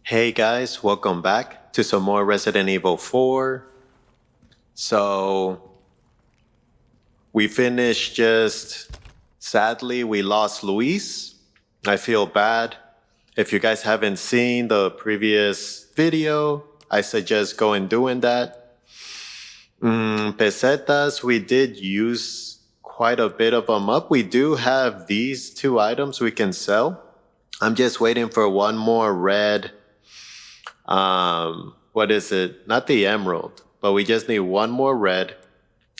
Hey guys, welcome back to some more Resident Evil 4. So, we finished sadly, we lost Luis. I feel bad. If you guys haven't seen the previous video, I suggest going doing that. Pesetas, we did use quite a bit of them up. We do have these two items we can sell. I'm just waiting for one more red. What is it? Not the emerald, but we just need one more red.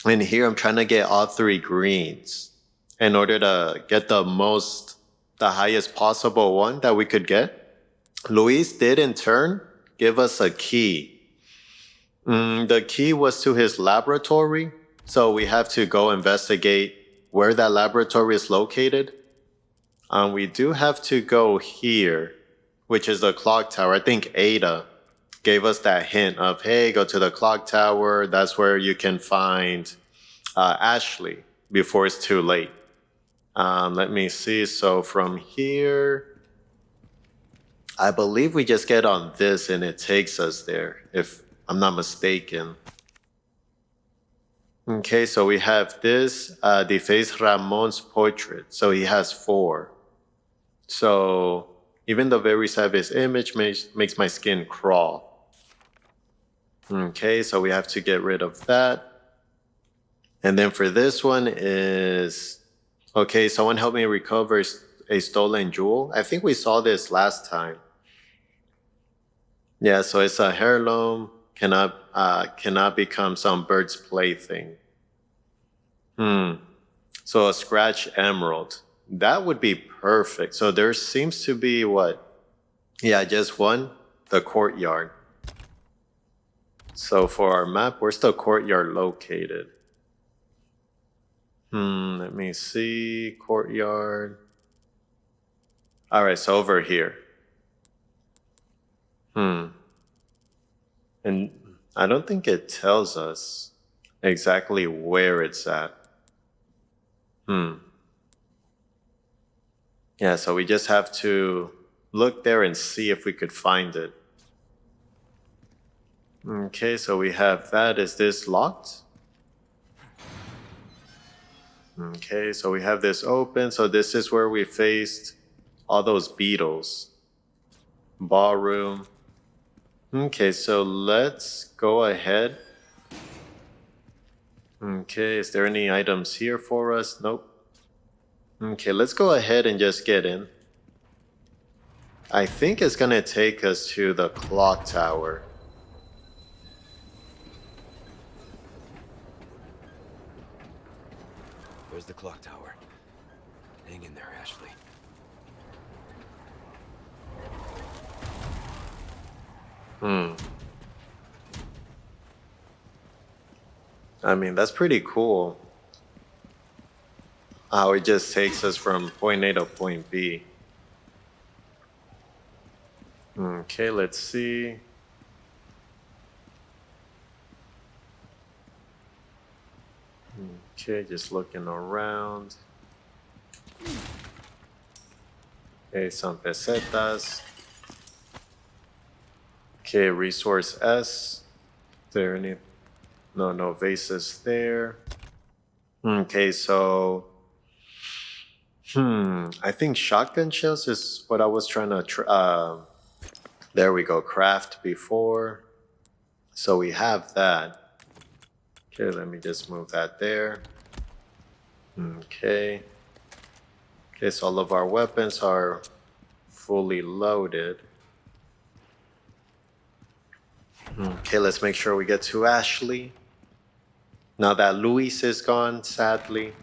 And here I'm trying to get all three greens in order to get the highest possible one that we could get. Luis did in turn give us a key. The key was to his laboratory, so we have to go investigate where that laboratory is located. We do have to go here, which is the clock tower. I think Ada gave us that hint of, hey, go to the clock tower. That's where you can find Ashley before it's too late. Let me see. So from here, I believe we just get on this and it takes us there, if I'm not mistaken. Okay, so we have this, Deface Ramon's portrait. So he has 4. So even the very sight of his image makes my skin crawl. Okay, so we have to get rid of that. And then for this one is, okay, someone help me recover a stolen jewel. I think we saw this last time. Yeah, so it's a heirloom, cannot become some bird's plaything. So a scratch emerald. That would be perfect. So there seems to be what? Yeah, just one, the courtyard. So for our map, where's the courtyard located? Let me see. Courtyard. All right, so over here. And I don't think it tells us exactly where it's at. Yeah, so we just have to look there and see if we could find it. Okay, so we have that. Is this locked? Okay, so we have this open. So this is where we faced all those beetles. Ballroom. Okay, so let's go ahead. Okay, is there any items here for us? Nope. Okay, let's go ahead and just get in. I think it's gonna take us to the clock tower. Where's the clock tower? Hang in there, Ashley. I mean, that's pretty cool. How it just takes us from point A to point B. Okay, let's see. Okay, just looking around. Okay, some pesetas. Okay, resource S. Is there any? No vases there. Okay, so I think shotgun shells is what I was trying to there we go, craft before. So we have that. Okay, let me just move that there. Okay. Okay, so all of our weapons are fully loaded. Okay, let's make sure we get to Ashley. Now that Luis is gone, sadly.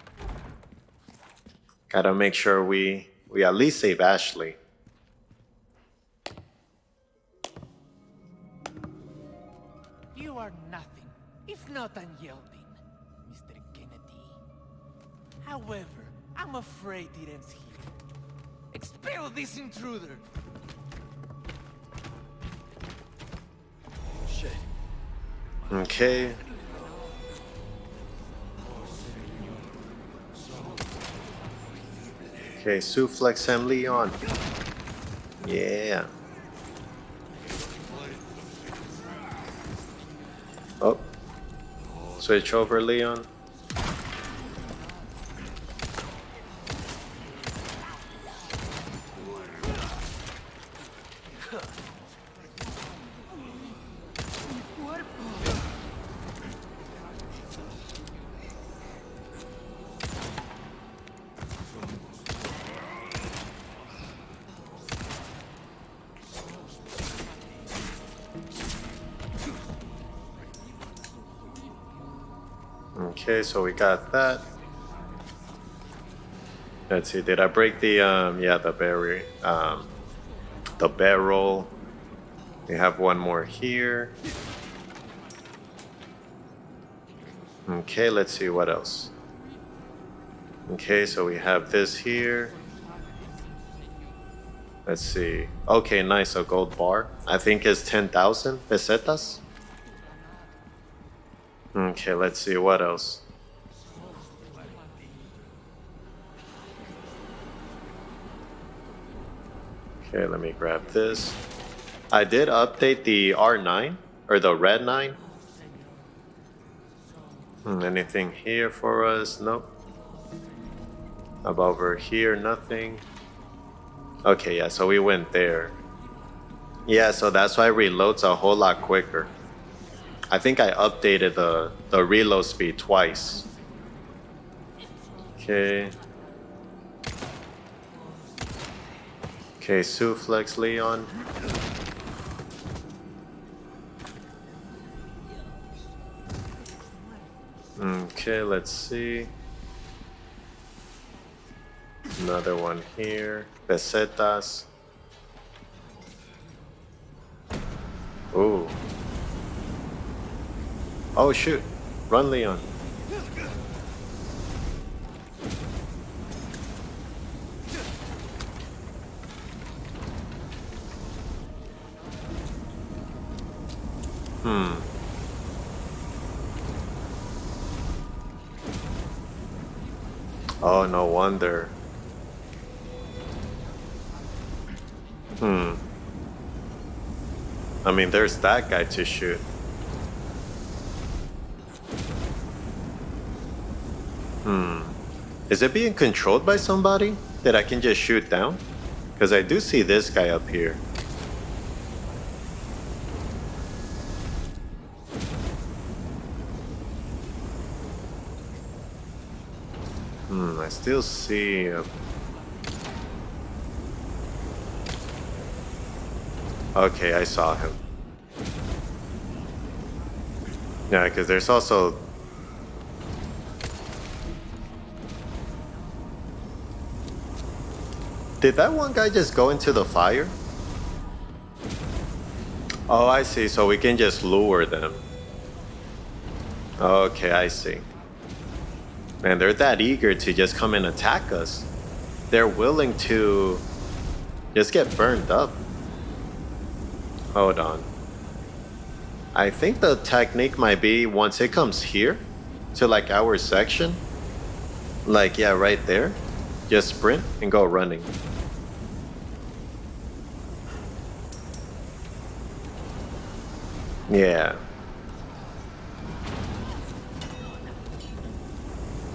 Gotta make sure we at least save Ashley. You are nothing, if not unyielding, Mr. Kennedy. However, I'm afraid it ends here. Expel this intruder! Shit. Okay. Okay, suplex him, Leon. Yeah. Switch over, Leon. Okay, so we got that. Let's see, did I break the yeah, the the barrel. We have one more here. Okay, let's see what else. Okay, so we have this here. Let's see. Okay, nice, a gold bar. I think it's 10,000 pesetas. Okay, let's see what else. Okay, let me grab this. I did update the R9 or the red 9. Anything here for us? Nope. About over here, nothing. Okay, yeah, so we went there. Yeah, so that's why it reloads a whole lot quicker. I think I updated the reload speed twice. Okay. Okay, Suplex Leon. Okay, let's see. Another one here. Pesetas. Ooh. Oh shoot. Run, Leon. Oh, no wonder. I mean, there's that guy to shoot. Is it being controlled by somebody that I can just shoot down? Because I do see this guy up here. I still see Okay, I saw him. Yeah, because there's also... Did that one guy just go into the fire? Oh, I see. So we can just lure them. Okay, I see. Man, they're that eager to just come and attack us. They're willing to just get burned up. Hold on. I think the technique might be once it comes here to like our section, like, yeah, right there, just sprint and go running. Yeah.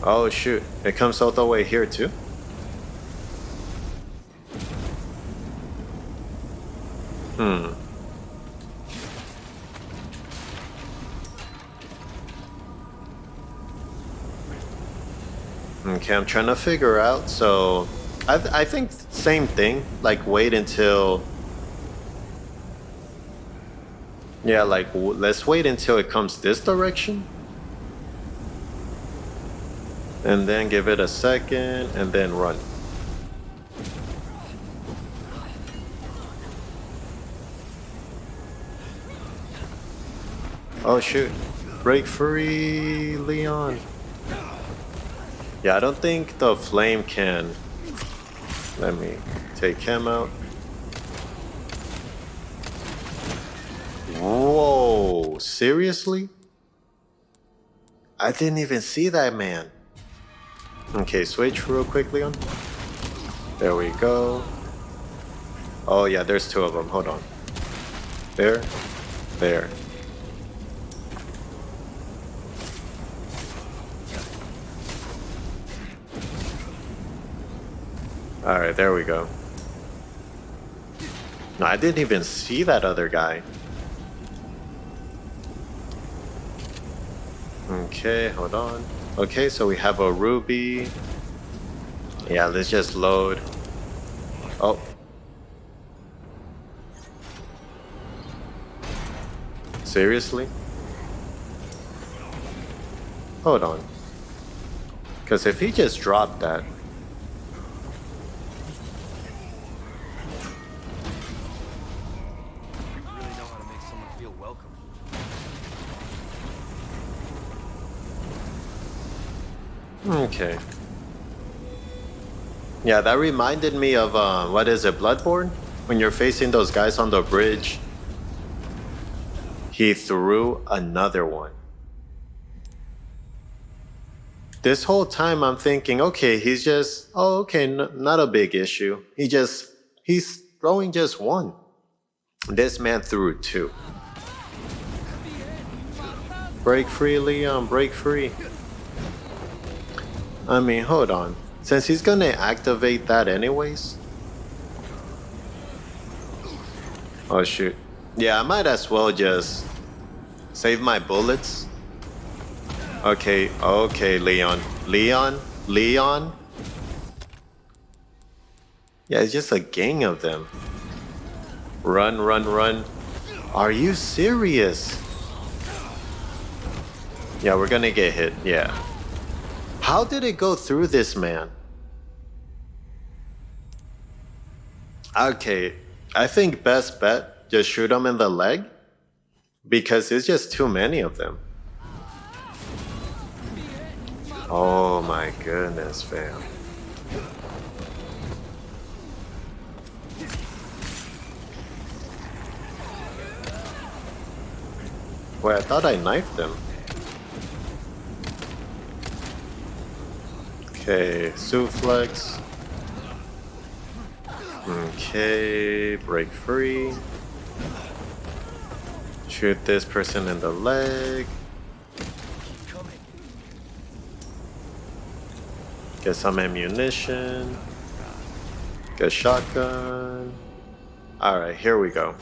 Oh shoot, it comes all the way here too? Okay, I'm trying to figure out, so I think same thing, like wait until... Yeah, like let's wait until it comes this direction. And then give it a second and then run. Oh shoot. Break free, Leon. Yeah, I don't think the flame can... Let me take him out. Whoa, seriously? I didn't even see that man. Okay, switch real quick, Leon. There we go. Oh yeah, there's two of them. Hold on. There. There. Alright, there we go. No, I didn't even see that other guy. Okay, hold on. Okay, so we have a ruby. Yeah, let's just load. Oh. Seriously? Hold on. Because if he just dropped that. You really know how to make someone feel welcome. Okay. Yeah, that reminded me of, what is it, Bloodborne? When you're facing those guys on the bridge. He threw another one. This whole time I'm thinking, okay, he's just, oh, okay, not a big issue. He's throwing just one. This man threw two. Break free, Leon, break free. I mean, hold on. Since he's gonna activate that anyways. Oh shoot. Yeah, I might as well just save my bullets. Okay, okay, Leon. Leon. Yeah, it's just a gang of them. Run, run, run. Are you serious? Yeah, we're gonna get hit, yeah. How did it go through this man? Okay, I think best bet, just shoot him in the leg. Because it's just too many of them. Oh my goodness, fam. Wait, I thought I knifed him. Okay, suplex. Okay, break free. Shoot this person in the leg. Get some ammunition. Get shotgun. Alright, here we go.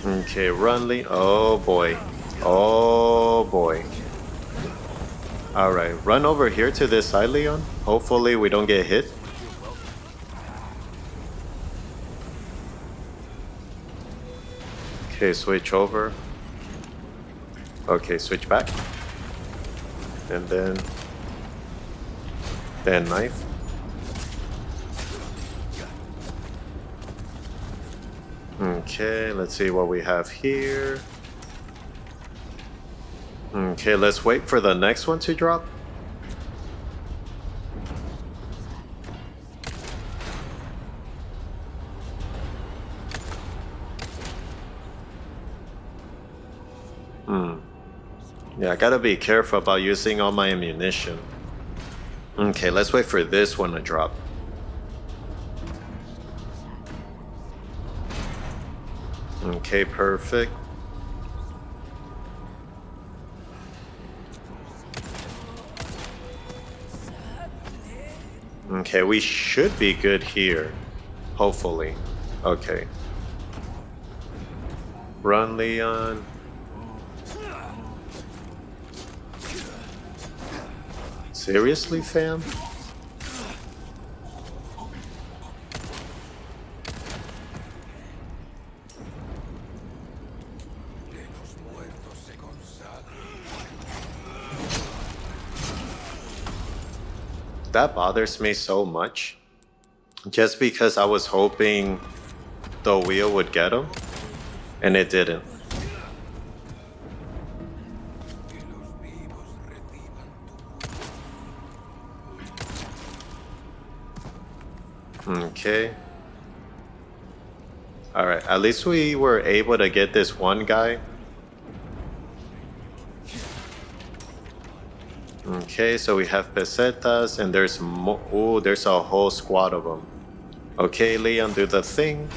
Okay, run, Lee. Oh boy. Oh boy. Alright, run over here to this side, Leon. Hopefully we don't get hit. Okay, switch over. Okay, switch back. And then knife. Okay, let's see what we have here. Okay, let's wait for the next one to drop. Yeah, I gotta be careful about using all my ammunition. Okay, let's wait for this one to drop. Okay, perfect. Okay, we should be good here. Hopefully. Okay. Run, Leon. Seriously, fam? That bothers me so much. Just because I was hoping the wheel would get him, and it didn't. Okay. Alright, at least we were able to get this one guy. Okay, so we have pesetas, and there's there's a whole squad of them. Okay, Leon, do the thing.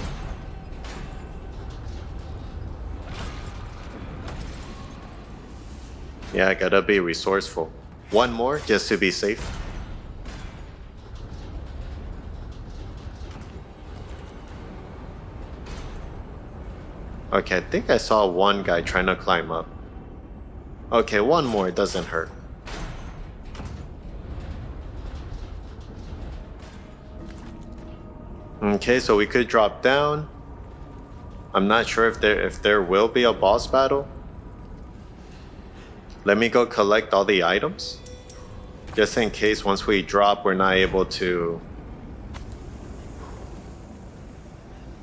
Yeah, I gotta be resourceful. One more, just to be safe. Okay, I think I saw one guy trying to climb up. Okay, one more, it doesn't hurt. Okay, so we could drop down. I'm not sure if there will be a boss battle. Let me go collect all the items. Just in case once we drop we're not able to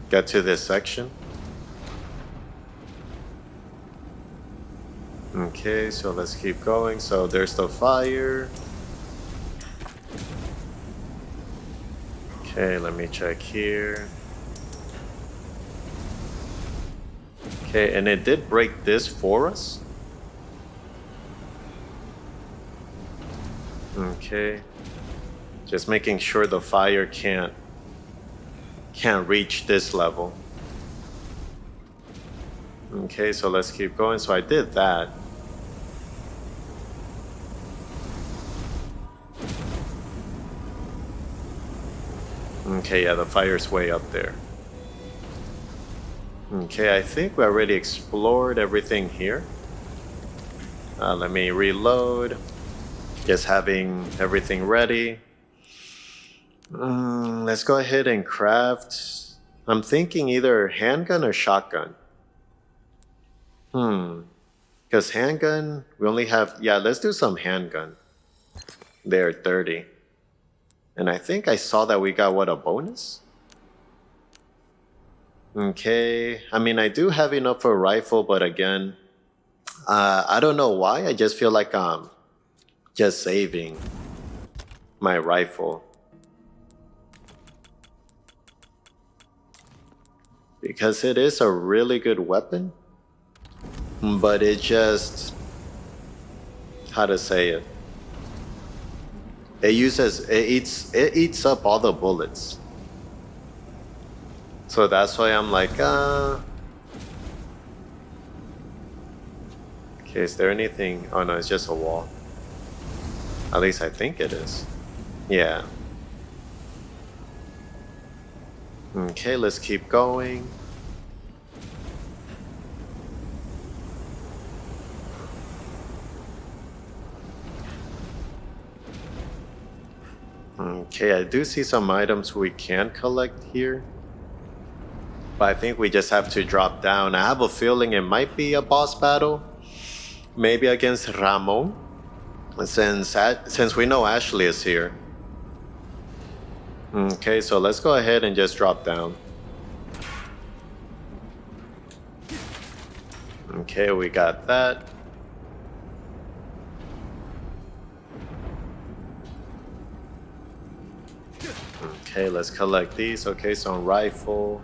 get to this section. Okay, so let's keep going. So there's the fire. Okay, let me check here. Okay, and it did break this for us. Okay. Just making sure the fire can't reach this level. Okay, so let's keep going. So I did that. Okay, yeah, the fire's way up there. Okay, I think we already explored everything here. Let me reload. Just having everything ready. Let's go ahead and craft. I'm thinking either handgun or shotgun. Because handgun, we only have... Yeah, let's do some handgun. There, 30. And I think I saw that we got, what, a bonus? Okay. I mean, I do have enough for a rifle, but again, I don't know why. I just feel like I'm just saving my rifle. Because it is a really good weapon. But it just... How to say it? It eats up all the bullets. So that's why I'm like, Okay, is there anything? Oh no, it's just a wall. At least I think it is. Yeah. Okay, let's keep going. Okay, I do see some items we can collect here. But I think we just have to drop down. I have a feeling it might be a boss battle. Maybe against Ramon. Since we know Ashley is here. Okay, so let's go ahead and just drop down. Okay, we got that. Okay, let's collect these. Okay, so rifle.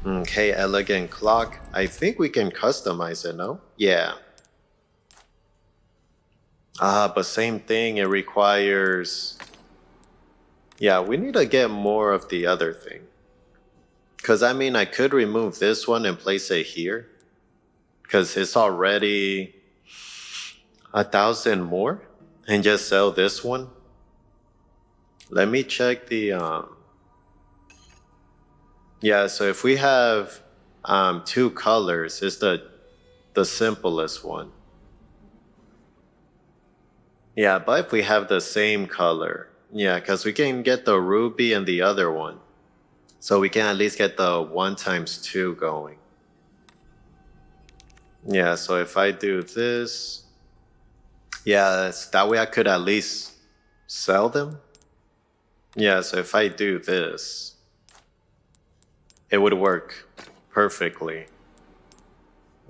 Okay, elegant clock. I think we can customize it, no? Yeah. But same thing, it requires... Yeah, we need to get more of the other thing. Because, I mean, I could remove this one and place it here. Because it's already 1,000 more. And just sell this one. Let me check the... Yeah, so if we have 2 colors, it's the simplest one. Yeah, but if we have the same color... Yeah, because we can get the ruby and the other one. So we can at least get the 1 times 2 going. Yeah, so if I do this... Yeah, that way I could at least sell them. Yeah, so if I do this, it would work perfectly.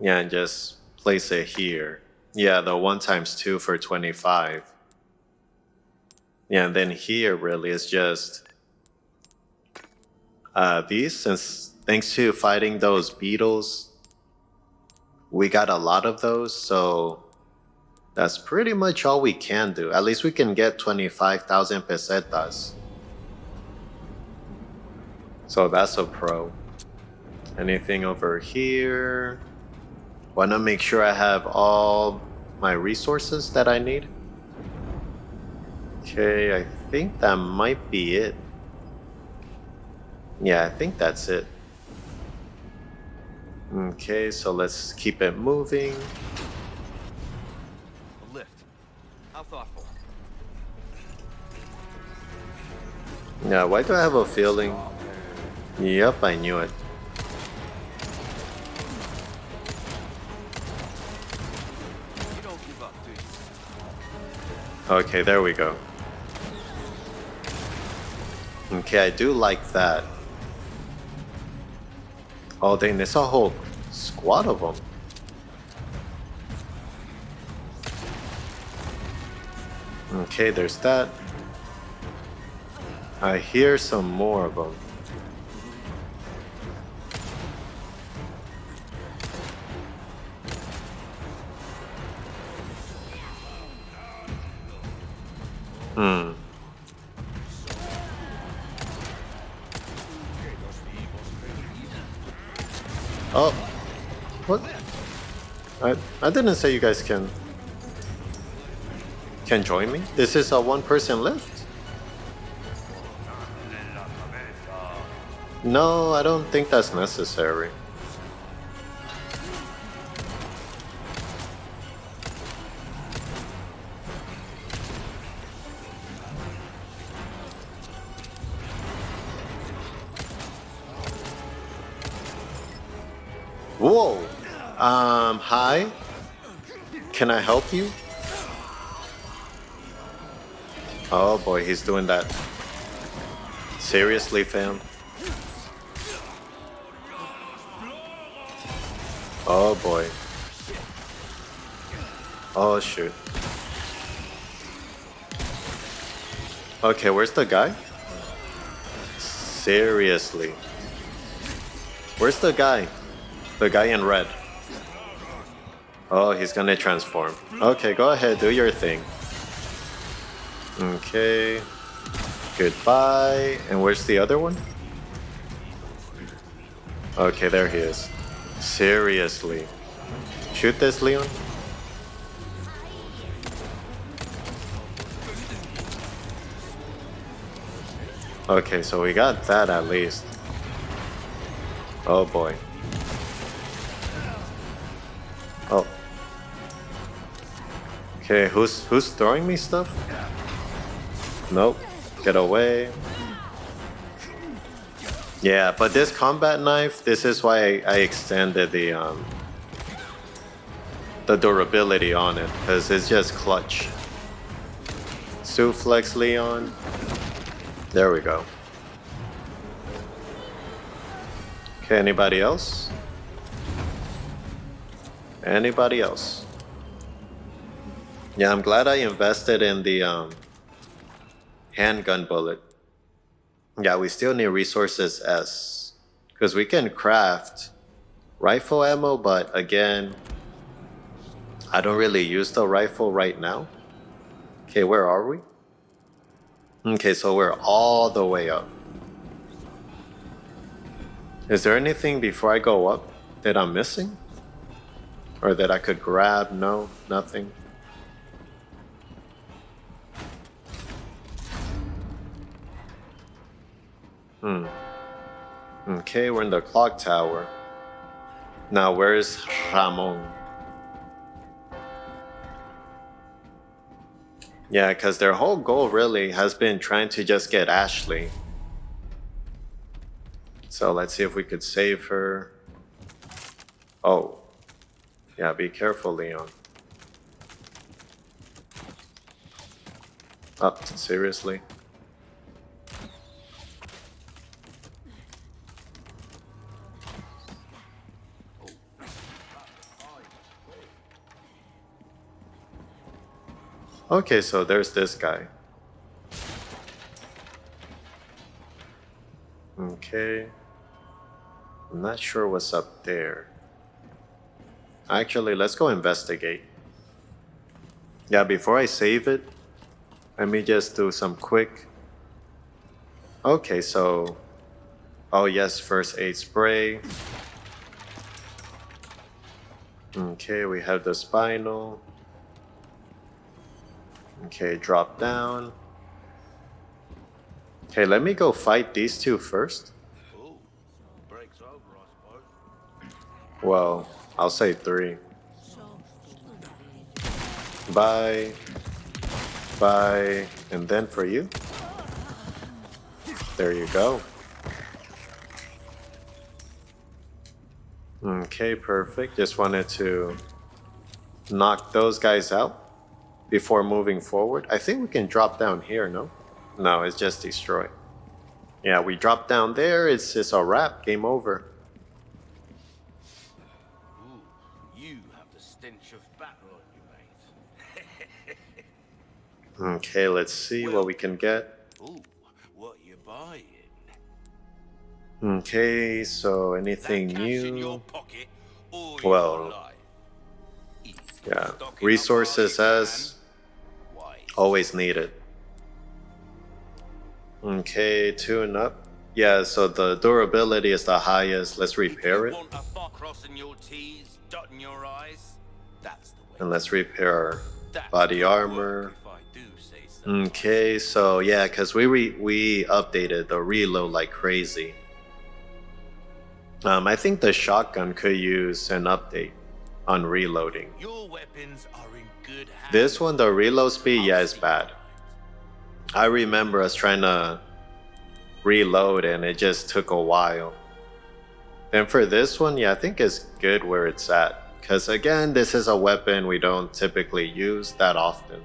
Yeah, and just place it here. Yeah, the 1 times 2 for 25. Yeah, and then here really is just these, since thanks to fighting those beetles, we got a lot of those, so that's pretty much all we can do. At least we can get 25,000 pesetas. So that's a pro. Anything over here? Wanna make sure I have all my resources that I need. Okay, I think that might be it. Yeah, I think that's it. Okay, so let's keep it moving. A lift. How thoughtful. Yeah, why do I have a feeling? Yep, I knew it. You don't give up, do you? Okay, there we go. Okay, I do like that. Oh dang, there's a whole squad of them. Okay, there's that. I hear some more of them. Hmm. Oh, what? I didn't say you guys can join me. This is a one-person lift. No, I don't think that's necessary. Whoa. Hi. Can I help you? Oh boy, he's doing that. Seriously, fam? Oh boy. Oh shoot. Okay, where's the guy? Seriously. Where's the guy? The guy in red. Oh, he's gonna transform. Okay, go ahead, do your thing. Okay. Goodbye. And where's the other one? Okay, there he is. Seriously. Shoot this, Leon. Okay, so we got that at least. Oh boy. Oh. Okay, who's throwing me stuff? Nope. Get away. Yeah, but this combat knife, this is why I extended the durability on it, because it's just clutch. Suplex Leon. There we go. Okay, anybody else? Anybody else? Yeah, I'm glad I invested in the handgun bullet. Yeah, we still need resources S, because we can craft rifle ammo, but again, I don't really use the rifle right now. Okay, where are we? Okay, so we're all the way up. Is there anything before I go up that I'm missing? Or that I could grab? No, nothing. Okay, we're in the clock tower. Now, where's Ramon? Yeah, because their whole goal really has been trying to just get Ashley. So let's see if we could save her. Oh. Yeah, be careful, Leon. Oh, seriously? Okay, so there's this guy. Okay. I'm not sure what's up there. Actually, let's go investigate. Yeah, before I save it, let me just do some quick. Okay, so. Oh, yes, first aid spray. Okay, we have the spinal. Okay, drop down. Okay, let me go fight these two first. Oh, breaks over, I suppose. Well, I'll say 3. Bye. Bye. And then for you. There you go. Okay, perfect. Just wanted to knock those guys out before moving forward. I think we can drop down here, no? No, it's just destroy. Yeah, we drop down there, it's just a wrap. Game over. Ooh, you have the stench of battle on you, mate. Okay, let's see what we can get. Ooh, what you buying? Okay, so anything That cash in your new? pocket or your Well, life? Easy. yeah. Stocking up while Resources you as can. Wise. always needed. Okay, tune up. Yeah, so the durability is the highest. Let's If you repair it. want a far crossing your T's, dotting your I's, that's the way. And let's repair our That's body good armor. work, if I do say so. Okay, so yeah, because we updated the reload like crazy. I think the shotgun could use an update on reloading. Your weapons are in good hands. This one, the reload speed, yeah, is I'll see bad. you I remember us trying to reload and it just took a while. And for this one, yeah, I think it's good where it's at. Because again, this is a weapon we don't typically use that often.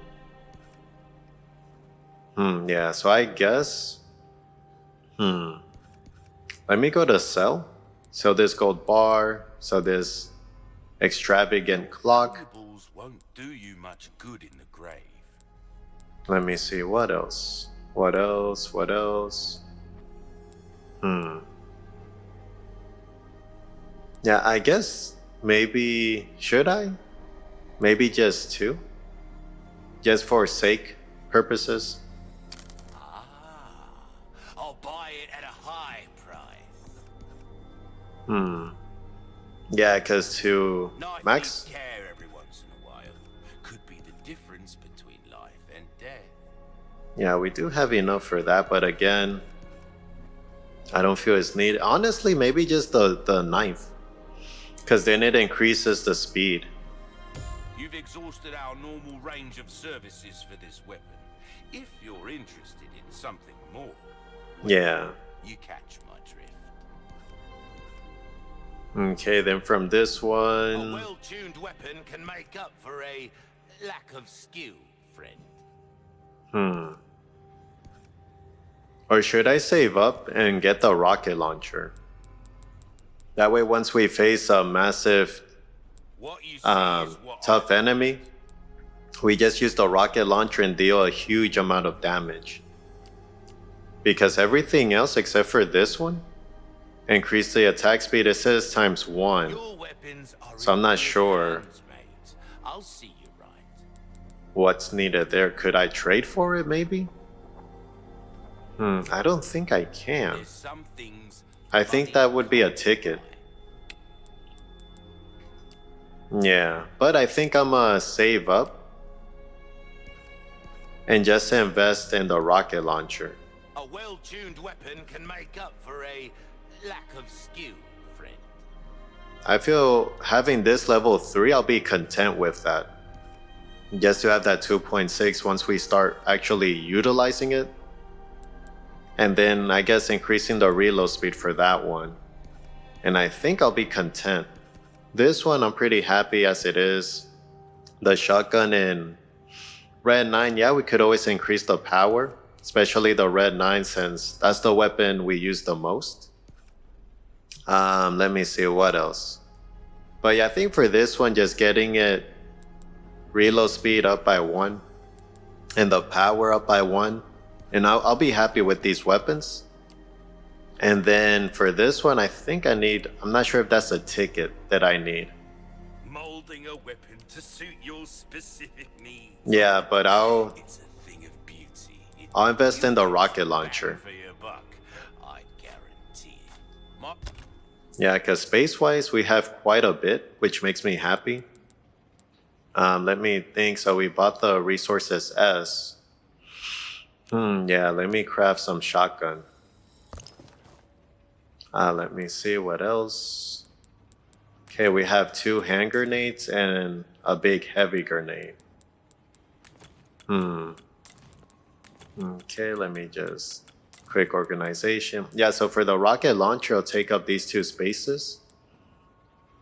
Yeah, so I guess. Let me go to sell. Sell this gold bar. Sell this extravagant clock. Valuables won't do you much good in the grave. Let me see, what else? What else? What else? Yeah, I guess maybe. Should I? Maybe just 2? Just for sake purposes? Ah, I'll buy it at a high price. Yeah, because 2 Knife max? needs care every once in a while. Could be the difference between life and death. Yeah, we do have enough for that, but again, I don't feel it's needed. Honestly, maybe just the knife. Because then it increases the speed. You've exhausted our normal range of services for this weapon. If you're interested in something more, Yeah. you catch my drift. Okay, then from this A one. well-tuned weapon can make up for a lack of skill, friend. Or should I save up and get the rocket launcher? That way, once we face a massive, What you see is what tough enemy, we just use the rocket launcher and deal a huge amount of damage. Because everything else except for this one, increase the attack speed, it says ×1. Your weapons are So I'm in not good sure hands, mate. I'll see you right. what's needed there. Could I trade for it, maybe? I don't think I can. There's some things I think that would be a ticket. Yeah, but I think I'm gonna save up and just invest in the rocket launcher. A well-tuned weapon can make up for a lack of skill, friend. I feel having this level 3, I'll be content with that. Just to have that 2.6 once we start actually utilizing it. And then I guess increasing the reload speed for that one. And I think I'll be content. This one I'm pretty happy as it is. The shotgun in Red 9, yeah, we could always increase the power. Especially the Red 9 since that's the weapon we use the most. Let me see what else. But yeah, I think for this one, just getting it reload speed up by 1 and the power up by 1, and I'll be happy with these weapons. And then for this one, I think I'm not sure if that's a ticket that I need. Molding a weapon to suit your specific needs. Yeah, but It's a thing of beauty. I'll invest in the rocket Bang launcher. for your buck, I guarantee it. Yeah, because space-wise, we have quite a bit, which makes me happy. Let me think. So we bought the resources S. Yeah, let me craft some shotgun. Let me see what else. Okay, we have 2 hand grenades and a big heavy grenade. Okay, let me just quick organization. Yeah, so for the rocket launcher, I'll take up these 2 spaces.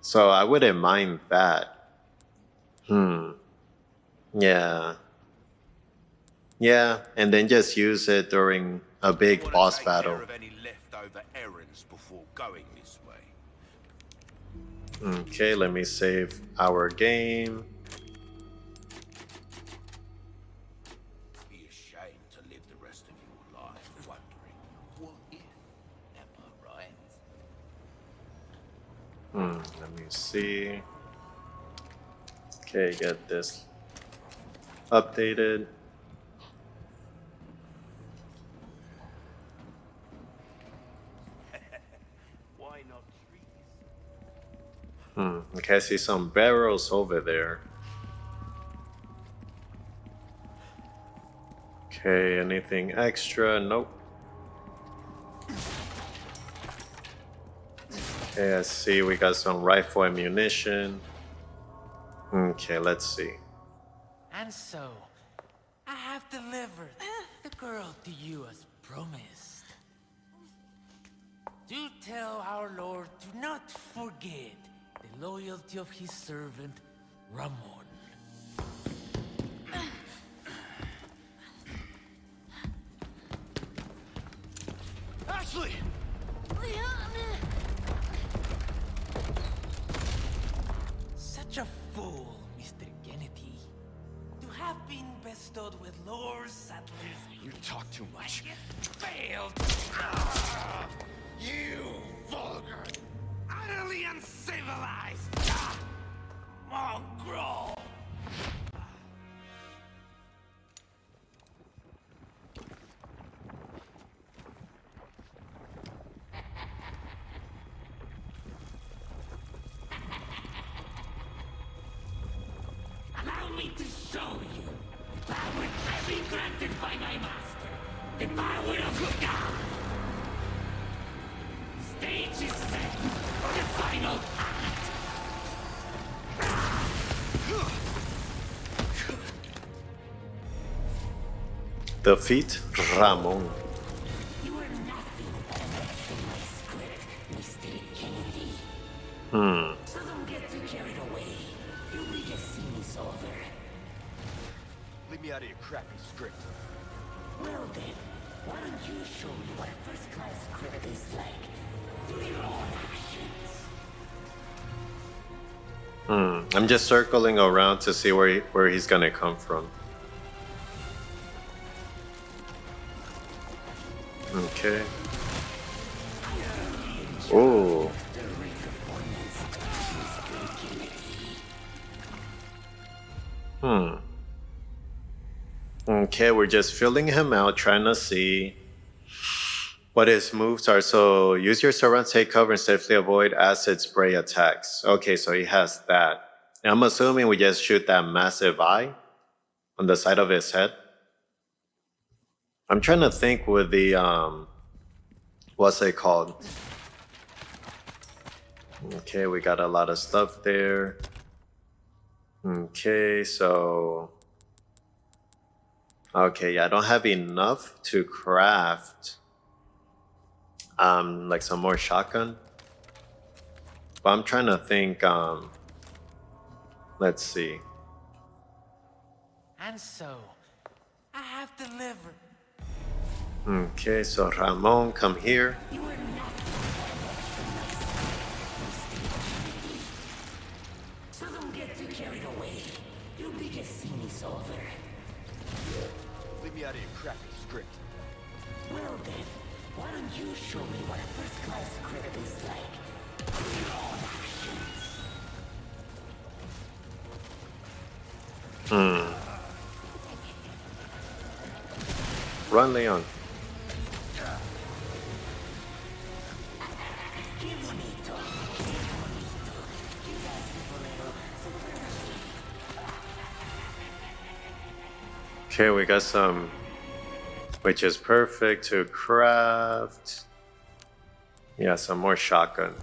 So I wouldn't mind that. Yeah. Yeah, and then just use it during a big Want to boss take battle. care of any leftover errands before going this way. Okay, let me save our game. Be ashamed to live the rest of your life wondering, what if? Am I right? Let me see. Okay, get this updated. Why not trees? Okay, I see some barrels over there. Okay, anything extra? Nope. Okay, I see we got some rifle ammunition. Okay, let's see. And so, I have delivered the girl to you as promised. Do tell our Lord to not forget the loyalty of his servant, Ramon. Ashley! Such a fool, Mr. Kennedy. To have been bestowed with Lord Sattler's... You talk too much. It failed! You vulgar, Utterly uncivilized! Mongrel! Allow me to show you the power I've been granted by my master. The power of God. Stage is set for the final act. Defeat Ramon. You are nothing but a match for my script, Mr. Kennedy. So don't get too carried away. Your biggest scene is over. leave me out of your crappy script. Well then, why don't you show me what a first-class script is like through your own actions? I'm just circling around to see where he's gonna come from. Okay. Oh. Okay, we're just filling him out, trying to see what his moves are. So use your surround, take cover, and safely avoid acid spray attacks. Okay, so he has that. And I'm assuming we just shoot that massive eye on the side of his head. I'm trying to think with the what's it called? Okay, we got a lot of stuff there. Okay, so okay, yeah, I don't have enough to craft like some more shotgun. But I'm trying to think let's see. And so, I have delivered. Okay, so Ramon, come here. You are nothing but a match for my script, Mr. Kennedy. So don't get too carried away. Your biggest scene is over. Leave me out of your crappy script. Well then, why don't you show me what a first-class script is like through your own actions? Run, Leon. Okay, we got some, which is perfect to craft. Yeah, some more shotgun.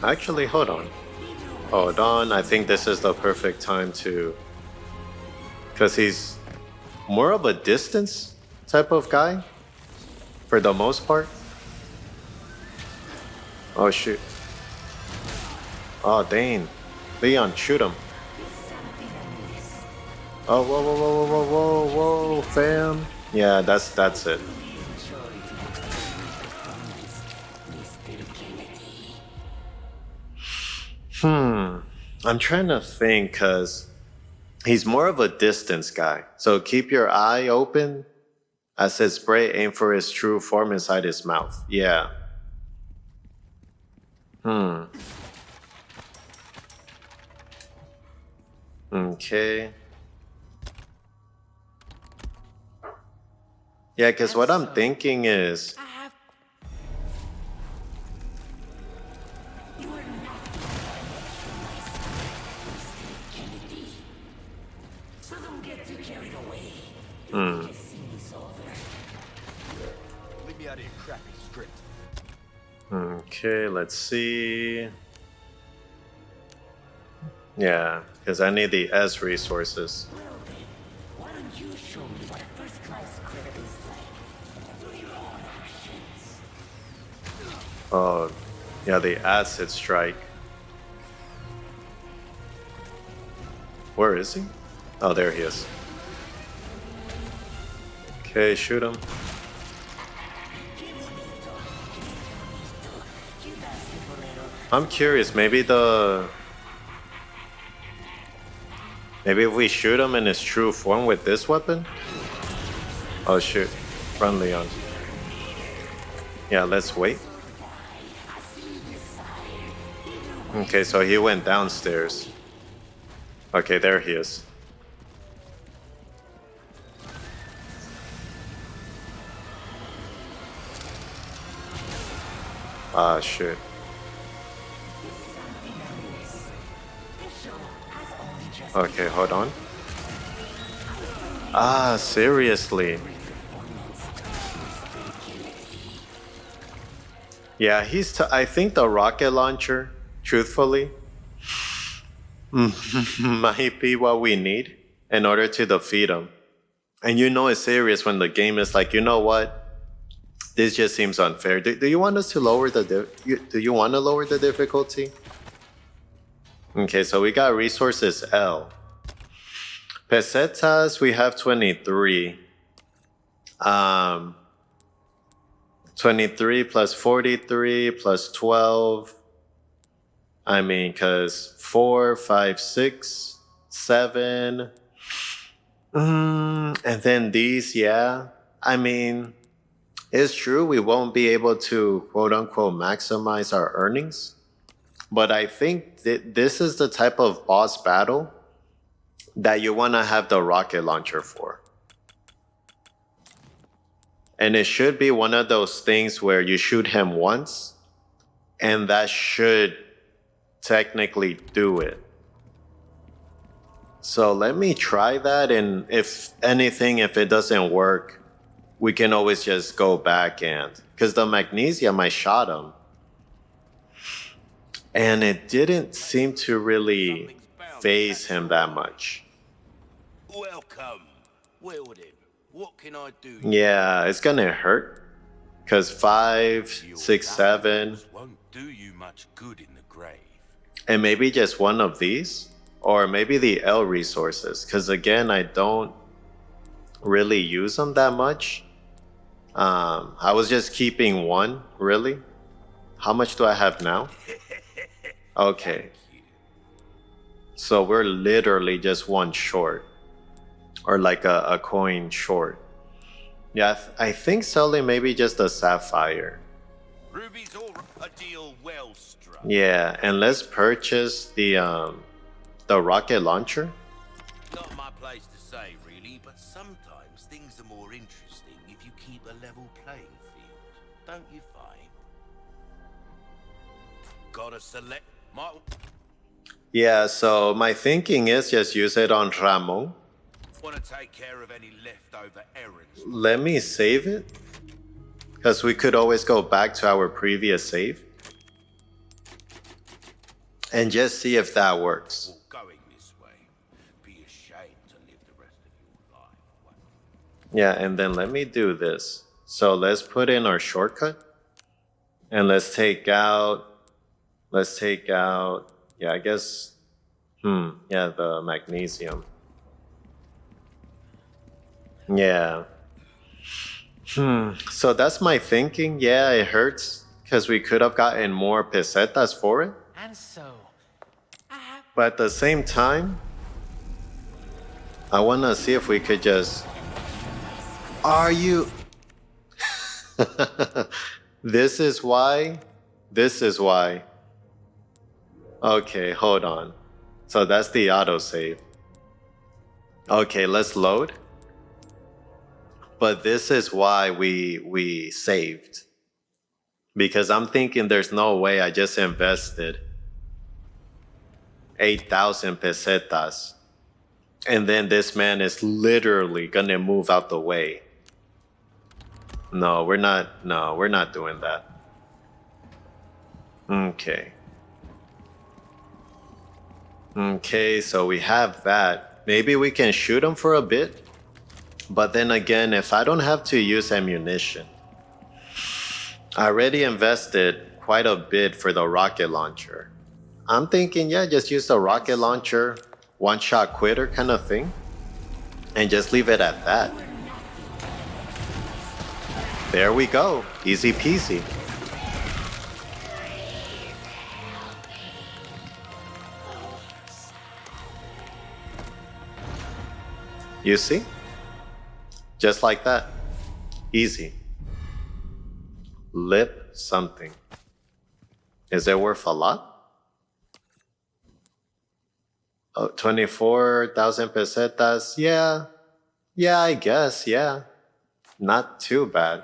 Actually, hold on. Hold on. I think this is the perfect time to... Because he's more of a distance type of guy. For the most part. Oh, shoot. Oh, dang. Leon, shoot him. Oh, whoa, whoa, whoa, whoa, whoa, whoa, fam. Yeah, that's it. I'm trying to think because he's more of a distance guy. So keep your eye open. I said spray, aim for his true form inside his mouth. Yeah. Okay. Yeah, because what I'm thinking is... I have You are nothing from my spirit, Mr. Kennedy. So don't get too carried away. You just see this over. Leave me out of your crappy script. Okay, let's see. Yeah, because I need the S resources. Well then, why don't you show me what a first-class script is like through your own actions? Oh, yeah, the acid strike. Where is he? Oh, there he is. Okay, shoot him. I'm curious, maybe if we shoot him in his true form with this weapon? Oh shoot, run Leon. Yeah, let's wait. Okay, so he went downstairs. Okay, there he is. Ah, shit. Okay, hold on. Ah, seriously. Yeah, I think the rocket launcher, truthfully, might be what we need in order to defeat him. And you know it's serious when the game is like, you know what? This just seems unfair. Do you want us to lower do you want to lower the difficulty? Okay, so we got resources L. Pesetas, we have 23. 23 plus 43 plus 12. I mean, because 4, 5, 6, 7. And then these, yeah. I mean, it's true we won't be able to quote unquote maximize our earnings. But I think that this is the type of boss battle that you want to have the rocket launcher for. And it should be one of those things where you shoot him once, and that should technically do it. So let me try that, and if anything, if it doesn't work, we can always just go back and... Because the magnesium, I shot him. And it didn't seem to really phase him that much. Welcome. Well then, what can I do? Yeah, it's gonna hurt. Because 5, 6, 7... won't do you much good in the grave. And maybe just one of these? Or maybe the L resources. Because again, I don't really use them that much. I was just keeping one, really. How much do I have now? Okay. So we're literally just one short. Or like a coin short. Yeah, I think selling maybe just a sapphire. Ruby's all a deal well struck. Yeah, and let's purchase the rocket launcher. Not my place to say, really, but sometimes things are more interesting if you keep a level playing field, don't you find? Gotta select my... Yeah, so my thinking is just use it on Ramon. Want to take care of any leftover errands? Let me save it. Because we could always go back to our previous save. and just see if that works. Or going this way. Be ashamed to live the rest of your life. Yeah, and then let me do this. So let's put in our shortcut. And let's take out, yeah, I guess, yeah, the magnesium. Yeah. So that's my thinking. Yeah, it hurts because we could have gotten more pesetas for it. And so, I have But at the same time, I want to see if we could just. Are you. This is why. This is why. Okay, hold on. So that's the autosave. Okay, let's load. But this is why we saved. Because I'm thinking there's no way I just invested 8,000 pesetas. And then this man is literally gonna move out the way. No, we're not doing that. Okay. Okay, so we have that. Maybe we can shoot him for a bit. But then again, if I don't have to use ammunition, I already invested quite a bit for the rocket launcher. I'm thinking, yeah, just use the rocket launcher, one shot quitter kind of thing, and just leave it at that. There we go, easy peasy. You see? Just like that. Easy. Lip something. Is it worth a lot? Oh, 24,000 pesetas. Yeah. Yeah, I guess. Yeah. Not too bad.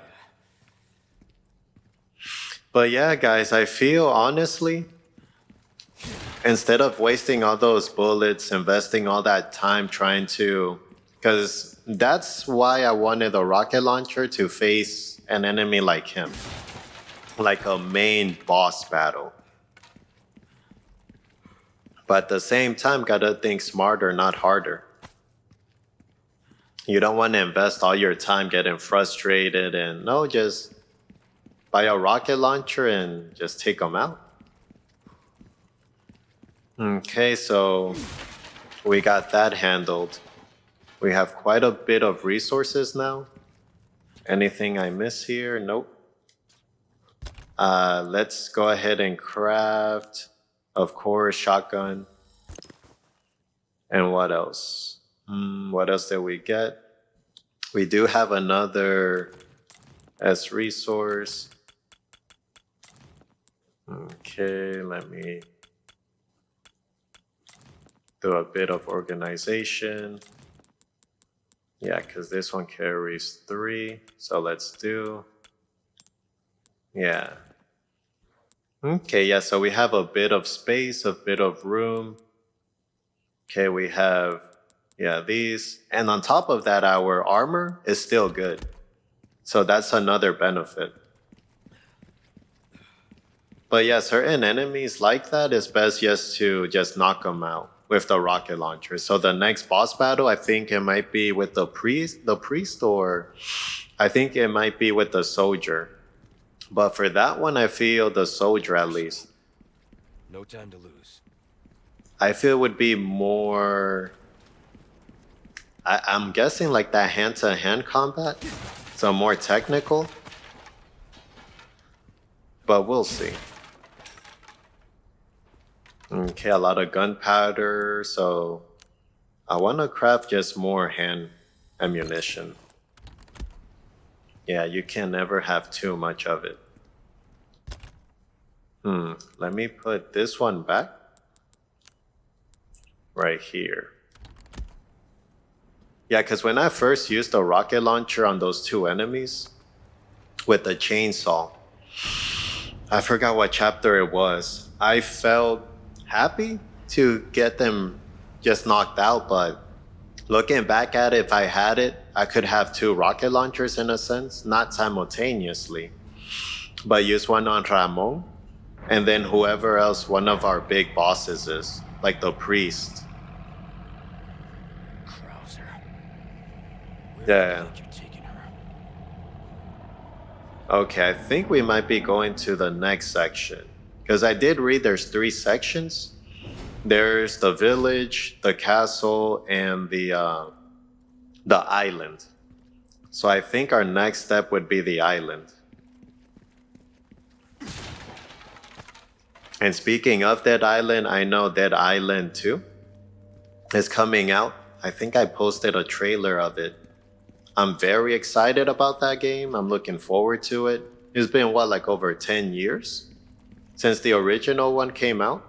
But yeah, guys, I feel honestly, instead of wasting all those bullets, investing all that time trying to, because that's why I wanted a rocket launcher to face an enemy like him, like a main boss battle. But at the same time, gotta think smarter, not harder. You don't want to invest all your time getting frustrated and no, just buy a rocket launcher and just take them out. Okay, so we got that handled. We have quite a bit of resources now. Anything I miss here? Nope. Let's go ahead and craft, of course, shotgun. And what else? What else did we get? We do have another S resource. Okay, let me do a bit of organization. Yeah, because this one carries 3. So let's do. Yeah. Okay, yeah, so we have a bit of space, a bit of room. Okay, we have, yeah, these. And on top of that, our armor is still good. So that's another benefit. But yeah, certain enemies like that, it's best just to just knock them out with the rocket launcher. So the next boss battle, I think it might be with the priest, or I think it might be with the soldier. But for that one, I feel the soldier at least. No time to lose. I feel it would be more. I'm guessing like that hand-to-hand combat, so more technical. But we'll see. Okay, a lot of gunpowder, so I want to craft just more hand ammunition. Yeah, you can never have too much of it. Let me put this one back. Right here. Yeah, because when I first used the rocket launcher on those 2 enemies with the chainsaw, I forgot what chapter it was. I felt happy to get them just knocked out, but looking back at it, if I had it, I could have 2 rocket launchers in a sense, not simultaneously, but use one on Ramon and then whoever else one of our big bosses is, like the priest. Krauser. Where do Yeah. you think you're taking her? Okay, I think we might be going to the next section. Because I did read there's 3 sections. There's the village, the castle, and the island. So I think our next step would be the island. And speaking of Dead Island, I know Dead Island 2 is coming out. I think I posted a trailer of it. I'm very excited about that game. I'm looking forward to it. It's been what, like over 10 years since the original one came out?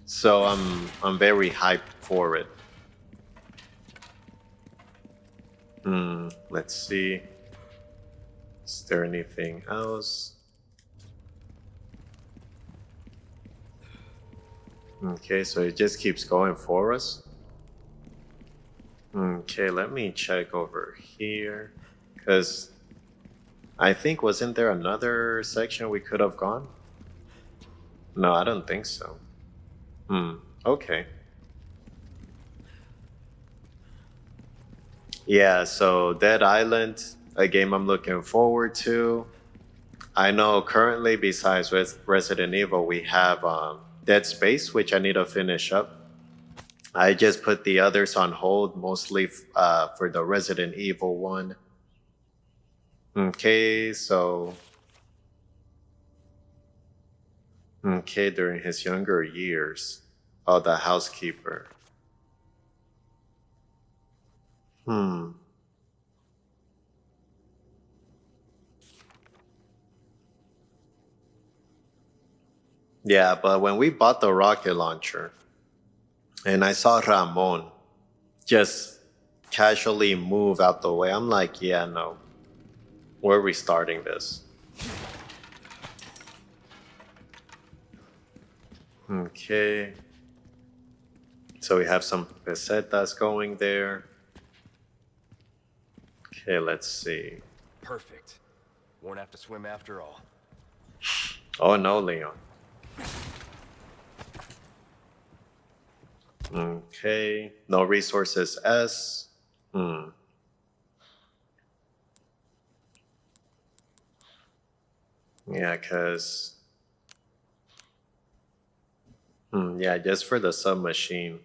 So I'm very hyped for it. Let's see. Is there anything else? Okay, so it just keeps going for us. Okay, let me check over here. Because I think, wasn't there another section we could have gone? No, I don't think so. Okay. Yeah, so Dead Island, a game I'm looking forward to. I know currently, besides Resident Evil, we have Dead Space, which I need to finish up. I just put the others on hold, mostly for the Resident Evil one. Okay, so. Okay, during his younger years. Oh, the housekeeper. Yeah, but when we bought the rocket launcher and I saw Ramon just casually move out the way, I'm like, yeah, no, we're restarting this. Okay. So we have some pesetas going there. Okay, let's see. Perfect. Won't have to swim after all. Oh no, Leon. Okay, no resources S. Yeah, because. Yeah, just for the submachine.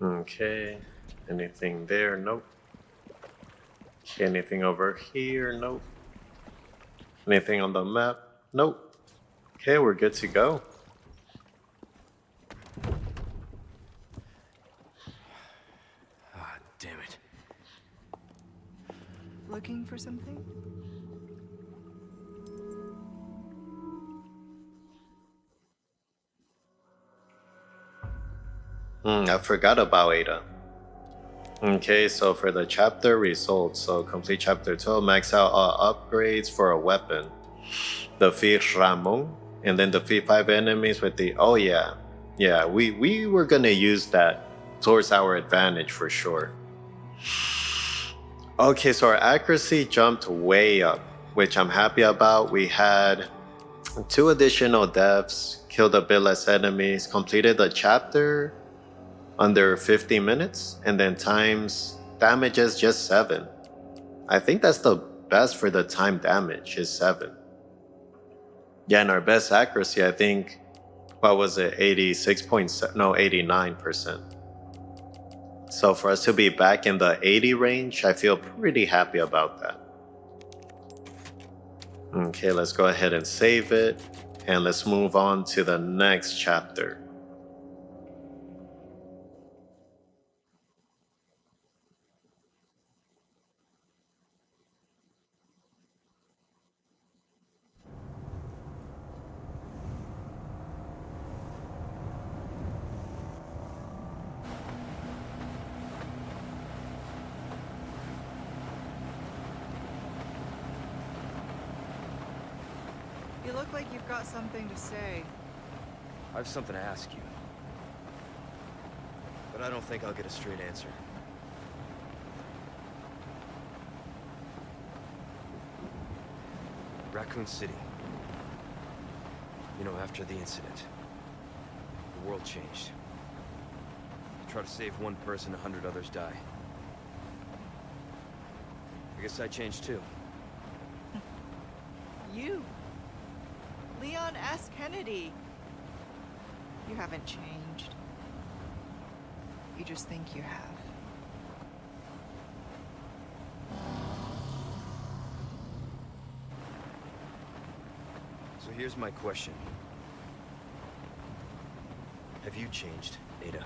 Okay, anything there? Nope. Anything over here? Nope. Anything on the map? Nope. Okay, we're good to go. Ah, damn it. Looking for something? I forgot about Ada. Okay, so for the chapter results, so complete chapter 12, max out upgrades for a weapon. Defeat Ramon, and then defeat 5 enemies with the. Oh, yeah. Yeah, we were gonna use that towards our advantage for sure. Okay, so our accuracy jumped way up, which I'm happy about. We had 2 additional deaths, killed a bit less enemies, completed the chapter under 50 minutes, and then times damages just 7. I think that's the best for the time damage is 7. Yeah, and our best accuracy, I think, what was it, 86.7, no, 89%. So for us to be back in the 80 range, I feel pretty happy about that. Okay, let's go ahead and save it, and let's move on to the next chapter. You look like you've got something to say. I have something to ask you. But I don't think I'll get a straight answer. Raccoon City. You know, after the incident, the world changed. Try to save one person, 100 others die. I guess I changed too. You. Leon S. Kennedy. You haven't changed. You just think you have. So here's my question. Have you changed, Ada?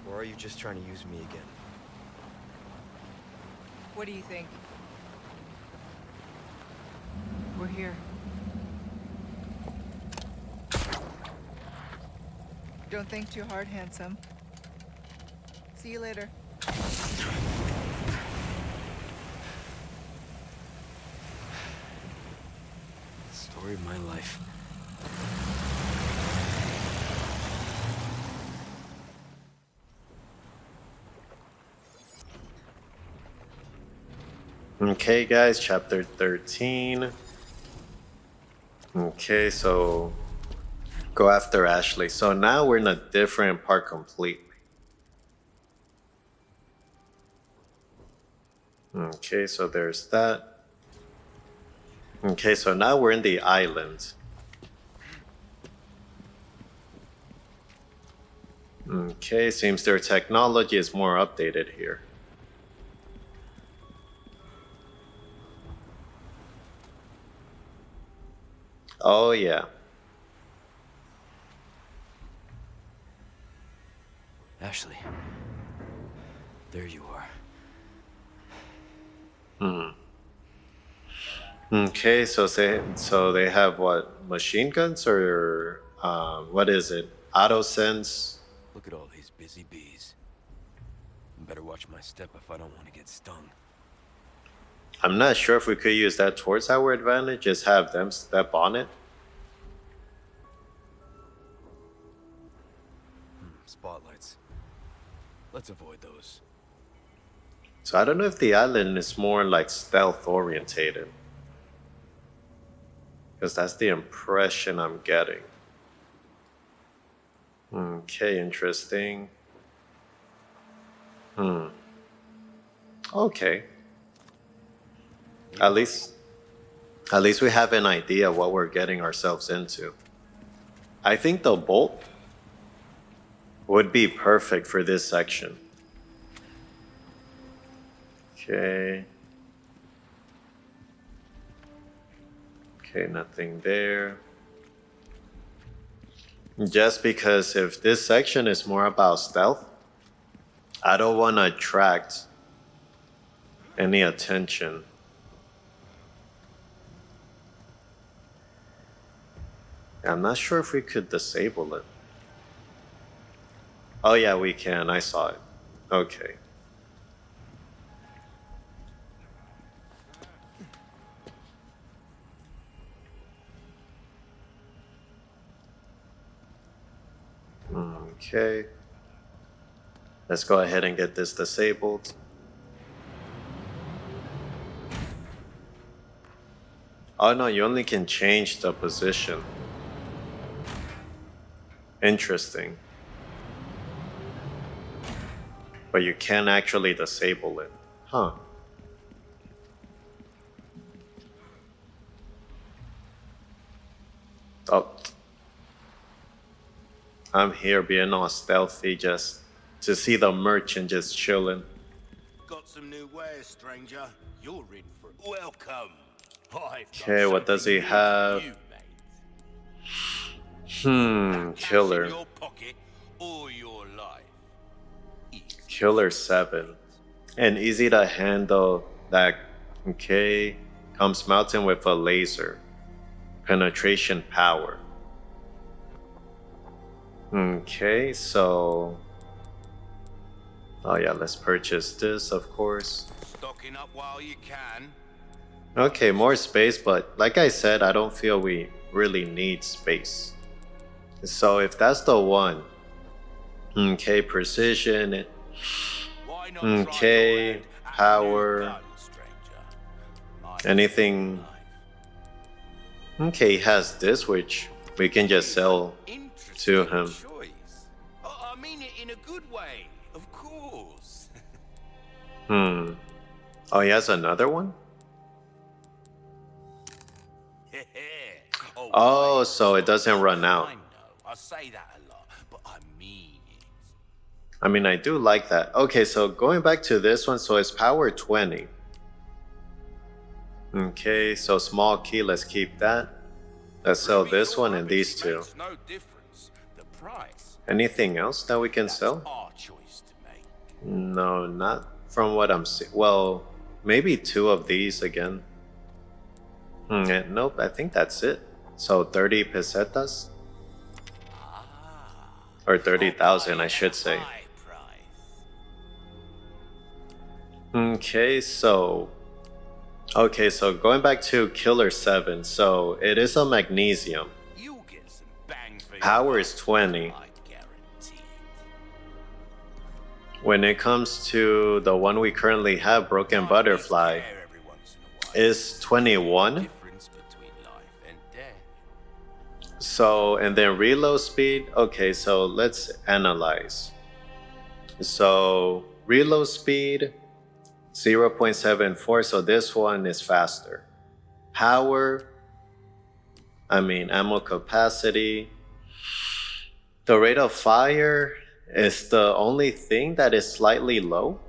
Or are you just trying to use me again? What do you think? We're here. Don't think too hard, handsome. See you later. Story of my life. Okay, guys, chapter 13. Okay, so go after Ashley. So now we're in a different part completely. Okay, so there's that. Okay, so now we're in the island. Okay, seems their technology is more updated here. Oh, yeah. Ashley. There you are. Okay, so they have what, machine guns or what is it? Auto sense. Look at all these busy bees. Better watch my step if I don't want to get stung. I'm not sure if we could use that towards our advantage. Just have them step on it. Spotlights. Let's avoid those. So I don't know if the island is more like stealth orientated. Because that's the impression I'm getting. Okay, interesting. Okay. At least we have an idea what we're getting ourselves into. I think the bolt would be perfect for this section. Okay. Okay, nothing there. Just because if this section is more about stealth, I don't want to attract any attention. I'm not sure if we could disable it. Oh yeah, we can. I saw it. Okay. Okay. Let's go ahead and get this disabled. Oh no, you only can change the position. Interesting. But you can't actually disable it. Huh. Oh. I'm here being all stealthy just to see the merchant just chilling. Got some new wares, stranger. You're in for it. Welcome. Okay, what does he have? Killer. Your pocket or your life. Easy. Killer 7. And easy to handle that. Okay. Comes mounted with a laser. Penetration power. Okay, so. Oh yeah, let's purchase this, of course. Stocking up while you can. Okay, more space, but like I said, I don't feel we really need space. So if that's the one. Okay, precision. Why not Okay, try your hand at power. a new gun, stranger? Anything? Okay, he has this, which we can just sell to him. Choice. I mean it in a good way, of course. Hmm. Oh, he has another one? Oh, so it doesn't run out. I know, I say that a lot, but I mean it. I mean, I do like that. Okay, so going back to this one, so it's power 20. Okay, so small key, let's keep that. Let's sell this one and these two. Makes no difference. The price. Anything else that we can That's sell? our choice to make. No, not from what I'm seeing. Well, maybe 2 of these again. Nope, I think that's it. So 30 pesetas? Or 30,000, I should say. High price. Okay, so going back to Killer 7, so it is a magnesium. You'll get some bang for your Power is 20. I'd guarantee it. When it comes to the one we currently have, Broken Life Butterfly, needs care every once in a while. is 21. Difference between life and death. So, and then reload speed. Okay, so let's analyze. So, reload speed 0.74. So, this one is faster. Power, ammo capacity. The rate of fire is the only thing that is slightly low,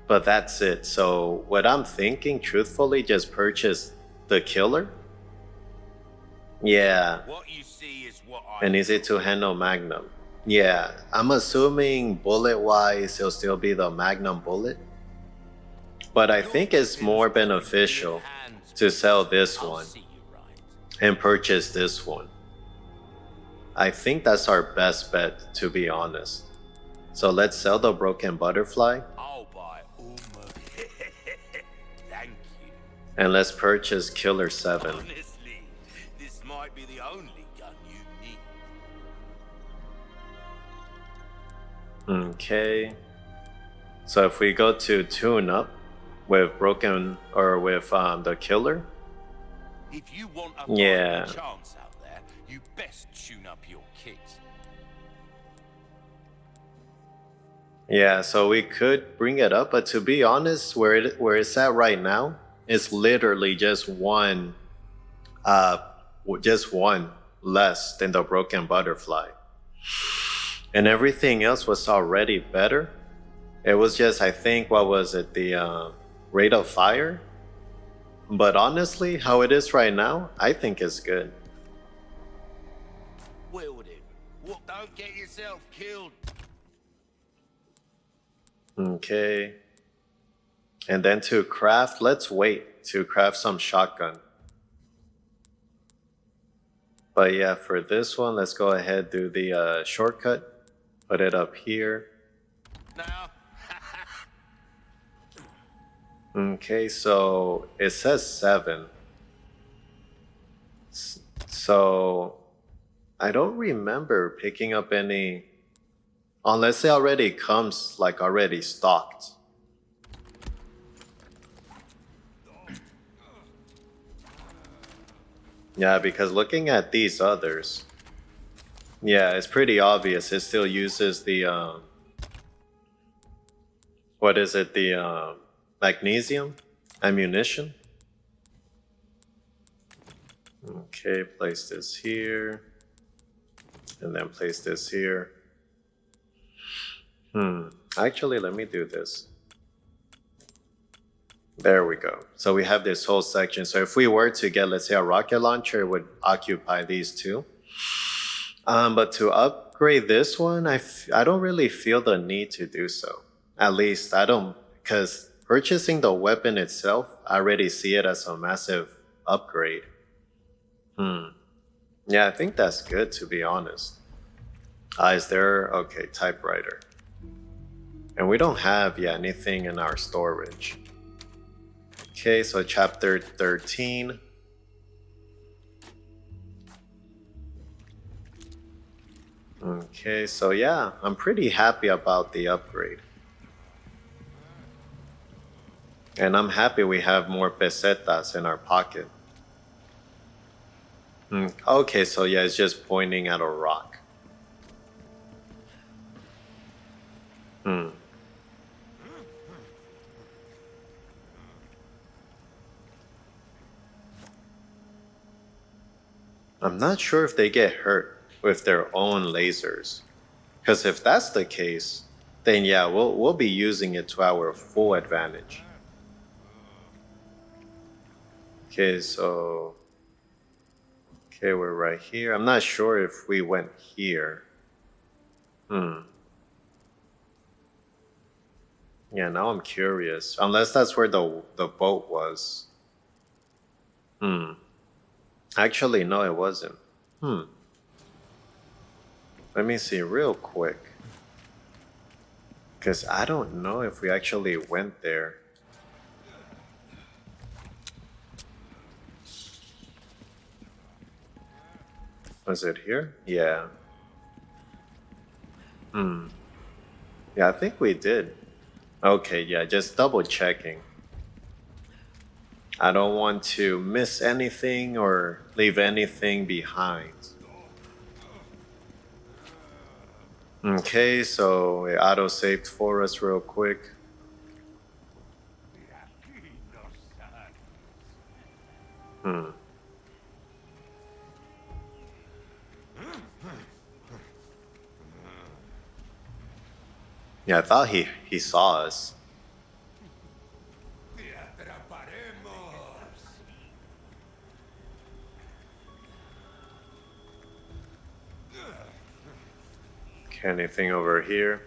but that's it. So, what I'm thinking, truthfully, just purchase the killer. Yeah. What you see is what I And easy to handle Magnum. Yeah, I'm assuming bullet wise it'll still be the Magnum bullet. But I think it's more beneficial to sell this I'll one see you right. and purchase this one. I think that's our best bet, to be honest. So let's sell the Broken Butterfly I'll buy almost. Thank you. and let's purchase Killer 7. Honestly, this might be the only gun you need. Okay. So if we go to tune up with Broken or with the Killer, If you want a Yeah. fighting chance out there, you best tune up your kit. yeah, so we could bring it up, but to be honest, where it's at right now, it's literally just one less than the Broken Butterfly. And everything else was already better. It was just, I think, what was it, the rate of fire? But honestly, how it is right now, I think it's good. Wield him. What? Don't get yourself killed. Okay. And then to craft, let's wait to craft some shotgun. But yeah, for this one, let's go ahead, do the shortcut. Put it up here. Now, Okay, so it says 7. So I don't remember picking up any, unless it already comes like already stocked. Yeah, because looking at these others, yeah, it's pretty obvious. It still uses the, what is it, the magnesium ammunition. Okay, place this here. And then place this here. Actually, let me do this. There we go. So we have this whole section. So if we were to get, let's say, a rocket launcher, it would occupy these two. But to upgrade this one, I don't really feel the need to do so. At least I don't, because purchasing the weapon itself, I already see it as a massive upgrade. Yeah, I think that's good, to be honest. Is there? Okay, typewriter. And we don't have, anything in our storage. Okay, so chapter 13. Okay, so yeah, I'm pretty happy about the upgrade. And I'm happy we have more pesetas in our pocket. Okay, so yeah, it's just pointing at a rock. Hmm. I'm not sure if they get hurt with their own lasers. Because if that's the case, then yeah, we'll be using it to our full advantage. Okay, so okay, we're right here. I'm not sure if we went here. Yeah, now I'm curious. Unless that's where the boat was. Actually, no, it wasn't. Let me see real quick. Because I don't know if we actually went there. Was it here? Yeah. Yeah, I think we did. Okay, yeah, just double checking. I don't want to miss anything or leave anything behind. Okay, so it auto saved for us real quick. Yeah, I thought he saw us. Okay, anything over here?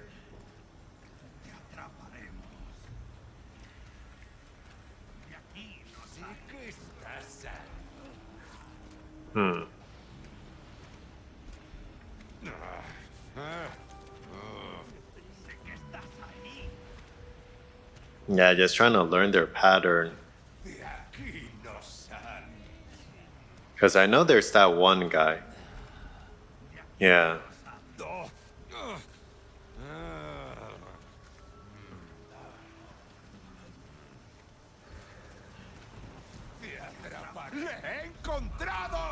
Yeah, just trying to learn their pattern. Because I know there's that one guy. Yeah.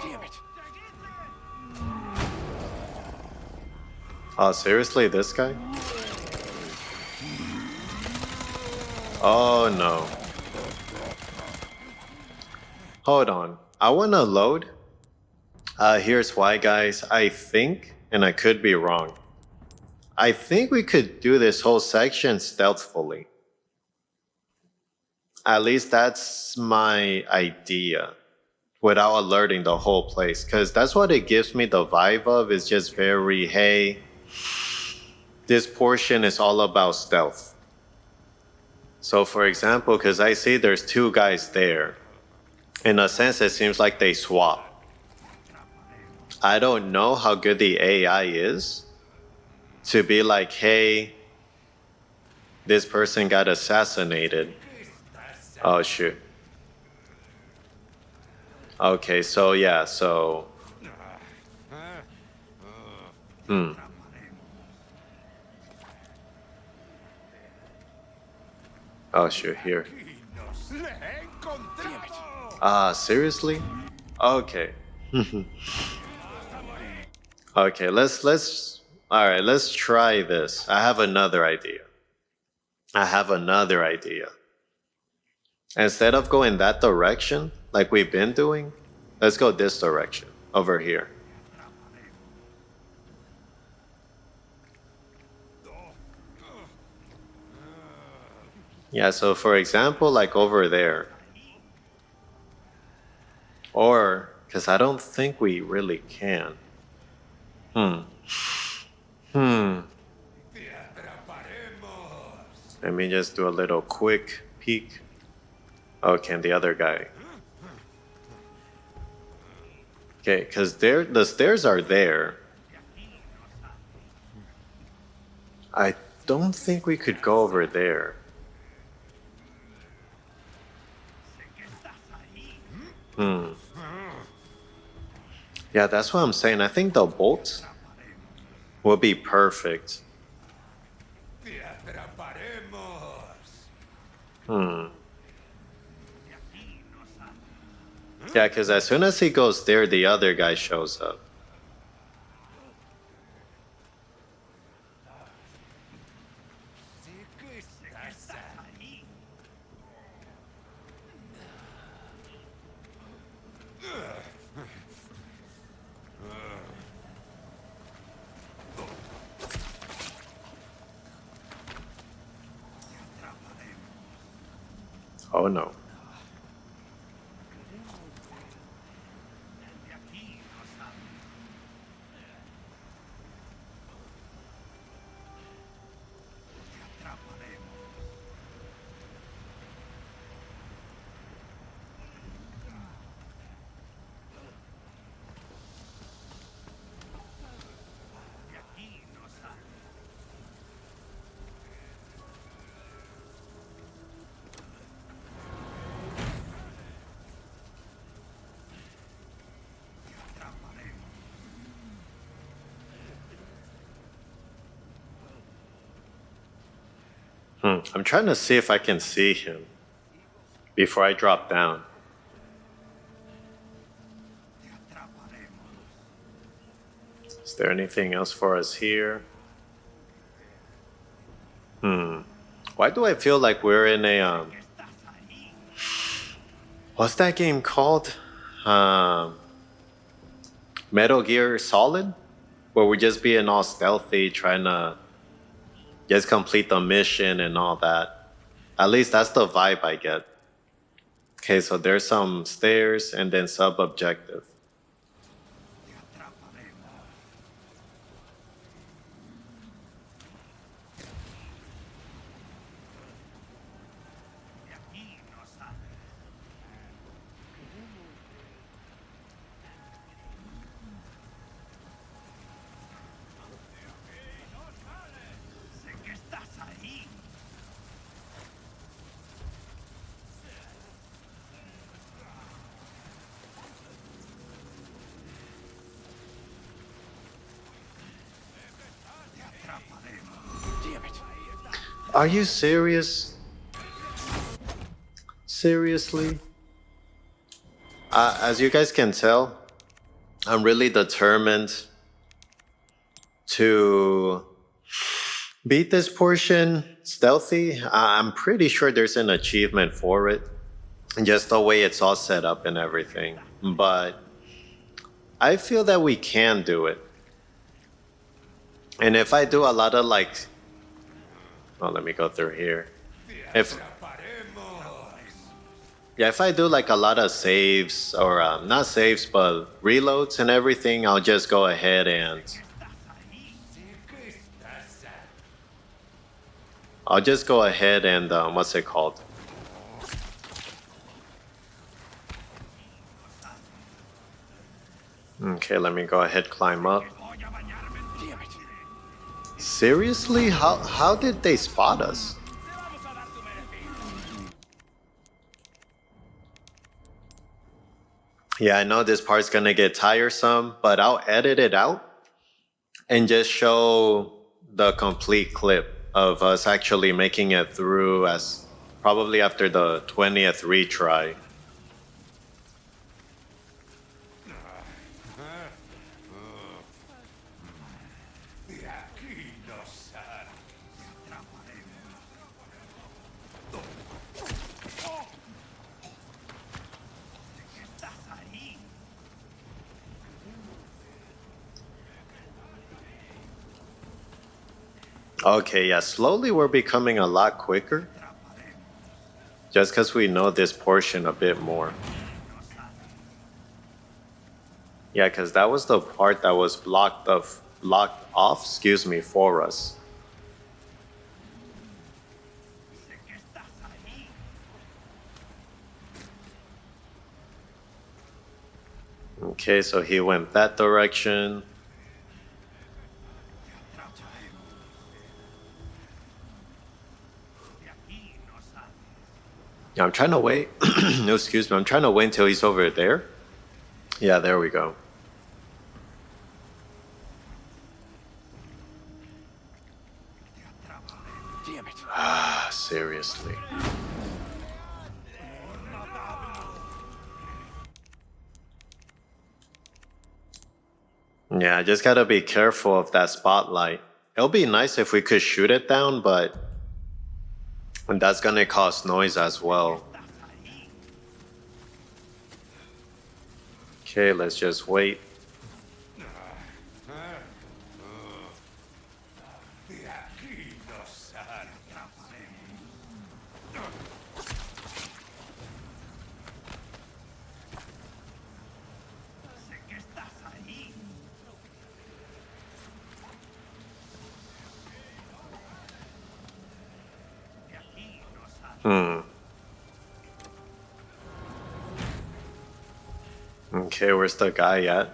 Damn it. Oh, seriously, this guy? Oh no. Hold on. I want to load. Here's why, guys. I think, and I could be wrong, I think we could do this whole section stealthily. At least that's my idea. Without alerting the whole place. Because that's what it gives me the vibe of. Is just very, hey, this portion is all about stealth. So for example, because I see there's two guys there. In a sense, it seems like they swap. I don't know how good the AI is to be like, hey, this person got assassinated. Oh, shoot. Okay, so yeah, so. Oh, shoot, here. Seriously? Okay. Okay, alright, let's try this. I have another idea. Instead of going that direction, like we've been doing, let's go this direction, over here. Yeah, so for example, like over there. Or, because I don't think we really can. Let me just do a little quick peek. Okay, and the other guy. Okay, because the stairs are there. I don't think we could go over there. Yeah, that's what I'm saying. I think the bolt will be perfect. Yeah, because as soon as he goes there, the other guy shows up. Oh no. I'm trying to see if I can see him before I drop down. Is there anything else for us here? Why do I feel like we're in a what's that game called? Metal Gear Solid? Where we're just being all stealthy, trying to just complete the mission and all that. At least that's the vibe I get. Okay, so there's some stairs and then sub-objective. Are you serious? Seriously? As you guys can tell, I'm really determined to beat this portion stealthy. I'm pretty sure there's an achievement for it, just the way it's all set up and everything. But I feel that we can do it. And if I do a lot of like, well, let me go through here. If I do like a lot of saves or not saves, but reloads and everything, I'll just go ahead and what's it called? Okay, let me go ahead, climb up. Seriously? How did they spot us? Yeah, I know this part's gonna get tiresome, but I'll edit it out and just show the complete clip of us actually making it through as probably after the 20th retry. Okay, yeah, slowly we're becoming a lot quicker. Just because we know this portion a bit more. Yeah, because that was the part that was blocked off, excuse me, for us. Okay, so he went that direction. Yeah, I'm trying to wait. No, excuse me. I'm trying to wait until he's over there. Yeah, there we go. Damn it. Ah, seriously. Yeah, I just gotta be careful of that spotlight. It'll be nice if we could shoot it down, but that's gonna cause noise as well. Okay, let's just wait. Okay, where's the guy at?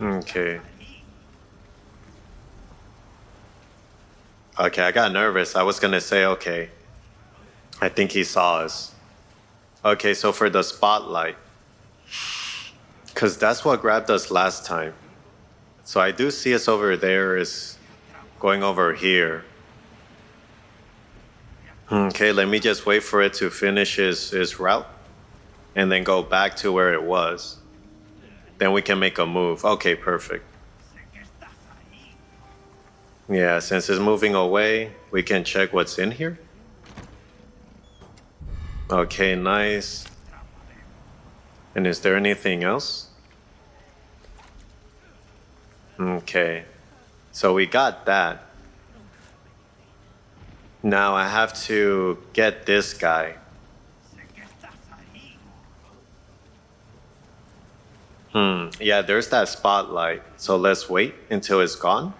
Okay. Okay, I got nervous. I was gonna say, okay, I think he saw us. Okay, so for the spotlight, because that's what grabbed us last time. So I do see us over there is going over here. Okay, let me just wait for it to finish his route and then go back to where it was. Then we can make a move. Okay, perfect. Yeah, since it's moving away, we can check what's in here. Okay, nice. And is there anything else? Okay, so we got that. Now I have to get this guy. Yeah, there's that spotlight. So let's wait until it's gone.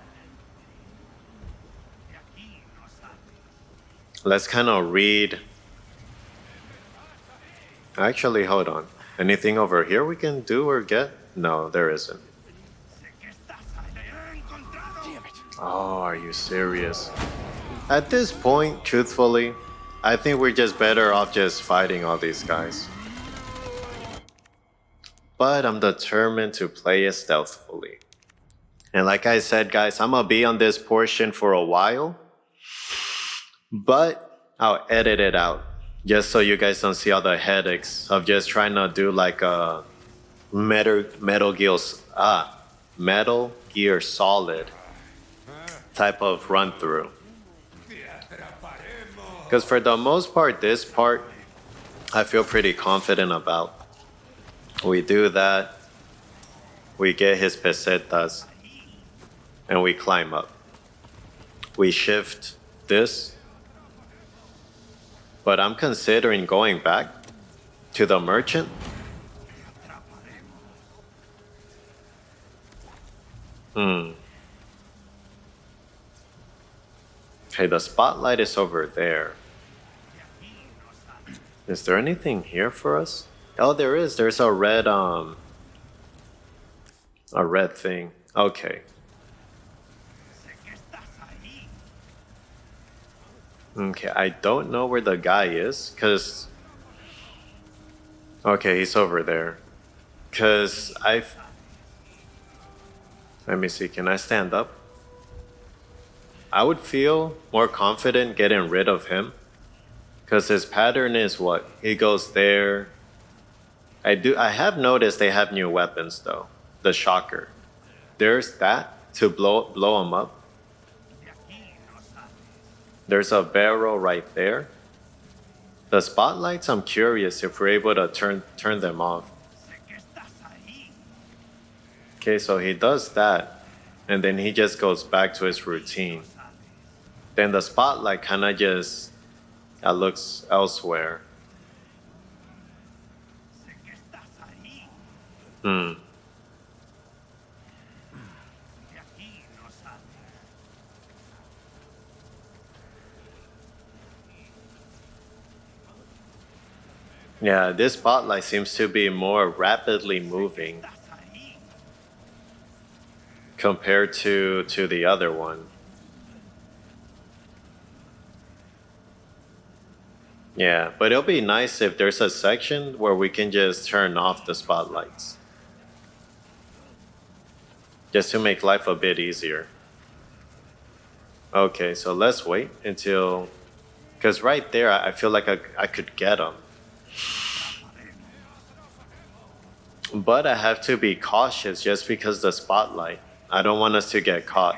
Let's kind of read. Actually, hold on. Anything over here we can do or get? No, there isn't. Oh, are you serious? At this point, truthfully, I think we're just better off just fighting all these guys. But I'm determined to play it stealthily. And like I said, guys, I'm gonna be on this portion for a while. But I'll edit it out. Just so you guys don't see all the headaches of just trying to do like a Metal Gear Solid type of run through. Because for the most part, this part I feel pretty confident about. We do that, we get his pesetas, and we climb up. We shift this, but I'm considering going back to the merchant. Okay, the spotlight is over there. Is there anything here for us? Oh, there is. There's a red thing. Okay. Okay, I don't know where the guy is, cause. Okay, he's over there. Cause let me see. Can I stand up? I would feel more confident getting rid of him. Cause his pattern is what? He goes there. I have noticed they have new weapons though. The shocker. There's that to blow him up. There's a barrel right there. The spotlights, I'm curious if we're able to turn them off. Okay, so he does that, and then he just goes back to his routine. Then the spotlight kind of just looks elsewhere. Yeah, this spotlight seems to be more rapidly moving compared to the other one. Yeah, but it'll be nice if there's a section where we can just turn off the spotlights. Just to make life a bit easier. Okay, so let's wait until... Because right there, I feel like I could get him. But I have to be cautious just because the spotlight. I don't want us to get caught.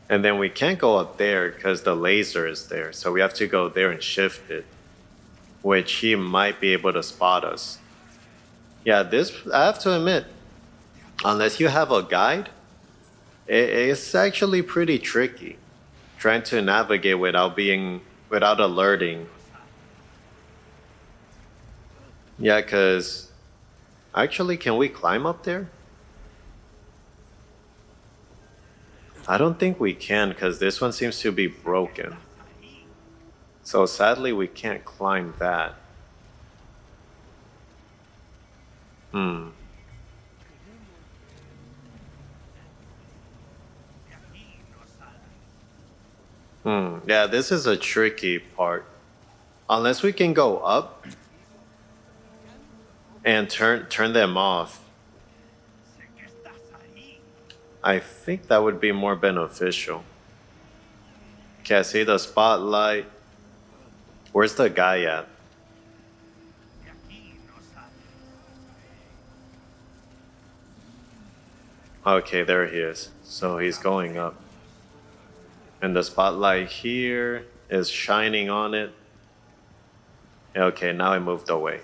And then we can't go up there because the laser is there. So we have to go there and shift it. Which he might be able to spot us. Yeah, this, I have to admit, unless you have a guide, it's actually pretty tricky. Trying to navigate without alerting. Yeah, because actually, can we climb up there? I don't think we can because this one seems to be broken. So sadly, we can't climb that. Hmm. Yeah, this is a tricky part. Unless we can go up and turn them off. I think that would be more beneficial. Okay, I see the spotlight. Where's the guy at? Okay, there he is. So he's going up. And the spotlight here is shining on it. Okay, now I moved away.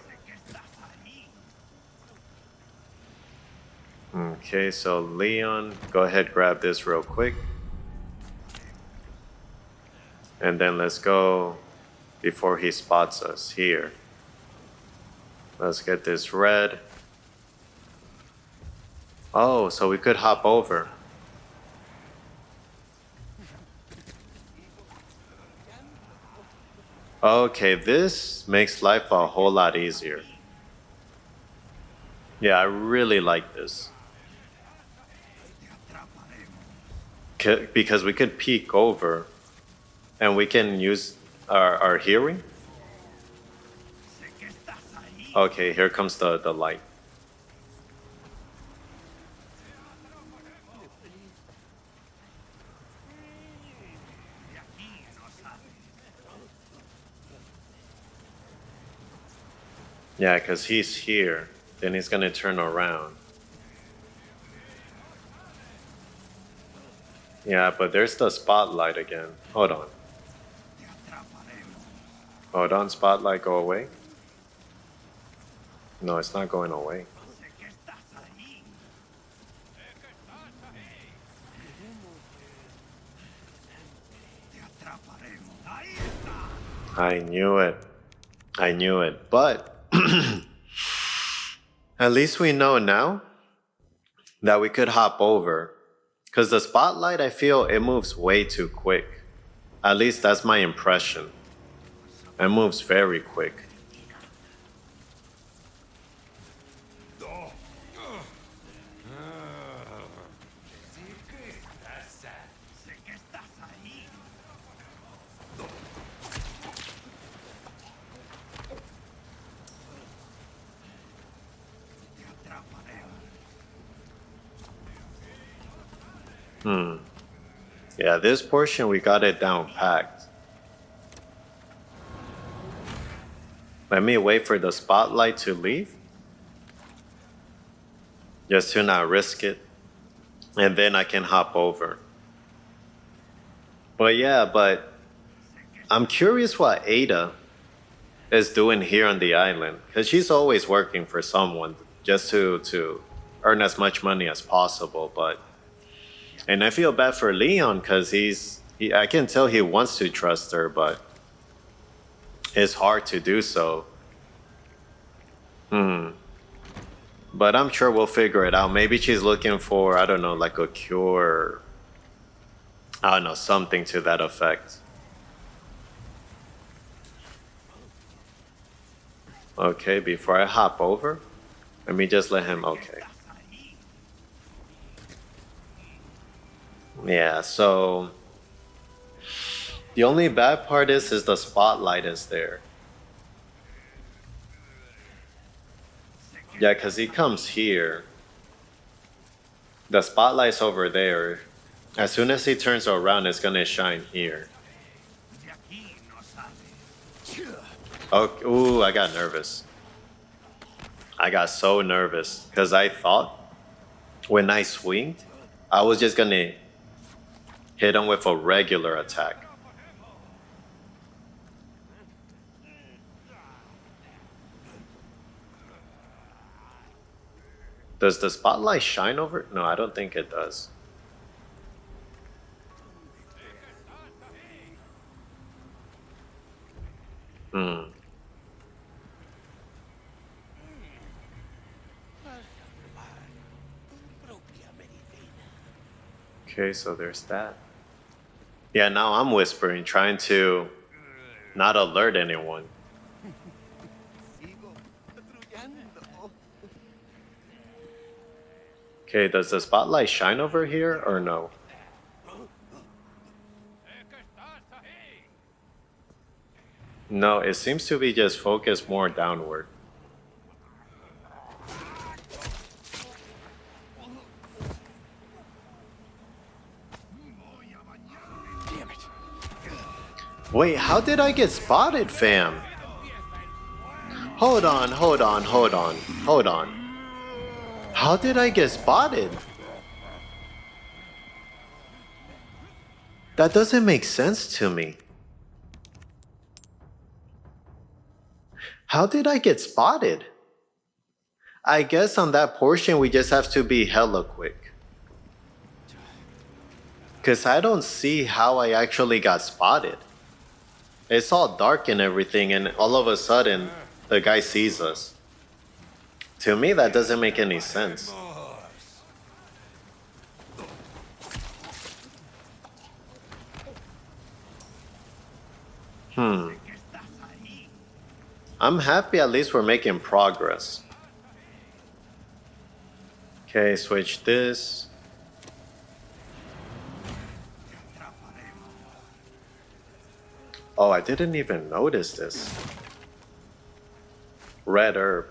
Okay, so Leon, go ahead, grab this real quick. And then let's go before he spots us here. Let's get this red. Oh, so we could hop over. Okay, this makes life a whole lot easier. Yeah, I really like this. Because we could peek over and we can use our hearing. Okay, here comes the light. Yeah, because he's here. Then he's going to turn around. Yeah, but there's the spotlight again. Hold on. Hold on, spotlight, go away. No, it's not going away. I knew it. I knew it. But at least we know now that we could hop over. Because the spotlight, I feel it moves way too quick. At least that's my impression. It moves very quick. Yeah, this portion we got it down packed. Let me wait for the spotlight to leave. Just to not risk it. And then I can hop over. But yeah, I'm curious what Ada is doing here on the island. Because she's always working for someone just to earn as much money as possible. And I feel bad for Leon because I can tell he wants to trust her, but it's hard to do so. But I'm sure we'll figure it out. Maybe she's looking for, I don't know, like a cure. I don't know, something to that effect. Okay, before I hop over, let me just let him, okay. Yeah, so the only bad part is the spotlight is there. Yeah, because he comes here. The spotlight's over there. As soon as he turns around, it's gonna shine here. Oh, ooh, I got nervous. I got so nervous because I thought when I swinged, I was just gonna hit him with a regular attack. Does the spotlight shine over? No, I don't think it does. Hmm. Okay, so there's that. Yeah, now I'm whispering, trying to not alert anyone. Okay, does the spotlight shine over here or no? No, it seems to be just focused more downward. Damn it. Wait, how did I get spotted, fam? Hold on, hold on, hold on, hold on. How did I get spotted? That doesn't make sense to me. How did I get spotted? I guess on that portion we just have to be hella quick. Cause I don't see how I actually got spotted. It's all dark and everything and all of a sudden the guy sees us. To me that doesn't make any sense. I'm happy at least we're making progress. Okay, switch this. Oh, I didn't even notice this. Red herb.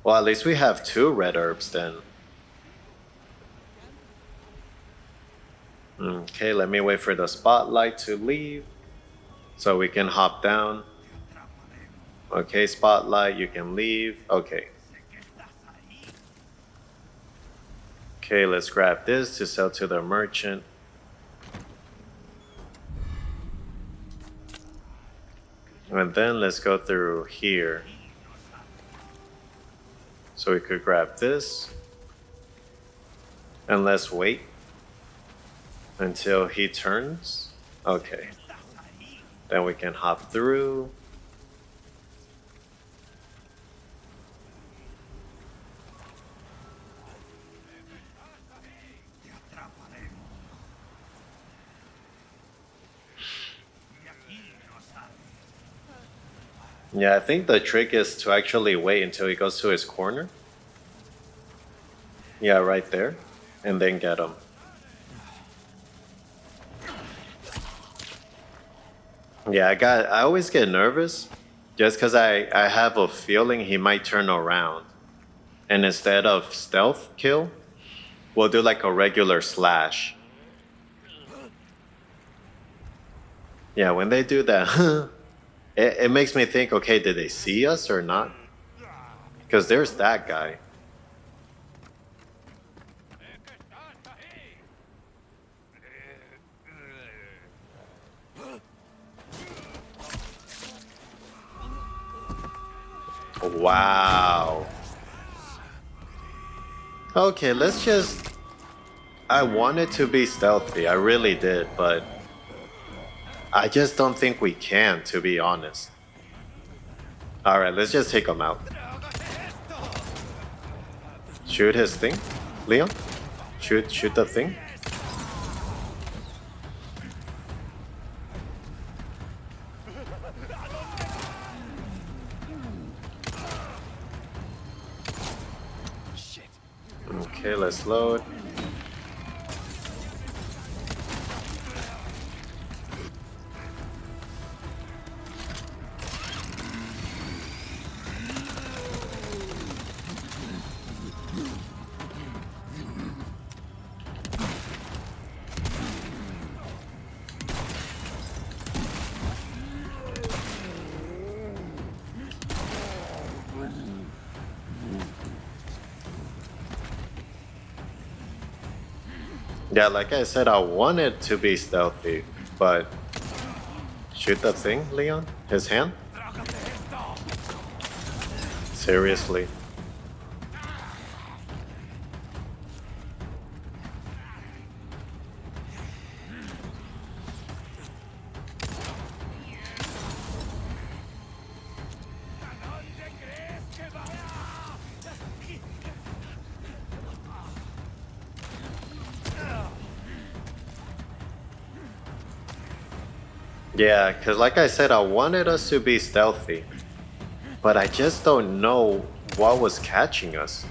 Well, at least we have 2 red herbs then. Okay, let me wait for the spotlight to leave so we can hop down. Okay, spotlight, you can leave. Okay. Okay, let's grab this to sell to the merchant. And then let's go through here. So we could grab this. And let's wait until he turns. Okay. Then we can hop through. Yeah, I think the trick is to actually wait until he goes to his corner. Yeah, right there. And then get him. Yeah, I always get nervous just because I have a feeling he might turn around. And instead of stealth kill, we'll do like a regular slash. Yeah, when they do that, it makes me think, okay, did they see us or not? Because there's that guy. Wow. Okay, let's just... I wanted to be stealthy, I really did, but... I just don't think we can, to be honest. Alright, let's just take him out. Shoot his thing? Leon? Shoot the thing? Okay, let's load. Yeah, like I said, I wanted to be stealthy, but shoot that thing, Leon? His hand? Seriously. Yeah, because like I said, I wanted us to be stealthy, but I just don't know what was catching us.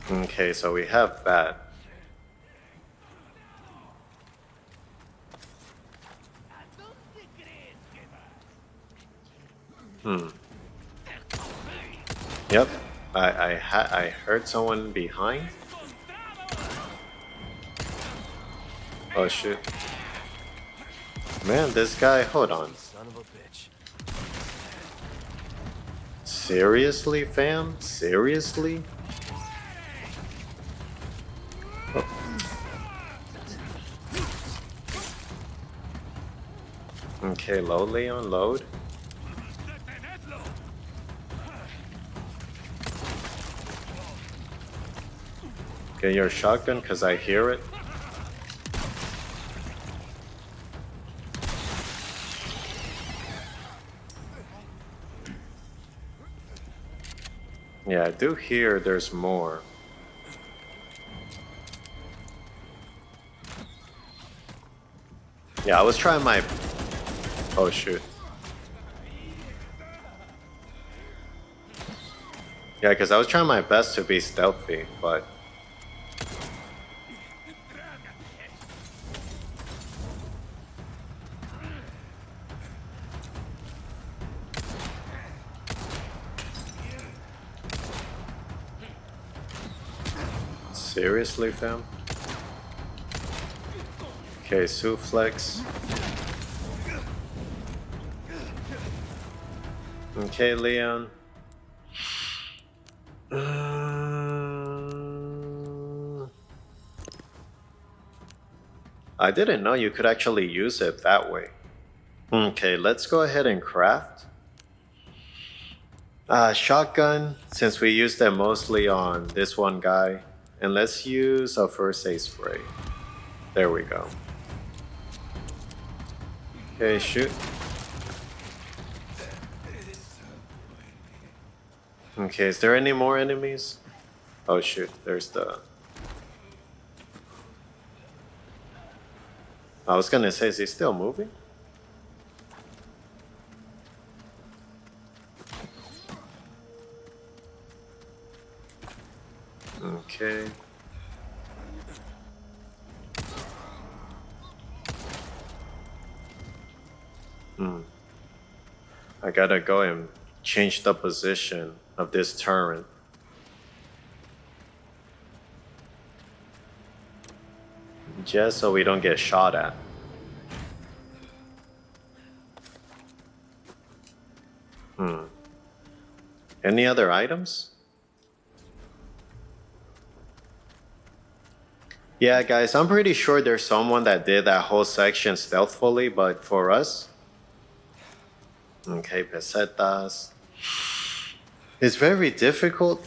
Okay, so we have that. Yep, I heard someone behind. Oh shoot. Man, this guy, hold on. Son of a bitch. Seriously, fam? Seriously? Oh. Okay, load, Leon, load. Get your shotgun, because I hear it. Yeah, I do hear there's more. Yeah, I was trying my... Oh, shoot. Yeah, because I was trying my best to be stealthy, but... Seriously, fam? Okay, suplex. Okay, Leon. I didn't know you could actually use it that way. Okay, let's go ahead and craft. Shotgun, since we used it mostly on this one guy. And let's use a first aid spray. There we go. Okay, shoot. Okay, is there any more enemies? Oh shoot, there's the... I was gonna say, is he still moving? Okay. I gotta go and change the position of this turret. Just so we don't get shot at. Any other items? Yeah, guys, I'm pretty sure there's someone that did that whole section stealthily, but for us... Okay, pesetas. It's very difficult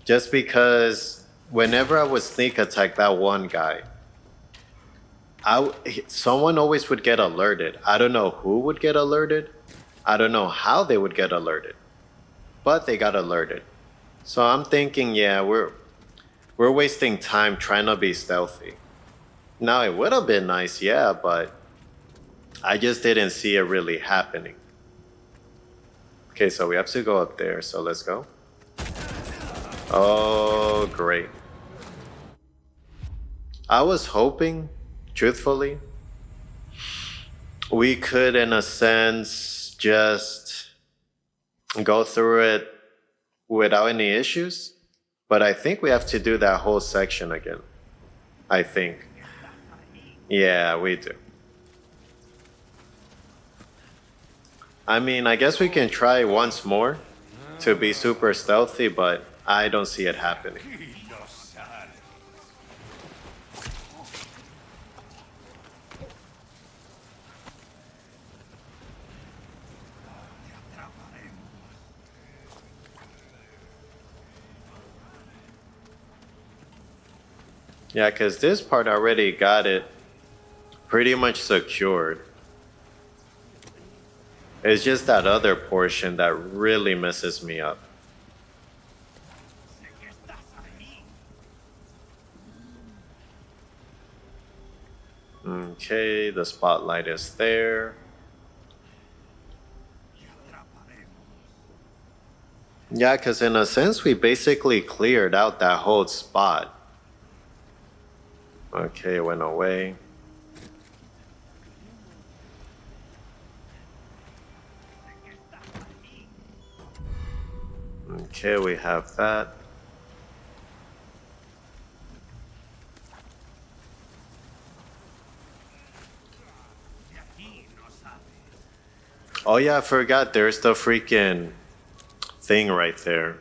just because whenever I would sneak attack that one guy, someone always would get alerted. I don't know who would get alerted. I don't know how they would get alerted, but they got alerted. So I'm thinking, yeah, we're wasting time trying to be stealthy. Now it would have been nice, yeah, but I just didn't see it really happening. Okay, so we have to go up there, so let's go. Oh, great. I was hoping, truthfully, we could, in a sense, just go through it without any issues. But I think we have to do that whole section again. I think. Yeah, we do. I mean, I guess we can try once more. to be super stealthy, but I don't see it happening. Yeah, because this part already got it pretty much secured. It's just that other portion that really messes me up. Okay, the spotlight is there. Yeah, because in a sense, we basically cleared out that whole spot. Okay, it went away. Okay, we have that. Oh yeah, I forgot there's the freaking thing right there.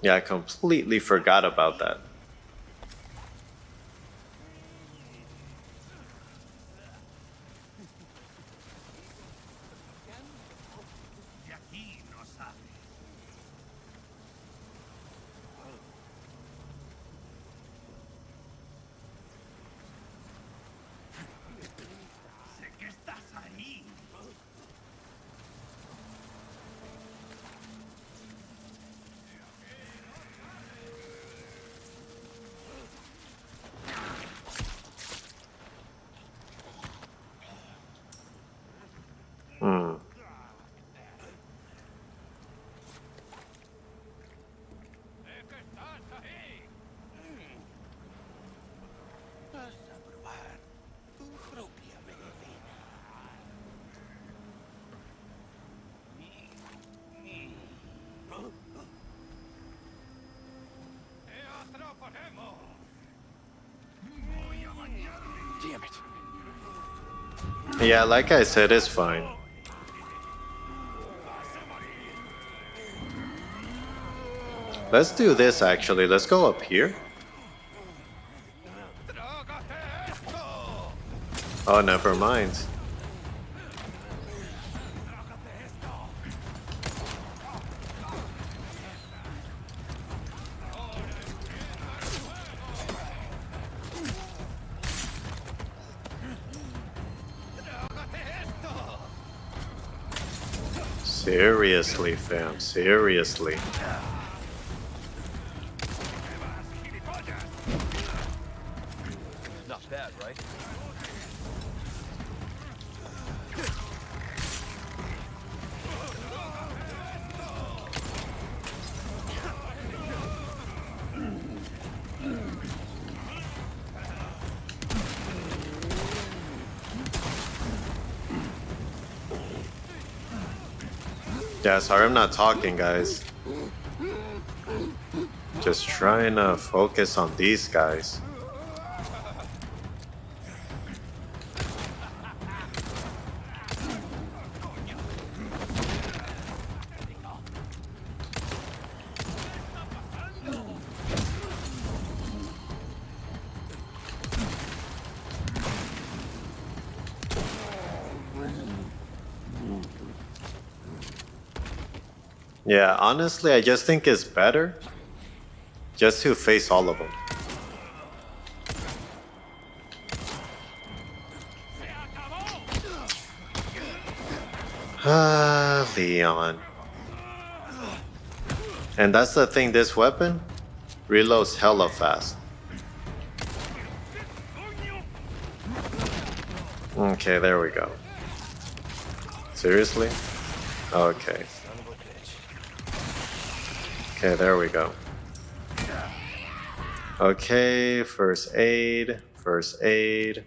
Yeah, I completely forgot about that. Hmm. Vas a probar tu propia medicina. Damn it. Yeah, like I said, it's fine. Let's do this actually. Let's go up here. Oh, never mind. Seriously, fam. Seriously. Not bad, right? Yeah, sorry I'm not talking, guys. Just trying to focus on these guys. Yeah, honestly, I just think it's better just to face all of them. Ah, Leon. And that's the thing, this weapon reloads hella fast. Okay, there we go. Seriously? Okay. Okay, there we go. Okay, first aid, first aid.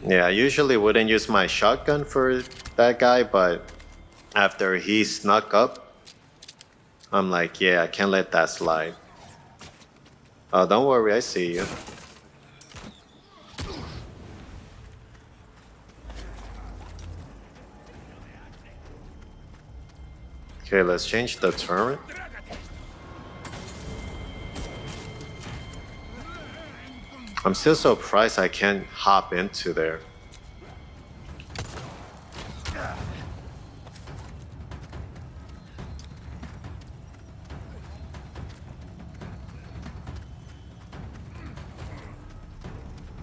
Yeah, I usually wouldn't use my shotgun for that guy, but after he snuck up, I'm like, yeah, I can't let that slide. Oh, don't worry, I see you. Okay, let's change the turret. I'm still surprised I can't hop into there.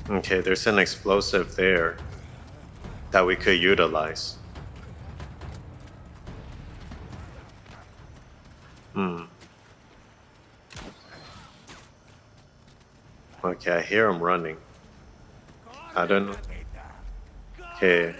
Okay, there's an explosive there that we could utilize. Okay, I hear him running. I don't know. Okay.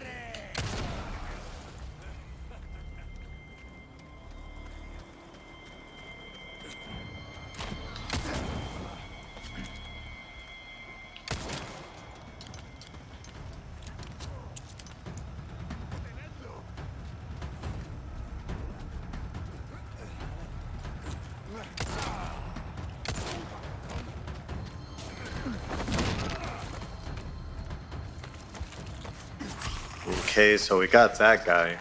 Okay, so we got that guy.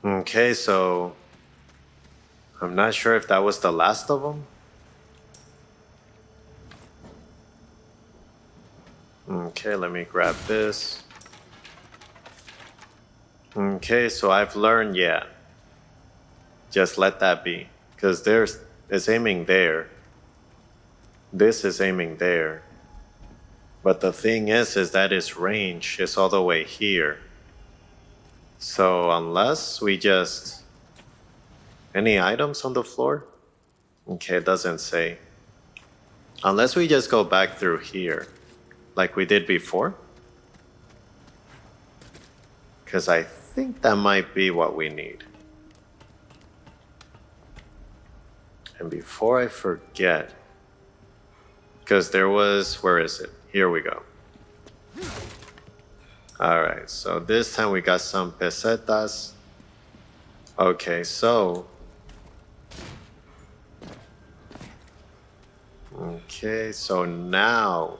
Okay, so I'm not sure if that was the last of them. Okay, let me grab this. Okay, so I've learned, yeah. Just let that be. Because it's aiming there. This is aiming there. But the thing is that its range is all the way here. So unless we just... Any items on the floor? Okay, it doesn't say. Unless we just go back through here, like we did before. Because I think that might be what we need. And before I forget, because there was... Where is it? Here we go. Alright, so this time we got some pesetas. Okay, so... Okay, so now...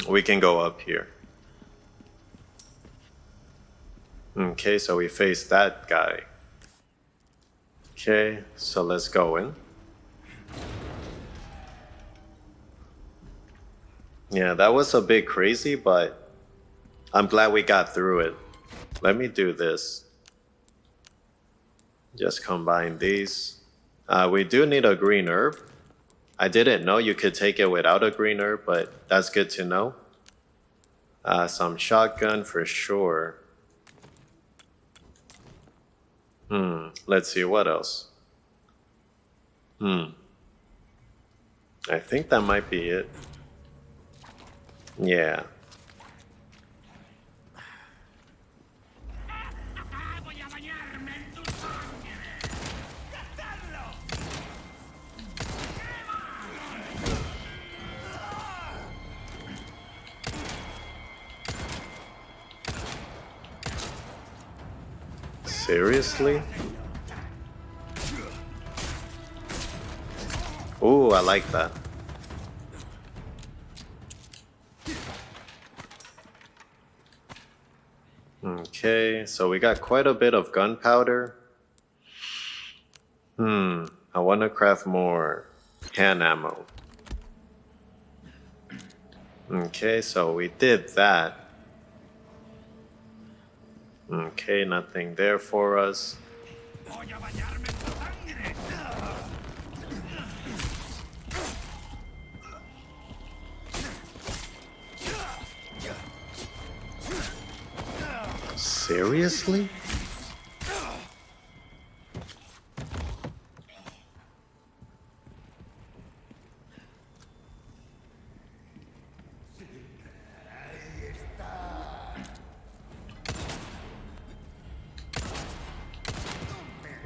we can go up here. Okay, so we face that guy. Okay, so let's go in. Yeah, that was a bit crazy, but I'm glad we got through it. Let me do this. Just combine these. We do need a green herb. I didn't know you could take it without a green herb, but that's good to know. Some shotgun for sure. Let's see, what else? I think that might be it. Yeah. Seriously? Ooh, I like that. Okay, so we got quite a bit of gunpowder. I want to craft more hand ammo. Okay, so we did that. Okay, nothing there for us. Seriously?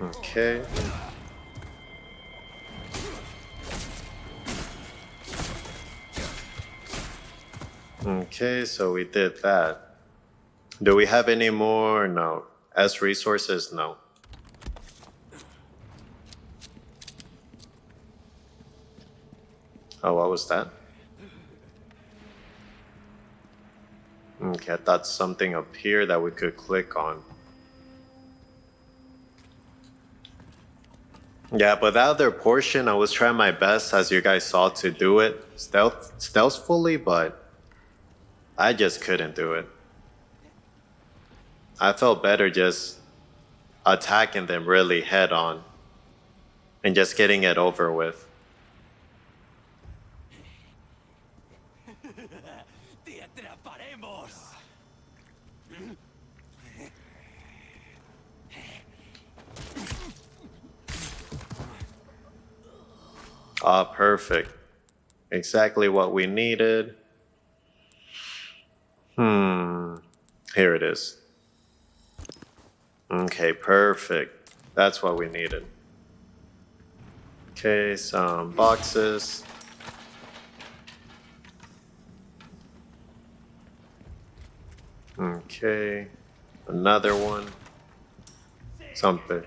Okay. Okay, so we did that. Do we have any more? No. As resources? No. Oh, what was that? Okay, I thought something up here that we could click on. Yeah, but that other portion, I was trying my best, as you guys saw, to do it stealthfully, but I just couldn't do it. I felt better just attacking them really head on and just getting it over with. Te atraparemos. Ah, perfect. Exactly what we needed. Here it is. Okay, perfect. That's what we needed. Okay, some boxes. Okay, another one. Something.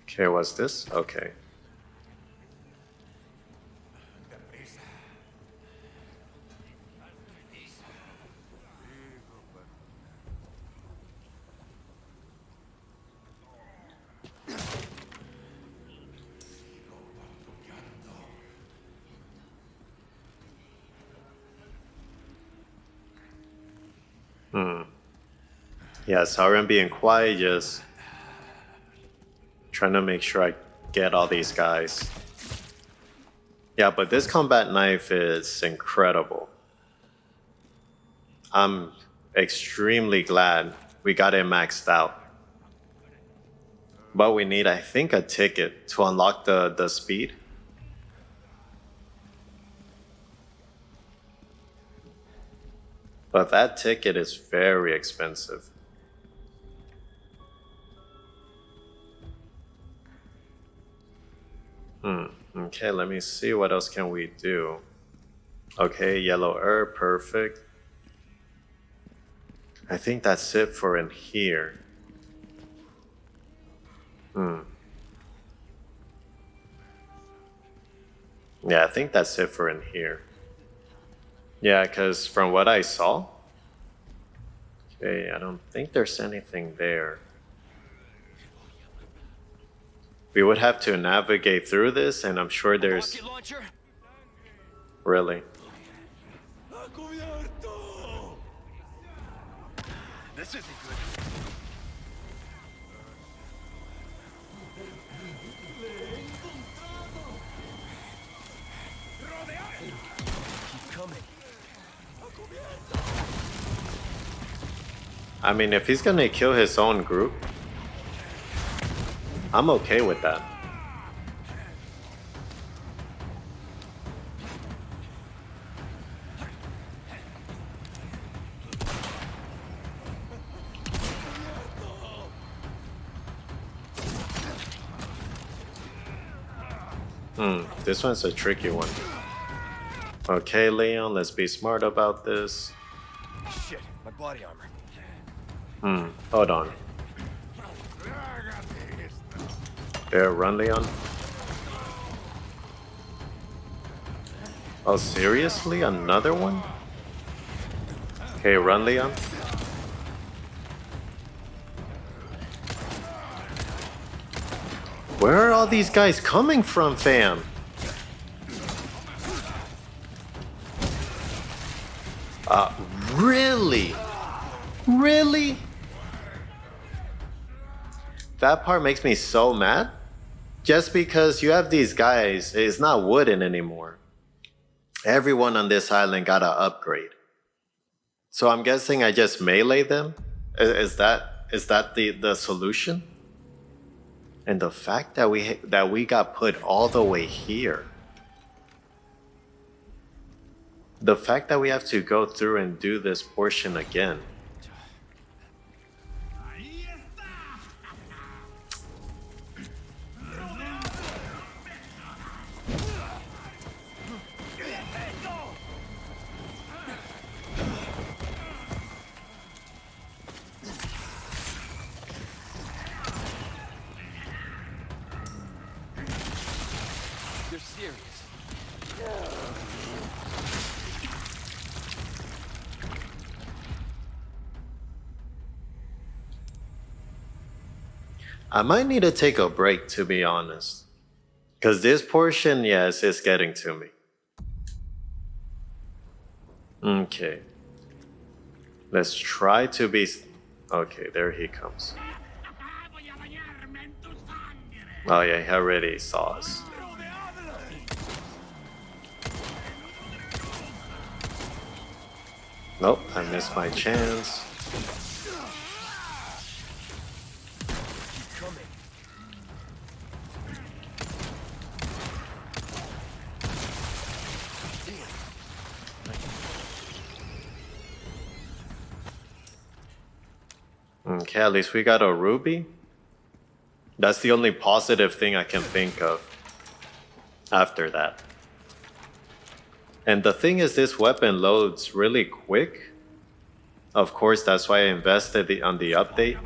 Okay, what's this? Okay. Yeah, sorry I'm being quiet, just trying to make sure I get all these guys. Yeah, but this combat knife is incredible. I'm extremely glad we got it maxed out. But we need, I think, a ticket to unlock the speed. But that ticket is very expensive. Okay, let me see what else can we do. Okay, yellow herb, perfect. I think that's it for in here. Yeah, I think that's it for in here. Yeah, because from what I saw, okay, I don't think there's anything there. We would have to navigate through this, and I'm sure there's... Rocket launcher? Really? This isn't good. Keep coming. I mean, if he's gonna kill his own group, I'm okay with that. This one's a tricky one. Okay, Leon, let's be smart about this. Shit, my body armor. Hold on. There, run, Leon. Oh, seriously? Another one? Okay, run, Leon. Where are all these guys coming from, fam? Really? Really? That part makes me so mad. Just because you have these guys, it's not wooden anymore. Everyone on this island got an upgrade. So I'm guessing I just melee them? Is that the solution? And the fact that we got put all the way here. The fact that we have to go through and do this portion again. I might need to take a break, to be honest. Because this portion, yes, is getting to me. Okay. Let's try to be... Okay, there he comes. Oh yeah, he already saw us. Nope, I missed my chance. Okay, at least we got a ruby. That's the only positive thing I can think of after that. And the thing is, this weapon loads really quick. Of course, that's why I invested on the update.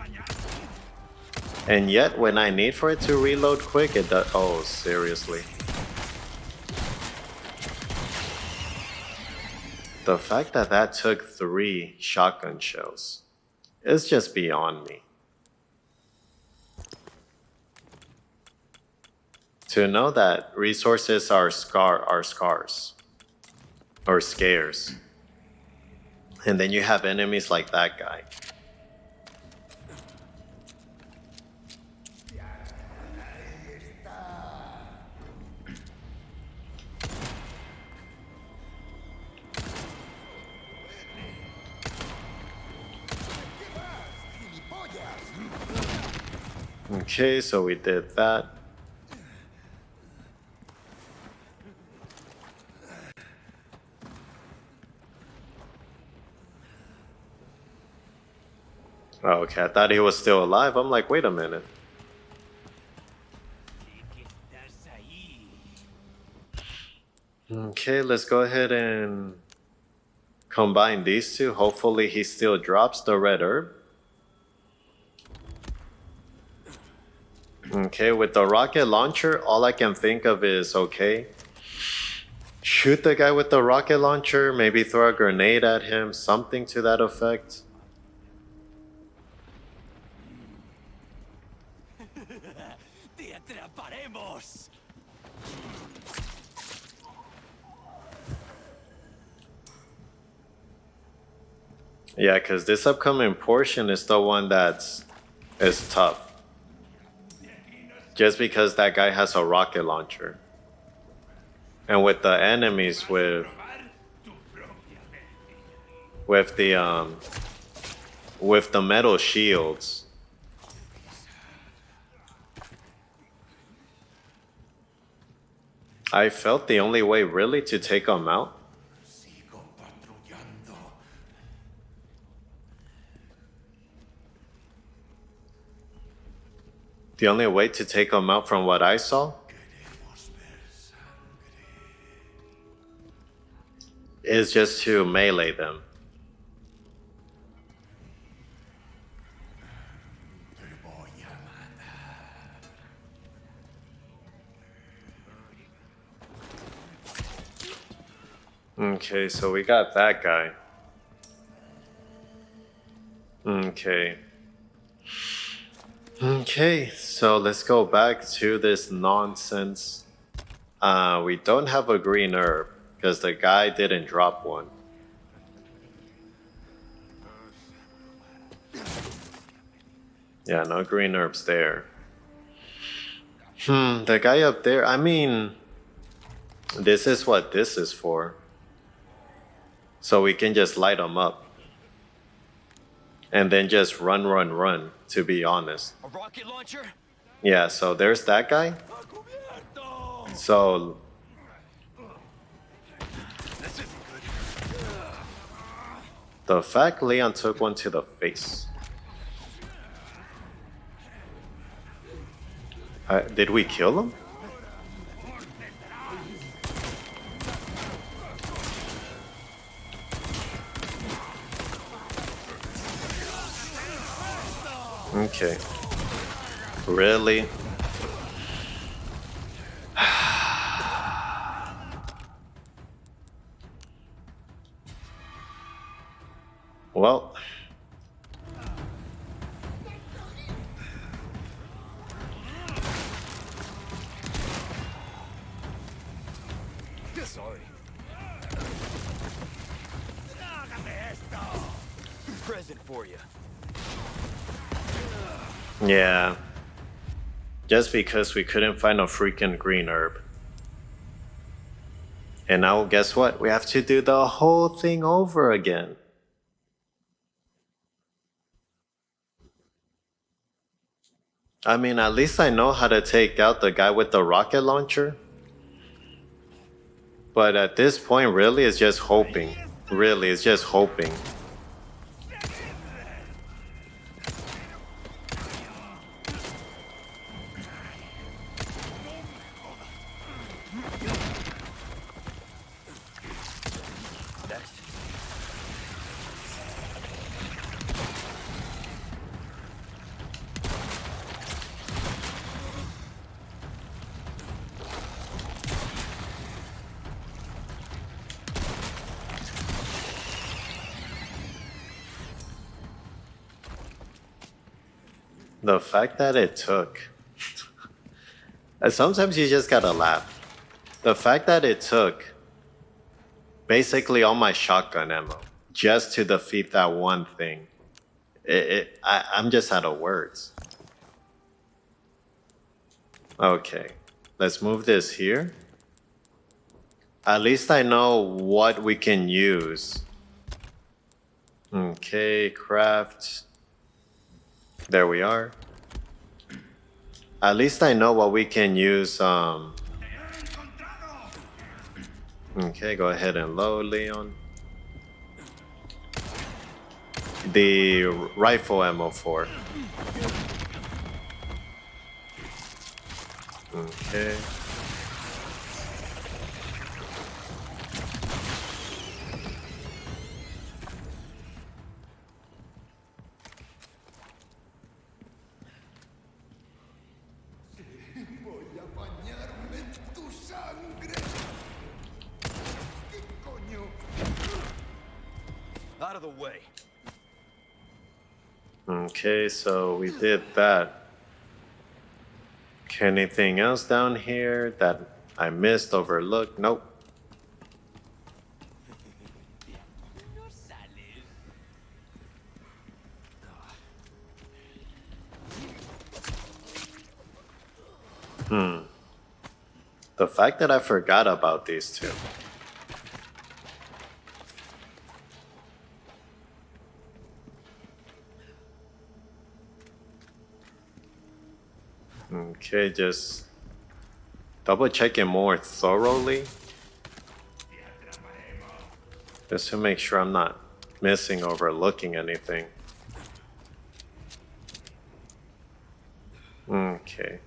And yet, when I need for it to reload quick, it does. Oh, seriously. The fact that that took 3 shotgun shells is just beyond me. To know that resources are scars or scares, and then you have enemies like that guy. Okay, so we did that. Okay, I thought he was still alive. I'm like, wait a minute. Okay, let's go ahead and combine these two. Hopefully he still drops the red herb. Okay, with the rocket launcher, all I can think of is, okay, shoot the guy with the rocket launcher, maybe throw a grenade at him, something to that effect. Te atraparemos. Yeah, because this upcoming portion is the one is tough. Just because that guy has a rocket launcher. And with the enemies with the metal shields. I felt the only way really to take them out from what I saw is just to melee them. Okay, so we got that guy. Okay. Okay, so let's go back to this nonsense. We don't have a green herb because the guy didn't drop one. Yeah, no green herbs there. The guy up there, I mean, this is what this is for. So we can just light him up. And then just run, to be honest. A rocket launcher? Yeah, so there's that guy. So... This isn't good. the fact Leon took one to the face. Did we kill him? Okay. Really? Well. Present for you. Yeah. Just because we couldn't find a freaking green herb. And now, guess what? We have to do the whole thing over again. I mean, at least I know how to take out the guy with the rocket launcher. But at this point, really, it's just hoping. Really, it's just hoping. Next. The fact that it took. And sometimes you just gotta laugh. The fact that it took basically all my shotgun ammo just to defeat that one thing. I'm just out of words. Okay, let's move this here. At least I know what we can use. Okay, craft. There we are. At least I know what we can use. Okay, go ahead and load, Leon. The rifle ammo for. Okay. Out of the way. Okay, so we did that. Okay, anything else down here that I missed, overlooked? Nope. The fact that I forgot about these two. Okay, just double check it more thoroughly. Just to make sure I'm not missing, overlooking anything. Okay.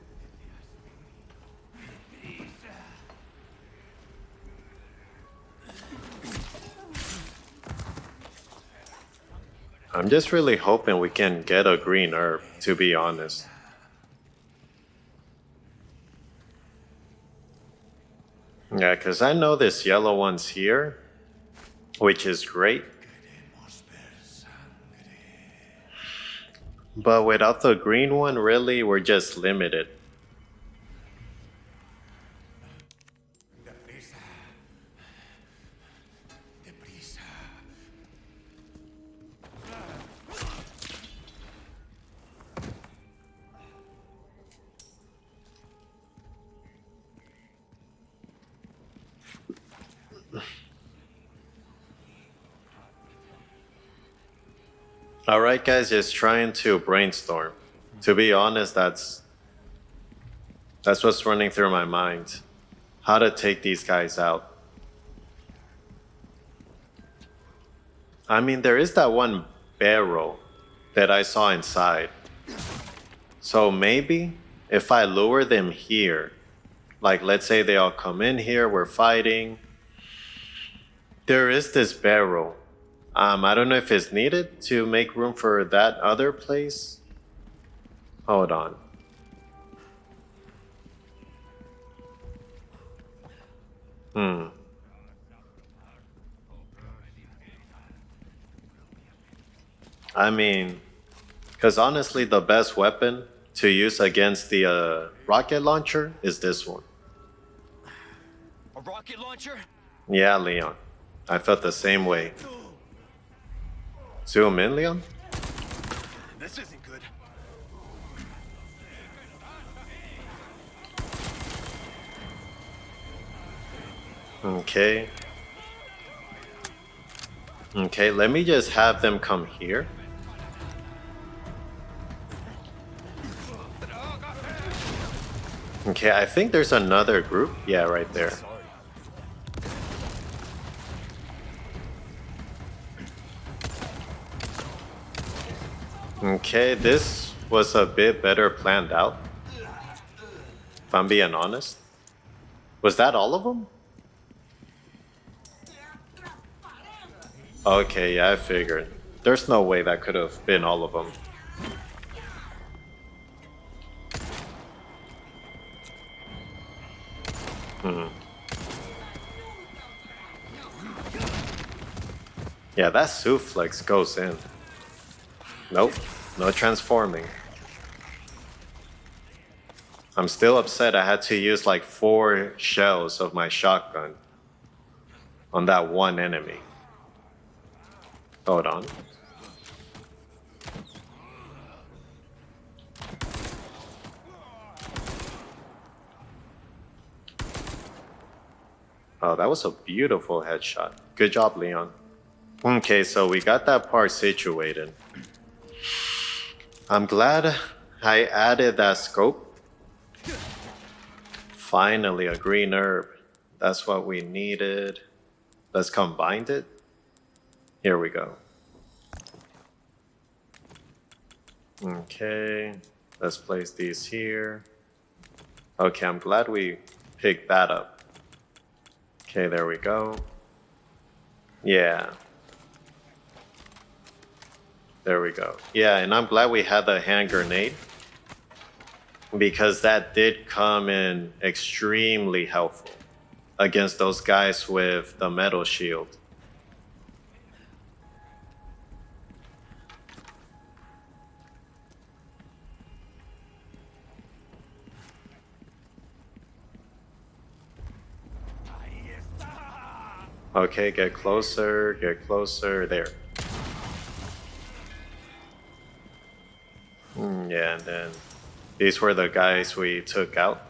I'm just really hoping we can get a green herb, to be honest. Yeah, because I know this yellow one's here, which is great. But without the green one, really, we're just limited. All right, guys, just trying to brainstorm. To be honest, that's what's running through my mind. How to take these guys out. I mean, there is that one barrel that I saw inside. So maybe if I lure them here, like let's say they all come in here, we're fighting. There is this barrel. I don't know if it's needed to make room for that other place. Hold on. I mean, because honestly, the best weapon to use against the rocket launcher is this one. A rocket launcher? Yeah, Leon. I felt the same way. Zoom in, Leon? This isn't good. Okay. Okay, let me just have them come here. Okay, I think there's another group. Yeah, right there. Sorry. Okay, this was a bit better planned out. If I'm being honest. Was that all of them? Okay, yeah, I figured. There's no way that could have been all of them. Yeah, that suplex goes in. Nope, no transforming. I'm still upset I had to use like 4 shells of my shotgun on that one enemy. Hold on. Oh, that was a beautiful headshot. Good job, Leon. Okay, so we got that part situated. I'm glad I added that scope. Finally, a green herb. That's what we needed. Let's combine it. Here we go. Okay, let's place these here. Okay, I'm glad we picked that up. Okay, there we go. Yeah. There we go. Yeah, and I'm glad we had the hand grenade because that did come in extremely helpful against those guys with the metal shield. Okay, get closer, there. Yeah, and then these were the guys we took out.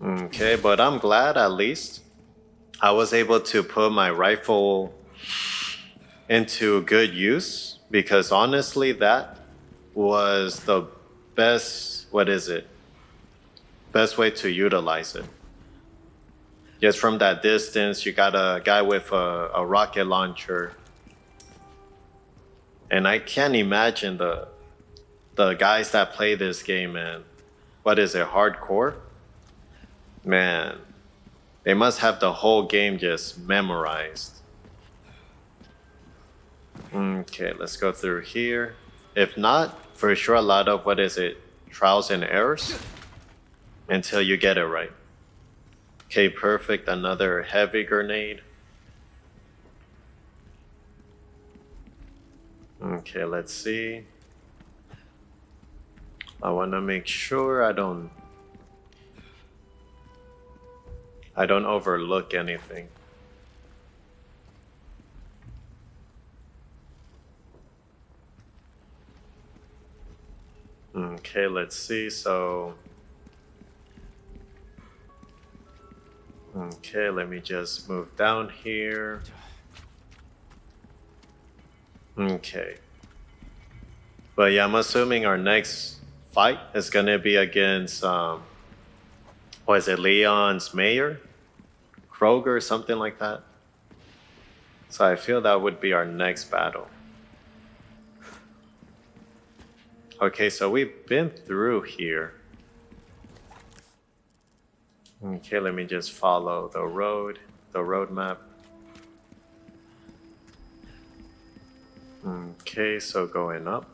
Okay, but I'm glad at least I was able to put my rifle into good use because honestly, that was the best, best way to utilize it. Just from that distance, you got a guy with a rocket launcher. And I can't imagine the guys that play this game and what is it, hardcore? Man, they must have the whole game just memorized. Okay, let's go through here. If not, for sure a lot of trials and errors until you get it right. Okay, perfect. Another heavy grenade. Okay, let's see. I want to make sure I don't overlook anything. Okay, let's see. Okay, let me just move down here. Okay. But yeah, I'm assuming our next fight is gonna be against Leon's mayor? Krauser, something like that. So I feel that would be our next battle. Okay, so we've been through here. Okay, let me just follow the road map. Okay, so going up.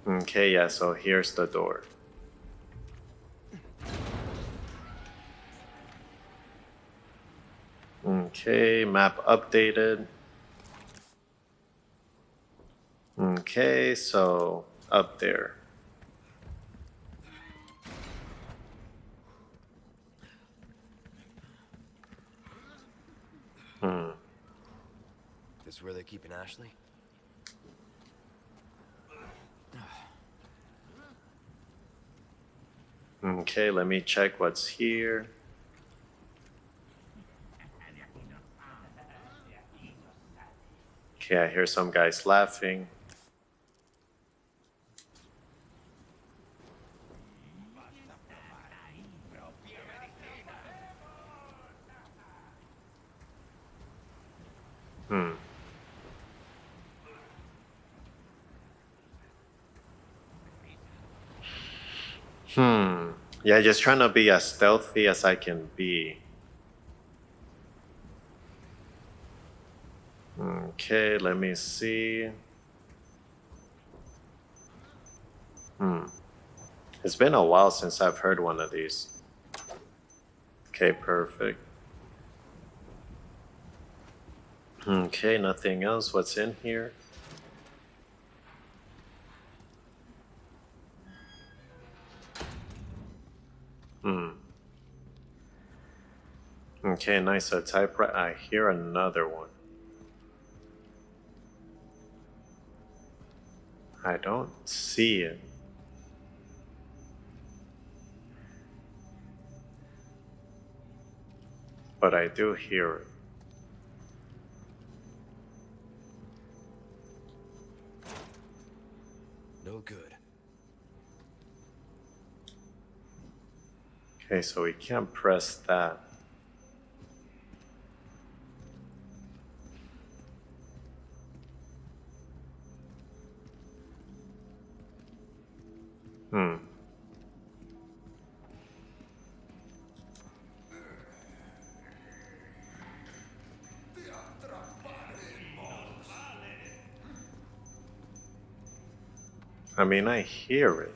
Okay, yeah, so here's the door. Okay, map updated. Okay, so up there. This where they're keeping Ashley? Okay, let me check what's here. Okay, I hear some guys laughing. Hmm. Yeah, just trying to be as stealthy as I can be. Okay, let me see. It's been a while since I've heard one of these. Okay, perfect. Okay, nothing else. What's in here? Okay, nice. A typewriter. I hear another one. I don't see it. But I do hear it. No good. Okay, so we can't press that. I mean, I hear it.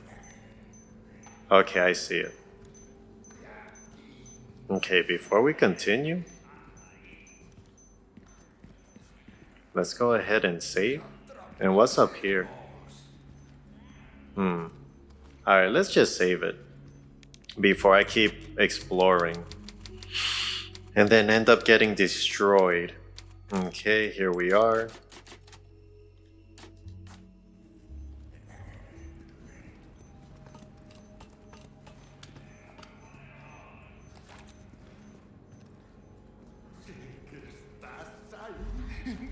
Okay, I see it. Okay, before we continue, let's go ahead and save. And what's up here? Alright, let's just save it before I keep exploring and then end up getting destroyed. Okay, here we are.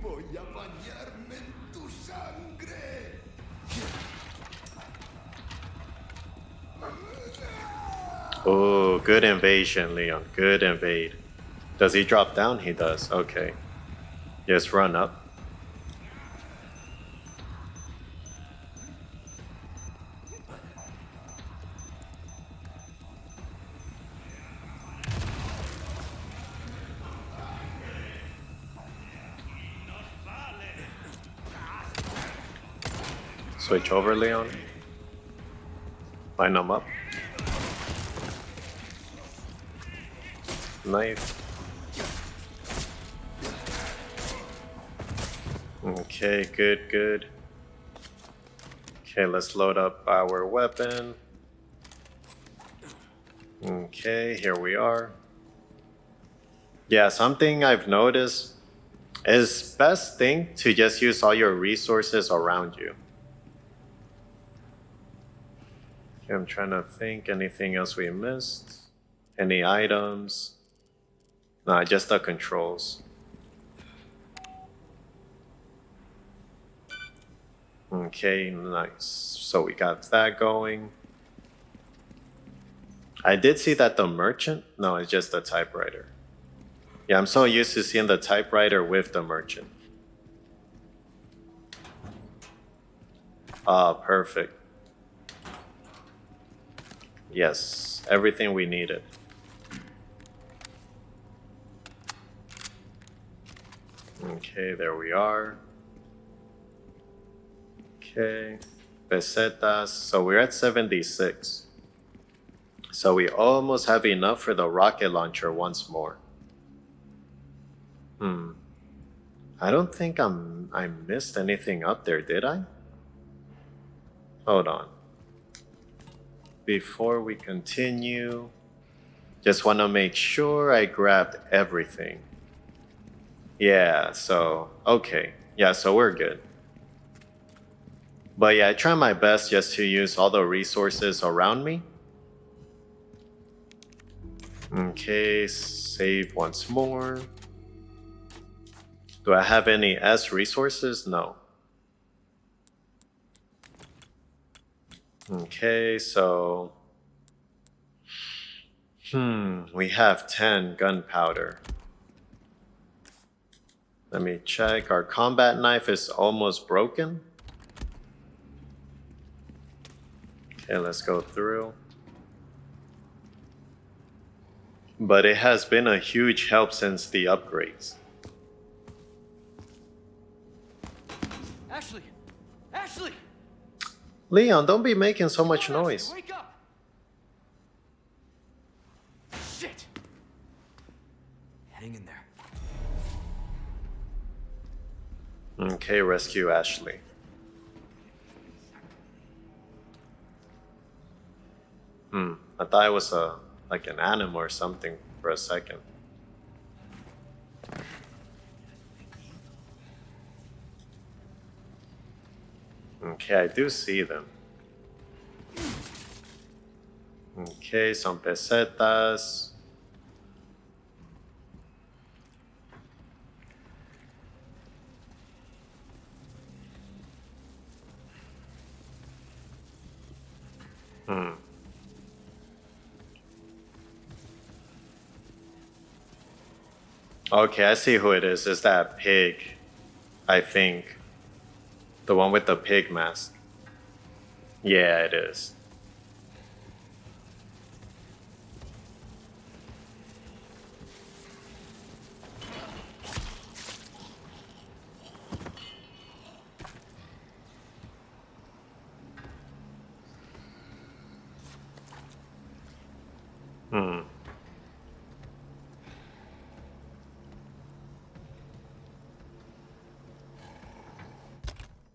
Voy a bañarme en tu sangre. Oh, good invasion, Leon. Good invade. Does he drop down? He does. Okay. Just run up. Switch over, Leon. Line them up. Knife. Okay, good, good. Okay, let's load up our weapon. Okay, here we are. Yeah, something I've noticed is best thing to just use all your resources around you. Okay, I'm trying to think anything else we missed. Any items? Nah, just the controls. Okay, nice. So we got that going. I did see that the merchant? No, it's just the typewriter. Yeah, I'm so used to seeing the typewriter with the merchant. Ah, perfect. Yes, everything we needed. Okay, there we are. Okay, pesetas. So we're at 76. So we almost have enough for the rocket launcher once more. I don't think I missed anything up there, did I? Hold on. Before we continue, just want to make sure I grabbed everything. Yeah, so, okay. Yeah, so we're good. But yeah, I try my best just to use all the resources around me. Okay, save once more. Do I have any S resources? No. Okay, so... we have 10 gunpowder. Let me check. Our combat knife is almost broken. Okay, let's go through. But it has been a huge help since the upgrades. Ashley! Ashley! Leon, don't be making so much noise. Wake up! Shit! Hang in there. Okay, rescue Ashley. I thought it was like an animal or something for a second. Okay, I do see them. Okay, some pesetas. Okay, I see who it is. It's that pig, I think. The one with the pig mask. Yeah, it is.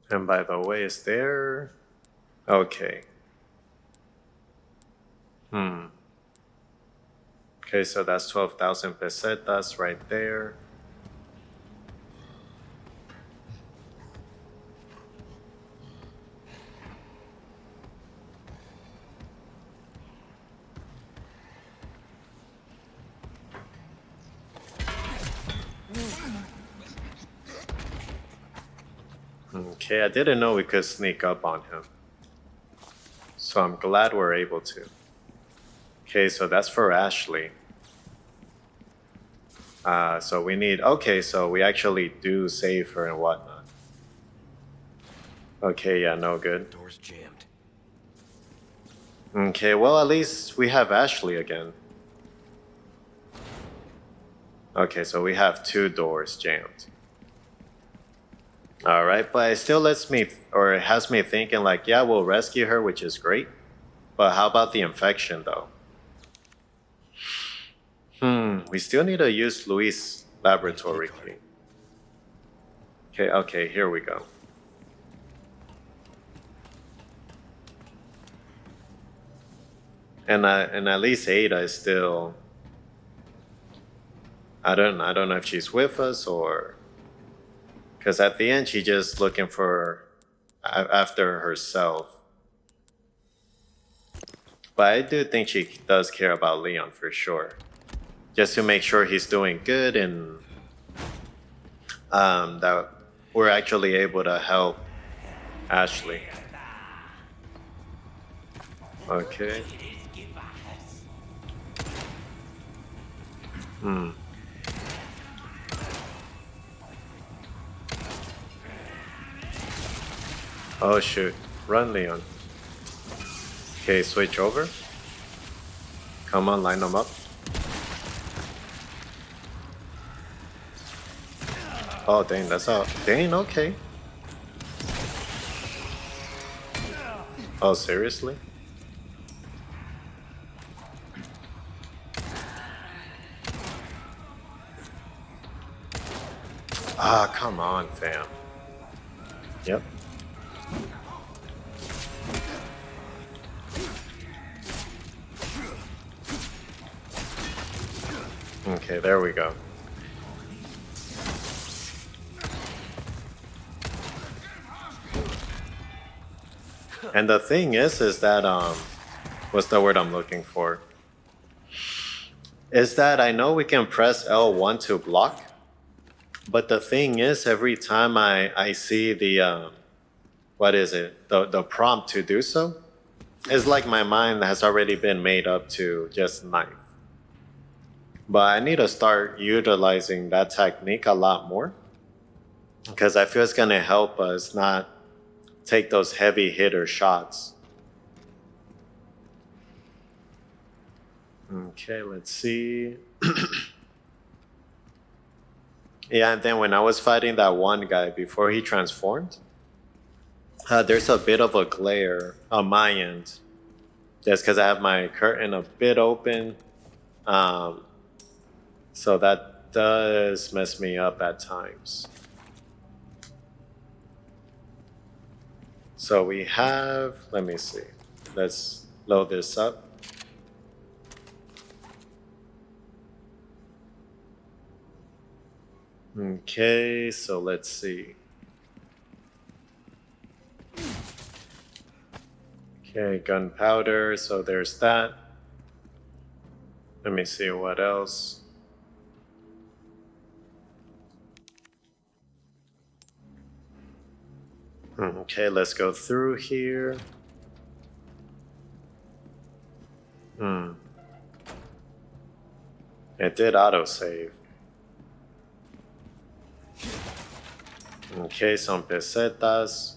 And by the way, is there... Okay. Okay, so that's 12,000 pesetas right there. Okay, I didn't know we could sneak up on him. So I'm glad we're able to. Okay, so that's for Ashley. So we need... Okay, so we actually do save her and whatnot. Okay, yeah, no good. Door's jammed. Okay, well, at least we have Ashley again. Okay, so we have 2 doors jammed. Alright, but it still lets me... Or it has me thinking like, yeah, we'll rescue her, which is great. But how about the infection, though? We still need to use Luis' laboratory key. Okay, here we go. And at least Ada is still... I don't know if she's with us or... Because at the end, she's just looking for... after herself. But I do think she does care about Leon for sure. Just to make sure he's doing good and that we're actually able to help Ashley. Okay. Oh shoot. Run, Leon. Okay, switch over. Come on, line them up. Oh, dang, that's all. Dang, okay. Oh, seriously? Ah, come on, fam. Yep. Okay, there we go. And the thing is that what's the word I'm looking for? Is that I know we can press L1 to block, but the thing is, every time I see the what is it, the prompt to do so, it's like my mind has already been made up to just knife. But I need to start utilizing that technique a lot more, because I feel it's gonna help us not take those heavy hitter shots. Okay, let's see. Yeah, and then when I was fighting that one guy before he transformed, there's a bit of a glare on my end. Just because I have my curtain a bit open. So that does mess me up at times. So we have, let me see. Let's load this up. Okay, so let's see. Okay, gunpowder, so there's that. Let me see what else. Okay, let's go through here. It did autosave. Okay, some pesetas.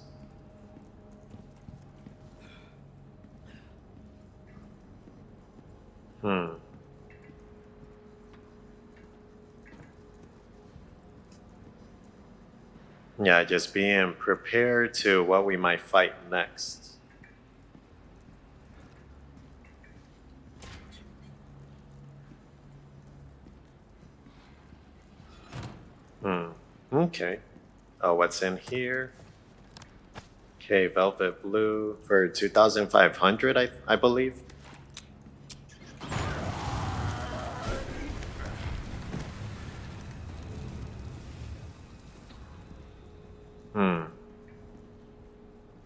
Yeah, just being prepared to what we might fight next. Okay. Oh, what's in here? Okay, velvet blue for 2,500, I believe.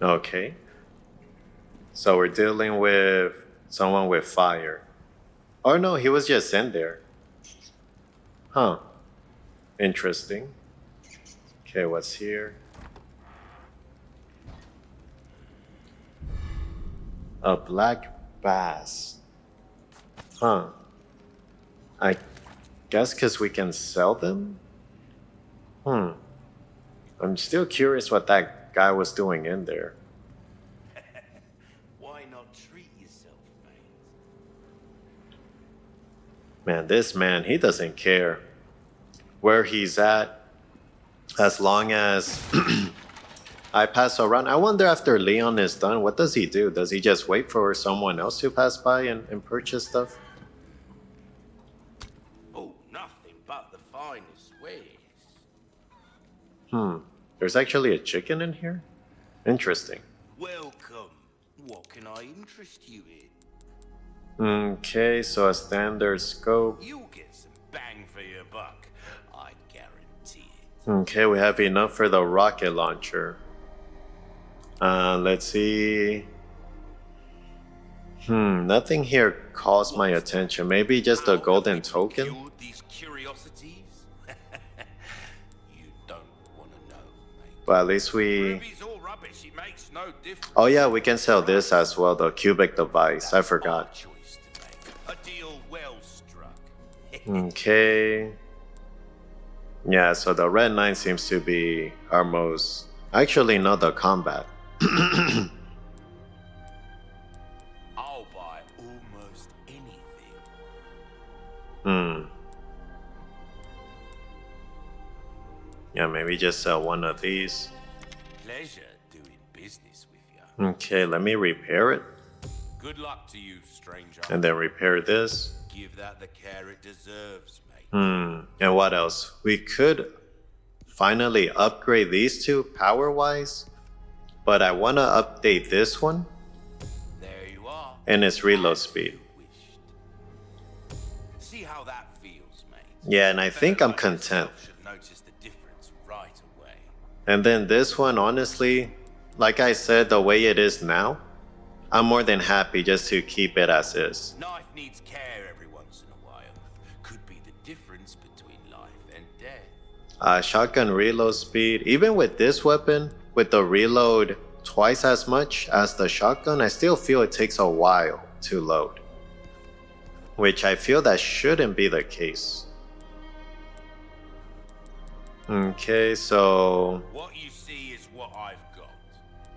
Okay. So we're dealing with someone with fire. Oh no, he was just in there. Huh. Interesting. Okay, what's here? A black bass. Huh. I guess because we can sell them? I'm still curious what that guy was doing in there. Why not treat yourself, mate? Man, this man, he doesn't care where he's at as long as I pass around. I wonder after Leon is done, what does he do? Does he just wait for someone else to pass by and purchase stuff? Oh, nothing but the finest wares. There's actually a chicken in here? Interesting. Welcome. What can I interest you in? Okay, so a standard scope. You'll get some bang for your buck. I guarantee it. Okay, we have enough for the rocket launcher. Let's see. Nothing here calls my attention. Maybe just a golden token? Procured these curiosities? You don't want to know, mate. But at least we... Ruby's all rubbish. It makes no difference. Oh yeah, we can sell this as well, the cubic device. I forgot. Our choice to make. A deal well struck. Okay. Yeah, so the red 9 seems to be our most... Actually, not the combat. I'll buy almost anything. Yeah, maybe just sell one of these. Pleasure doing business with you. Okay, let me repair it. Good luck to you, stranger. And then repair this. Give that the care it deserves, mate. And what else? We could finally upgrade these two power-wise. But I want to update this one. There you are. And its reload speed. Wished. See how that feels, mate. Yeah, and I think I'm content. Should notice the difference right away. And then this one, honestly, like I said, the way it is now, I'm more than happy just to keep it as is. Knife needs care every once in a while. Could be the difference between life and death. Shotgun reload speed, even with this weapon, with the reload twice as much as the shotgun, I still feel it takes a while to load. Which I feel that shouldn't be the case. Okay, so What you see is what I've got.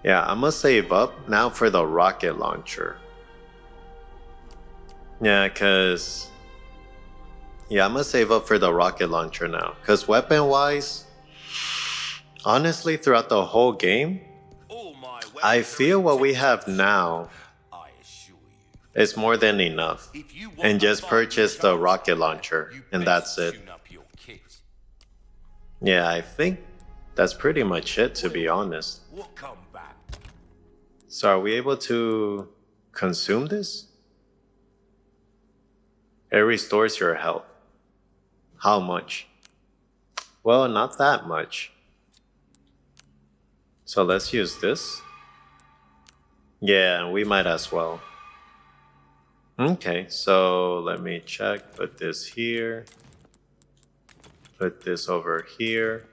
yeah, I'm gonna save up now for the rocket launcher. Yeah, cause I'm gonna save up for the rocket launcher now. Cause weapon wise, honestly, throughout the whole game, All my weapons I are feel in what we tip-top have now I assure you. is more than enough. If you want And a just fighting purchase the chance rocket like that, launcher, you and best that's it. tune up your kit. Yeah, I think that's pretty much it, to be honest. We'll come back. So are we able to consume this? It restores your health. How much? Well, not that much. So let's use this. Yeah, we might as well. Okay, so let me check. Put this here. Put this over here.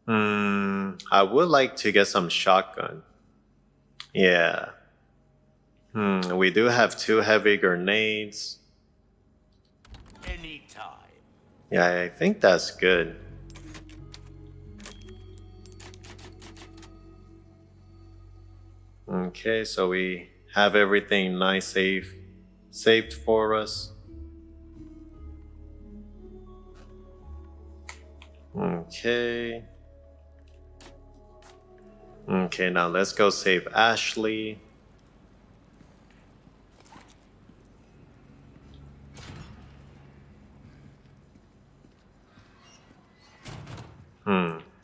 I would like to get some shotgun. Yeah. We do have 2 heavy grenades. Anytime. Yeah, I think that's good. Okay, so we have everything nice, saved for us. Okay. Okay, now let's go save Ashley.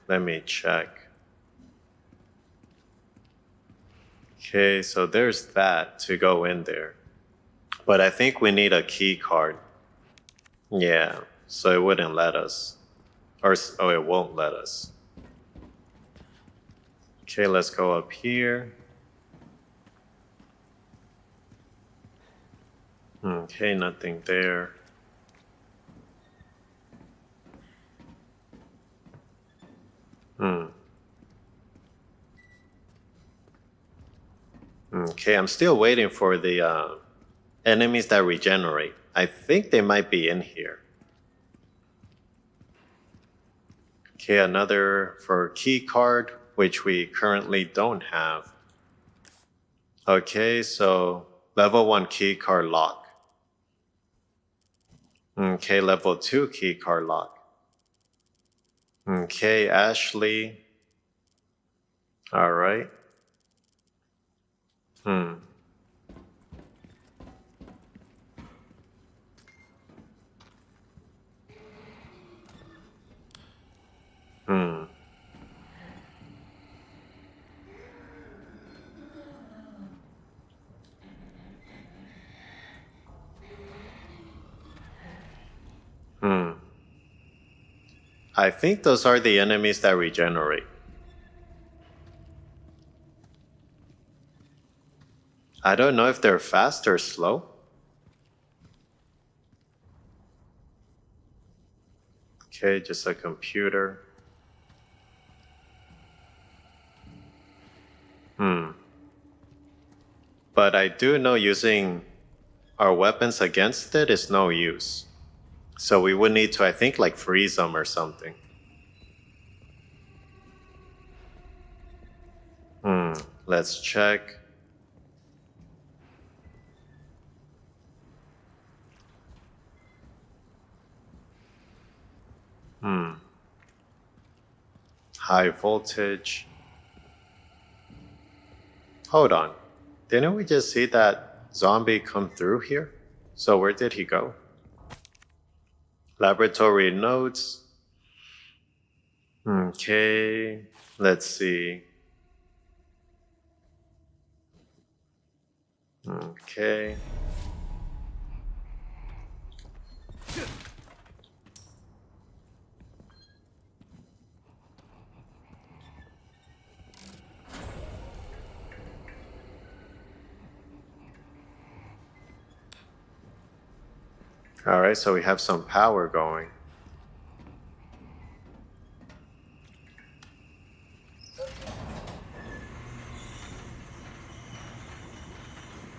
Let me check. Okay, so there's that to go in there. But I think we need a key card. Yeah, so it wouldn't let us. Oh, it won't let us. Okay, let's go up here. Okay, nothing there. Okay, I'm still waiting for the enemies that regenerate. I think they might be in here. Okay, another for key card, which we currently don't have. Okay, so level 1 key card lock. Okay, level 2 key card lock. Okay, Ashley. Alright. I think those are the enemies that regenerate. I don't know if they're fast or slow. Okay, just a computer. But I do know using our weapons against it is no use. So we would need to, I think, like freeze them or something. Let's check. High voltage. Hold on. Didn't we just see that zombie come through here? So where did he go? Laboratory notes. Okay, let's see. Okay. Alright, so we have some power going.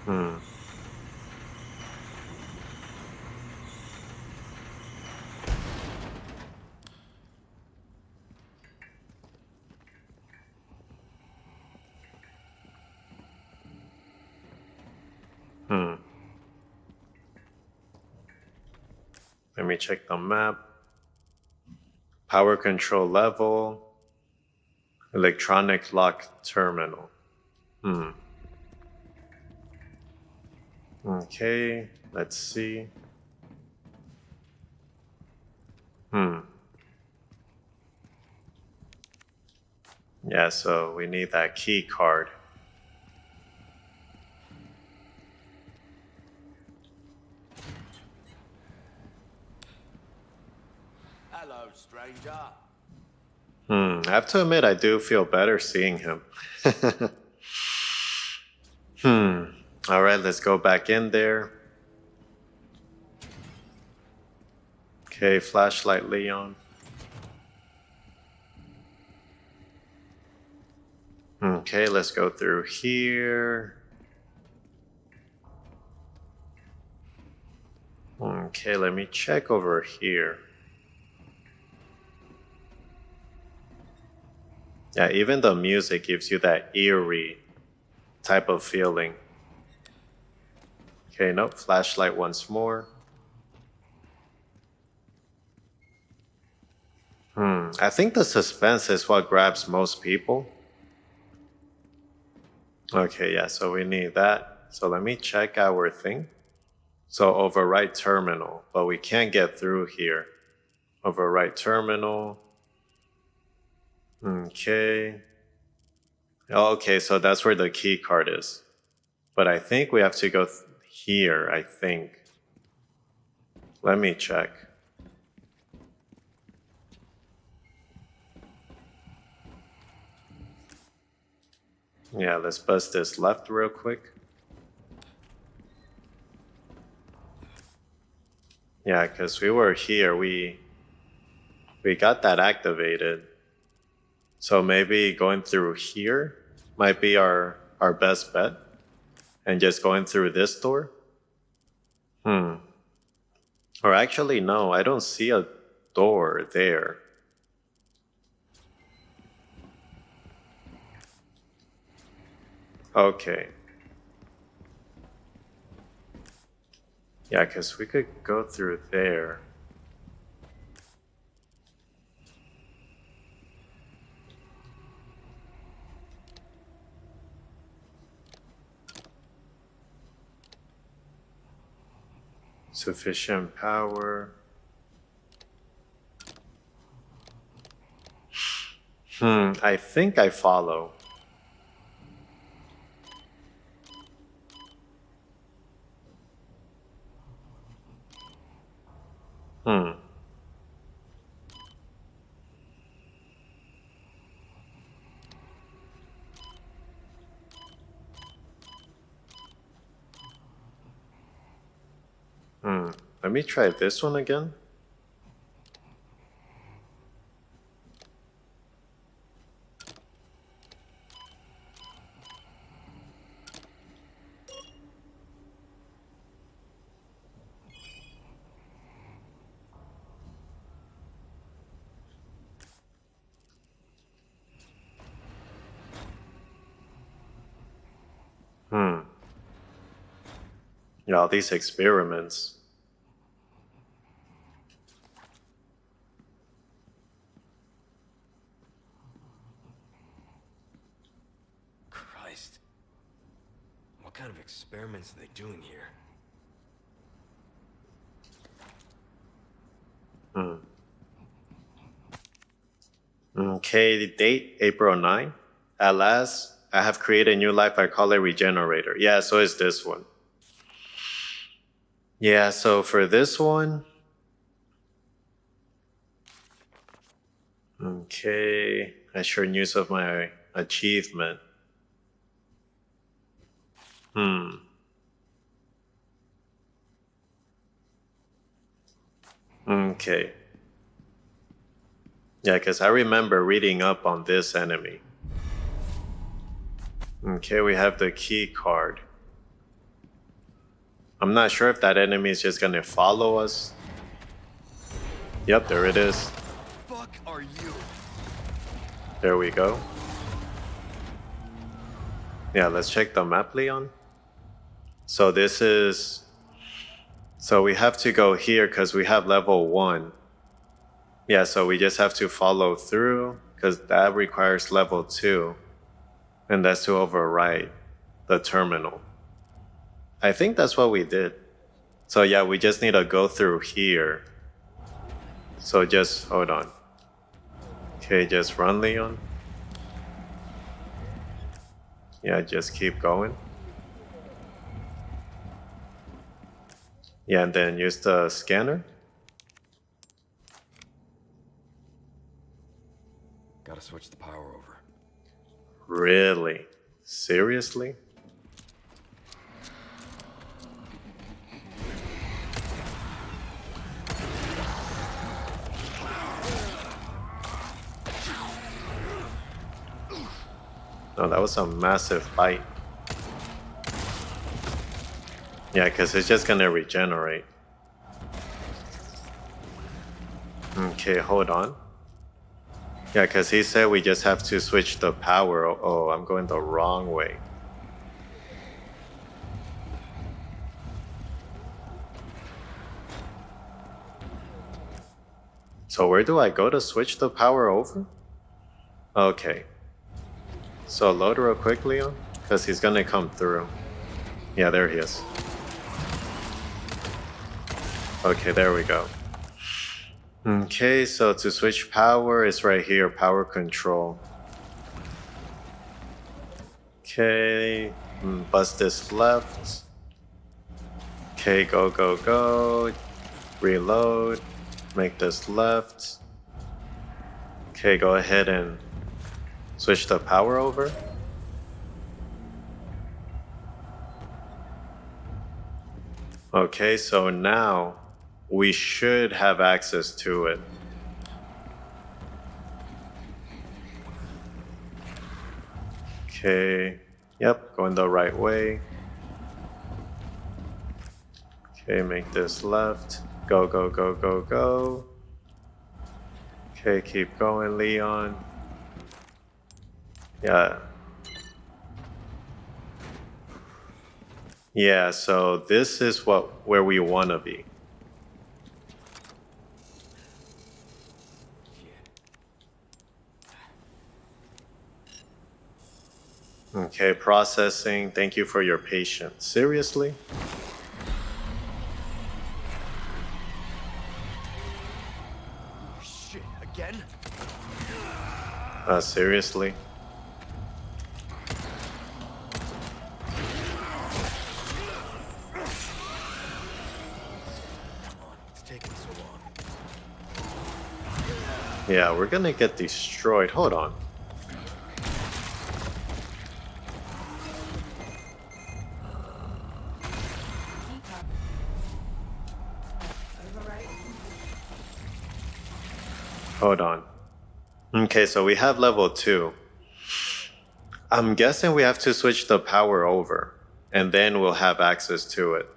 Hmm. Hmm. Let me check the map. Power control level. Electronic lock terminal. Hmm. Okay, let's see. Hmm. Yeah, so we need that key card. Hello, stranger. I have to admit, I do feel better seeing him. Alright, let's go back in there. Okay, flashlight Leon. Okay, let's go through here. Okay, let me check over here. Yeah, even the music gives you that eerie type of feeling. Okay, nope, flashlight once more. I think the suspense is what grabs most people. Okay, yeah, so we need that. So let me check our thing. So overwrite terminal, but we can't get through here. Overwrite terminal. Okay. Okay, so that's where the key card is. But I think we have to go here, I think. Let me check. Yeah, let's bust this left real quick. Yeah, because we were here, we got that activated. So maybe going through here might be our best bet. And just going through this door? Or actually, no, I don't see a door there. Okay. Yeah, because we could go through there. Sufficient power. I think I follow. Hmm. Let me try this one again. Yeah, all these experiments. Christ. What kind of experiments are they doing here? Okay, the date, April 9. At last, I have created a new life. I call it Regenerator. Yeah, so it's this one. Yeah, so for this one. Okay, I share news of my achievement. Okay. Yeah, because I remember reading up on this enemy. Okay, we have the key card. I'm not sure if that enemy is just gonna follow us. Yep, there it is. Fuck are you? There we go. Yeah, let's check the map, Leon. So this is... So we have to go here because we have level 1. Yeah, so we just have to follow through because that requires level 2. And that's to override the terminal. I think that's what we did. So yeah, we just need to go through here. So just hold on. Okay, just run, Leon. Yeah, just keep going. Yeah, and then use the scanner. Gotta switch the power over. Really? Seriously? No, that was a massive bite. Yeah, because it's just gonna regenerate. Okay, hold on. Yeah, because he said we just have to switch the power. Oh, I'm going the wrong way. So where do I go to switch the power over? Okay. So load real quick, Leon, because he's gonna come through. Yeah, there he is. Okay, there we go. Okay, so to switch power, it's right here, power control. Okay, bust this left. Okay, go, go, go. Reload. Make this left. Okay, go ahead and switch the power over. Okay, so now we should have access to it. Okay, yep, going the right way. Okay, make this left. Go, go, go, go, go. Okay, keep going, Leon. Yeah. Yeah, so this is where we want to be. Okay, processing. Thank you for your patience. Seriously? Shit, again? Seriously? It's taking so long. Yeah, we're gonna get destroyed. Hold on. Hold on. Okay, so we have level 2. I'm guessing we have to switch the power over, and then we'll have access to it.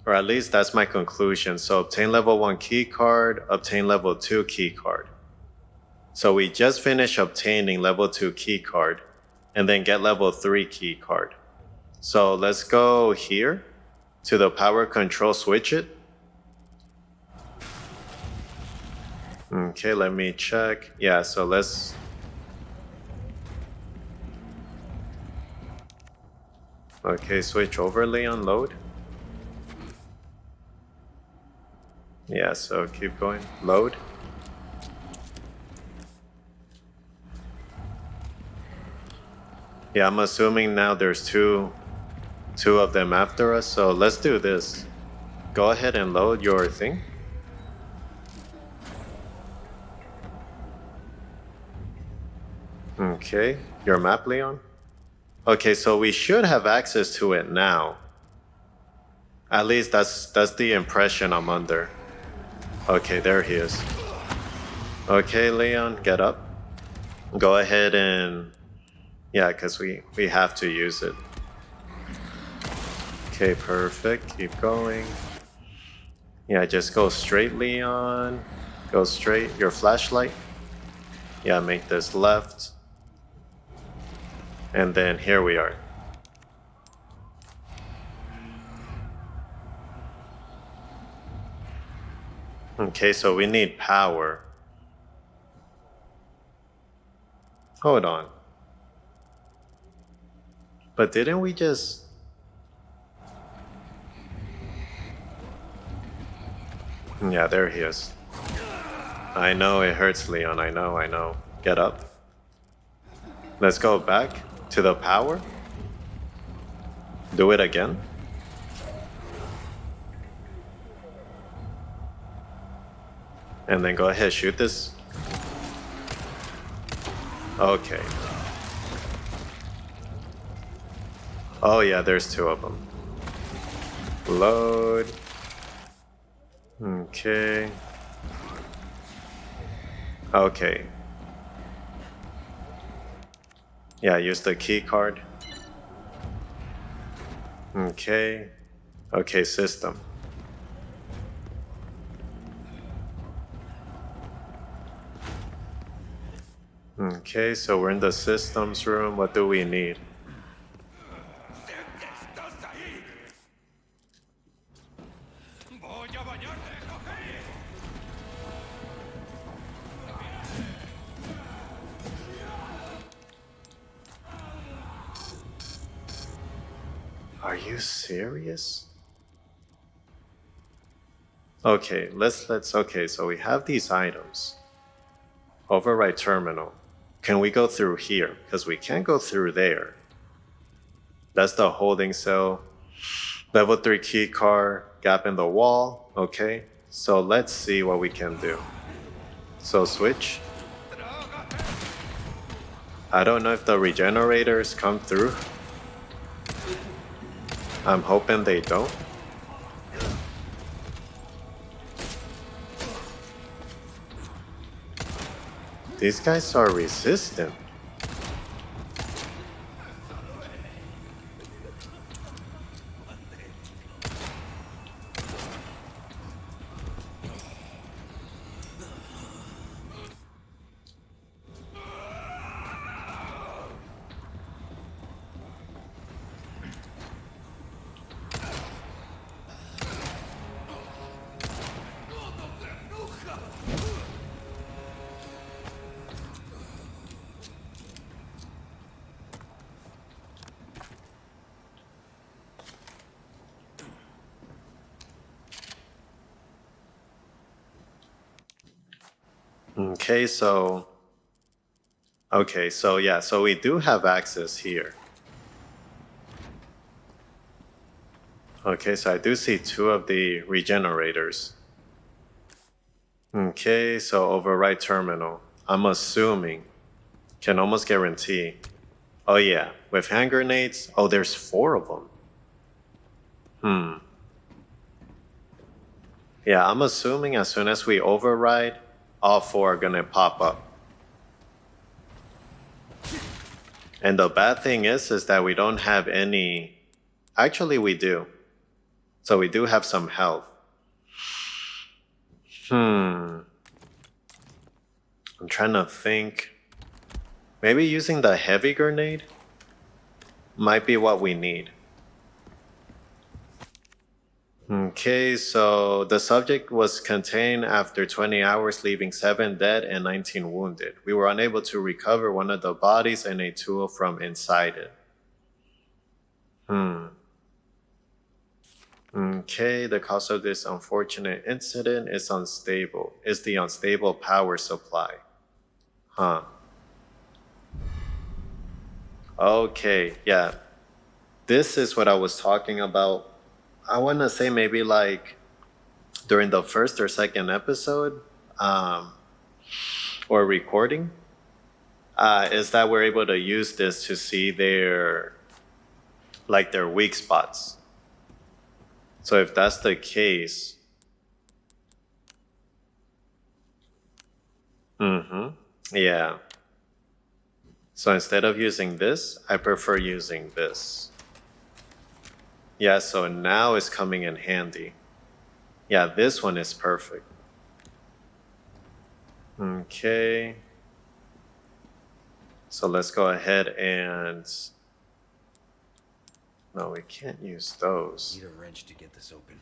Or at least that's my conclusion. So obtain level 1 key card, obtain level 2 key card. So we just finished obtaining level 2 key card, and then get level 3 key card. So let's go here to the power control, switch it. Okay, let me check. Yeah, so let's... Okay, switch over, Leon, load. Yeah, so keep going. Load. Yeah, I'm assuming now there's two of them after us, so let's do this. Go ahead and load your thing. Okay, your map, Leon. Okay, so we should have access to it now. At least that's the impression I'm under. Okay, there he is. Okay, Leon, get up. Go ahead and... Yeah, because we have to use it. Okay, perfect. Keep going. Yeah, just go straight, Leon. Go straight. Your flashlight. Yeah, make this left. And then here we are. Okay, so we need power. Hold on. But didn't we just... Yeah, there he is. I know it hurts, Leon. I know. Get up. Let's go back to the power. Do it again. And then go ahead, shoot this. Okay. Oh yeah, there's two of them. Load. Okay. Okay. Yeah, use the key card. Okay. Okay, system. Okay, so we're in the systems room. What do we need? Are you serious? Okay, okay, so we have these items. Override terminal. Can we go through here? Because we can't go through there. That's the holding cell. Level 3 key card, gap in the wall. Okay, so let's see what we can do. So switch. I don't know if the regenerators come through. I'm hoping they don't. These guys are resistant. Okay, so yeah, so we do have access here. Okay, so I do see two of the regenerators. Okay, so override terminal. I'm assuming, can almost guarantee. Oh yeah, with hand grenades, oh there's 4 of them. Yeah, I'm assuming as soon as we override, all 4 are gonna pop up. And the bad thing is that we don't have any... Actually, we do. So we do have some health. I'm trying to think. Maybe using the heavy grenade might be what we need. Okay, so the subject was contained after 20 hours, leaving 7 dead and 19 wounded. We were unable to recover one of the bodies and a tool from inside it. Okay, the cause of this unfortunate incident is the unstable power supply. Okay, yeah. This is what I was talking about. I want to say maybe like during the first or second episode or recording, is that we're able to use this to see their weak spots. So if that's the case, Yeah. So instead of using this, I prefer using this. Yeah, so now it's coming in handy. Yeah, this one is perfect. Okay. So let's go ahead and... No, we can't use those. Need a wrench to get this open.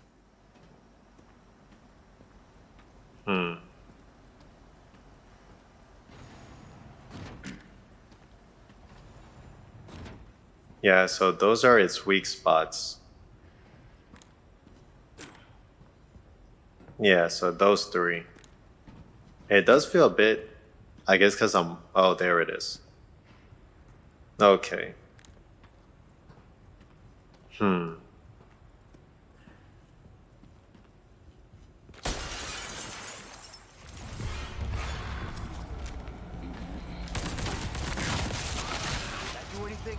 Yeah, so those are its weak spots. Yeah, so those three. It does feel a bit, I guess because I'm... Oh, there it is. Okay. That do anything?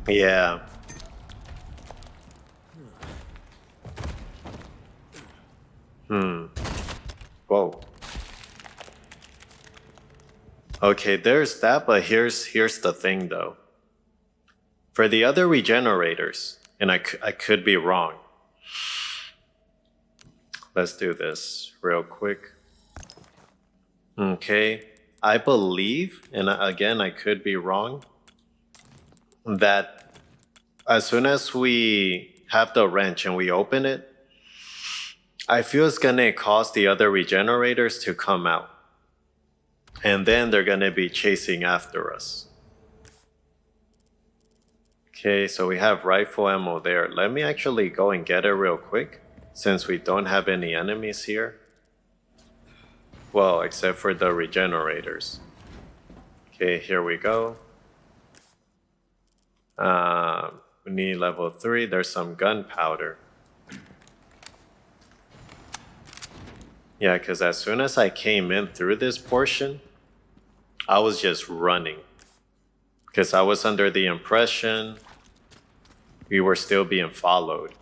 Yeah. Whoa. Okay, there's that, but here's the thing though. For the other regenerators, and I could be wrong. Let's do this real quick. Okay, I believe, and again, I could be wrong, that as soon as we have the wrench and we open it, I feel it's gonna cause the other regenerators to come out. And then they're gonna be chasing after us. Okay, so we have rifle ammo there. Let me actually go and get it real quick, since we don't have any enemies here. Well, except for the regenerators. Okay, here we go. We need level 3. There's some gunpowder. Yeah, because as soon as I came in through this portion, I was just running. Because I was under the impression we were still being followed.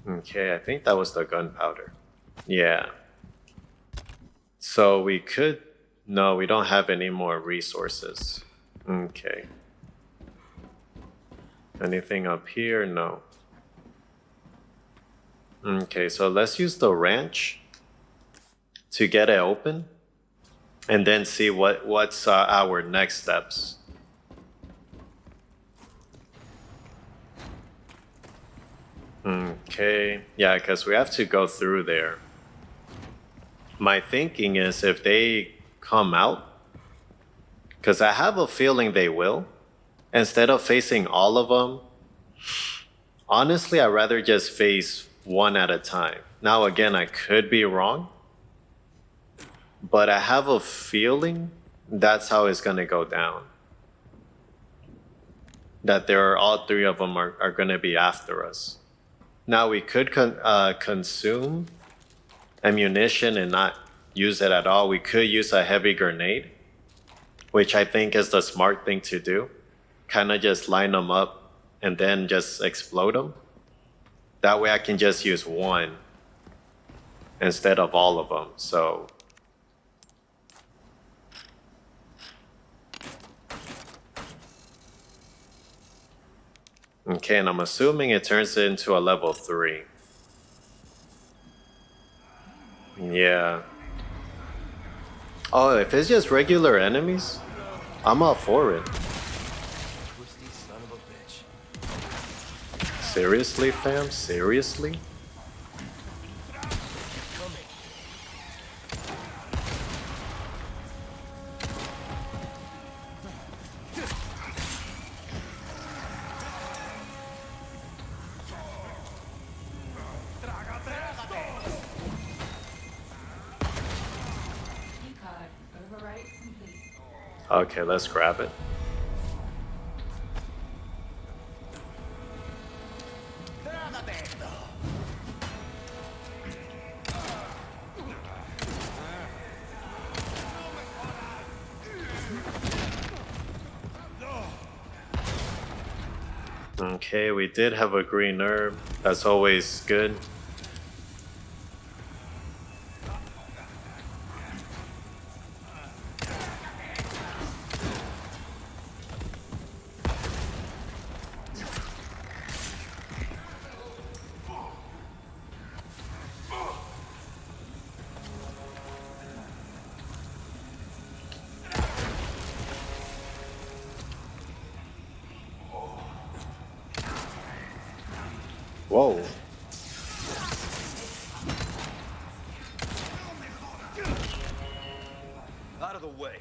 Okay, I think that was the gunpowder. Yeah. So we could... No, we don't have any more resources. Okay. Anything up here? No. Okay, so let's use the wrench to get it open, and then see what's our next steps. Okay, yeah, because we have to go through there. My thinking is if they come out, because I have a feeling they will, instead of facing all of them, honestly, I'd rather just face one at a time. Now, again, I could be wrong, but I have a feeling that's how it's going to go down. That all three of them are going to be after us. Now, we could consume ammunition and not use it at all. We could use a heavy grenade, which I think is the smart thing to do. Kind of just line them up and then just explode them. That way I can just use one instead of all of them. So okay, and I'm assuming it turns into a level 3. Yeah. Oh, if it's just regular enemies, I'm all for it. Twisty son of a bitch. Seriously, fam? Seriously? Okay, let's grab it. Okay, we did have a green herb. That's always good. Whoa. Out of the way.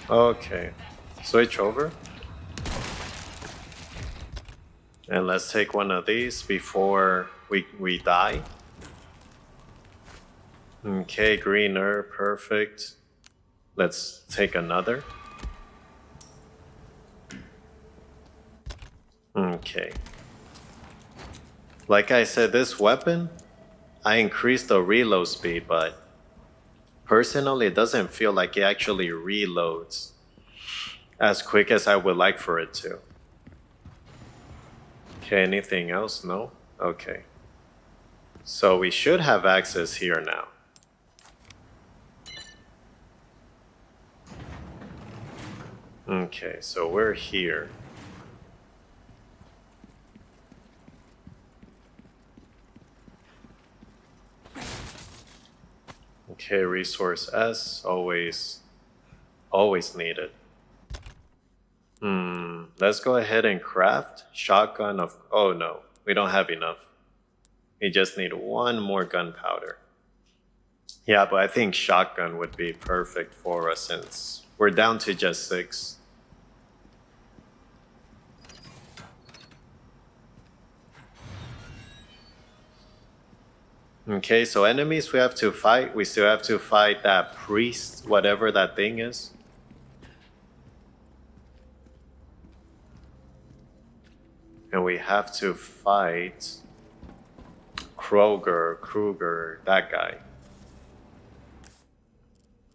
Okay. Switch over. And let's take one of these before we die. Okay, green herb, perfect. Let's take another. Okay. Like I said, this weapon, I increased the reload speed, but personally, it doesn't feel like it actually reloads as quick as I would like for it to. Okay, anything else? No? Okay. So we should have access here now. Okay, so we're here. Okay, resource S, always needed. Let's go ahead and craft shotgun of, oh no, we don't have enough. We just need one more gunpowder. Yeah, but I think shotgun would be perfect for us since we're down to just 6. Okay, so enemies we have to fight. We still have to fight that priest, whatever that thing is. And we have to fight Kruger, that guy.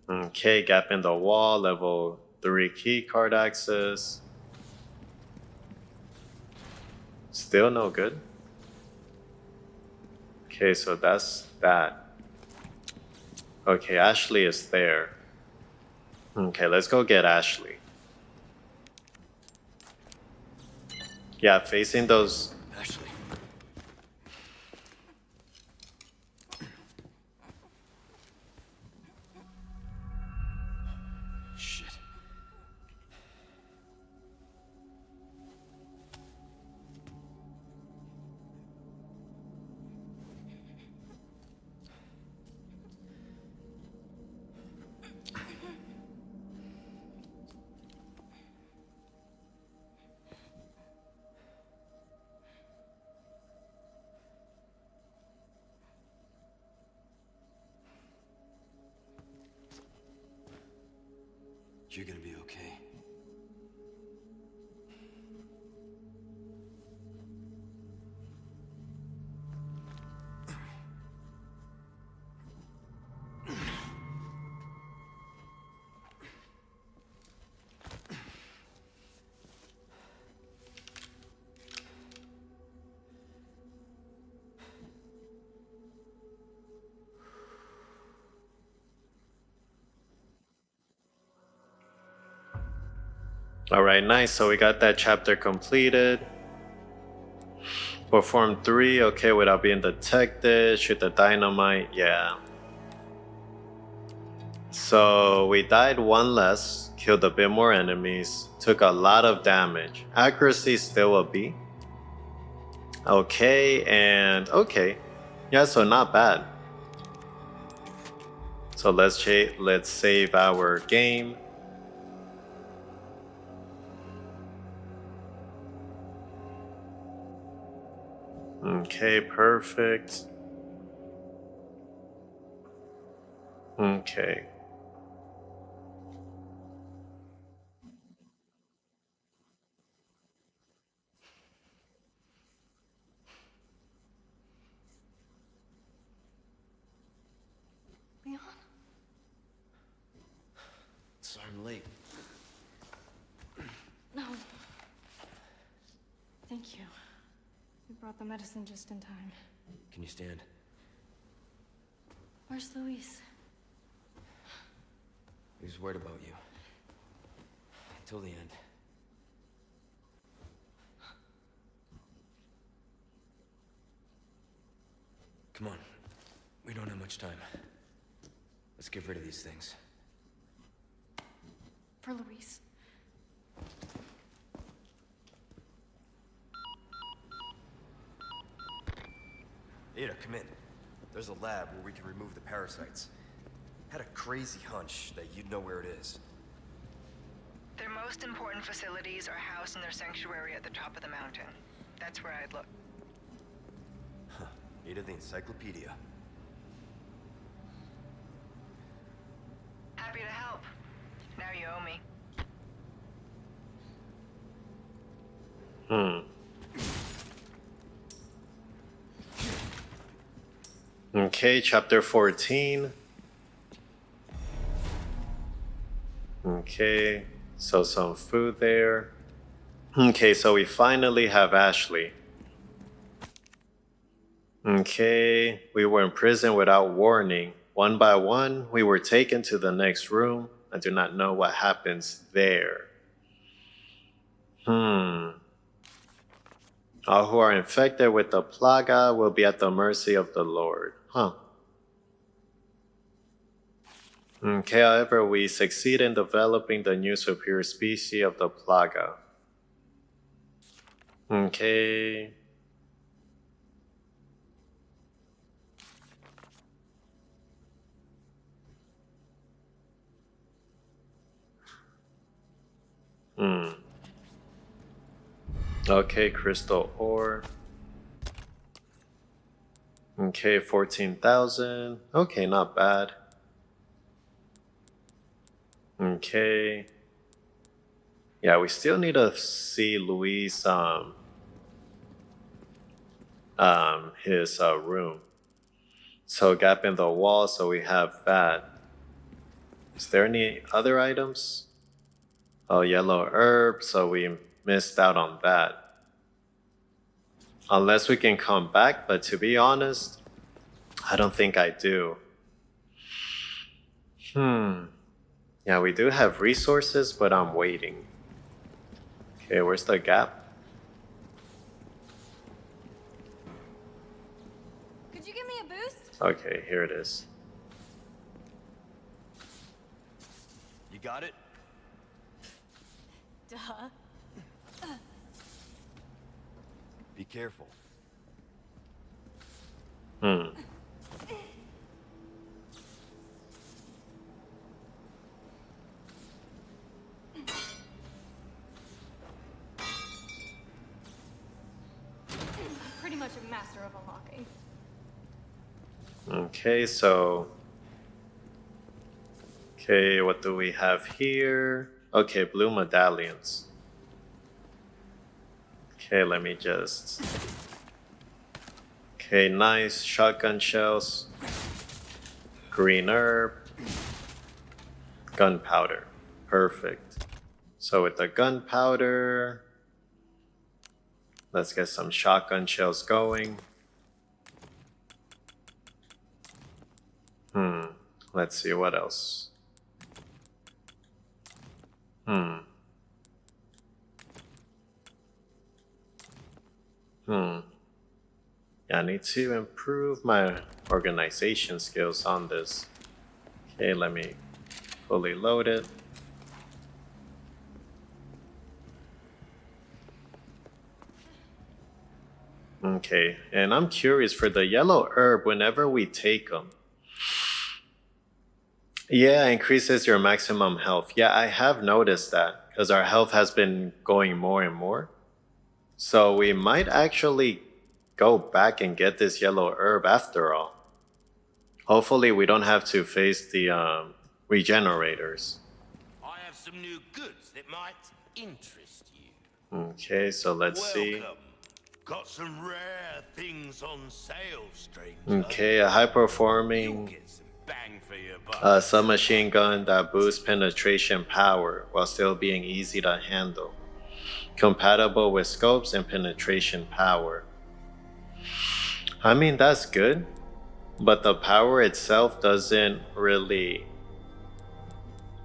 Okay, gap in the wall, level 3 key card access. Still no good. Okay, so that's that. Okay, Ashley is there. Okay, let's go get Ashley. Yeah, facing those. Ashley. Shit. You're gonna be okay. Alright, nice. So we got that chapter completed. Perform 3, okay, without being detected. Shoot the dynamite, yeah. So we died 1 less, killed a bit more enemies, took a lot of damage. Accuracy still a B. Okay, and okay. Yeah, so not bad. So let's save our game. Okay, perfect. Okay. Thank you. You brought the medicine just in time. Can you stand? Where's Luis? He was worried about you. Until the end. Come on. We don't have much time. Let's get rid of these things. For Luis. Ada, come in. There's a lab where we can remove the parasites. Had a crazy hunch that you'd know where it is. Their most important facilities are housed in their sanctuary at the top of the mountain. That's where I'd look. Huh. Ada the encyclopedia. Happy to help. Now you owe me. Okay, chapter 14. Okay, so some food there. Okay, so we finally have Ashley. Okay, we were in prison without warning. One by one, we were taken to the next room. I do not know what happens there. All who are infected with the plaga will be at the mercy of the Lord. Huh. Okay, however, we succeed in developing the new superior species of the plaga. Okay. Okay, crystal ore. Okay, 14,000. Okay, not bad. Okay. Yeah, we still need to see Luis his room. So gap in the wall, so we have that. Is there any other items? Oh, yellow herb, so we missed out on that. Unless we can come back, but to be honest, I don't think I do. Yeah, we do have resources, but I'm waiting. Okay, where's the gap? Could you give me a boost? Okay, here it is. You got it? Duh. Be careful. Pretty much a master of unlocking. Okay, so... Okay, what do we have here? Okay, blue medallions. Okay, let me just... Okay, nice. Shotgun shells. Green herb. Gunpowder. Perfect. So with the gunpowder... Let's get some shotgun shells going. Let's see what else. Yeah, I need to improve my organization skills on this. Okay, let me fully load it. Okay, and I'm curious for the yellow herb, whenever we take them. Yeah, increases your maximum health. Yeah, I have noticed that because our health has been going more and more. So we might actually go back and get this yellow herb after all. Hopefully we don't have to face the regenerators. I have some new goods that might interest you. Okay, so let's see. Welcome. Got some rare things on sale, stranger. Okay, a high-performing Get some bang for your buck. submachine gun that boosts penetration power while still being easy to handle. Compatible with scopes and penetration power. I mean, that's good, but the power itself doesn't really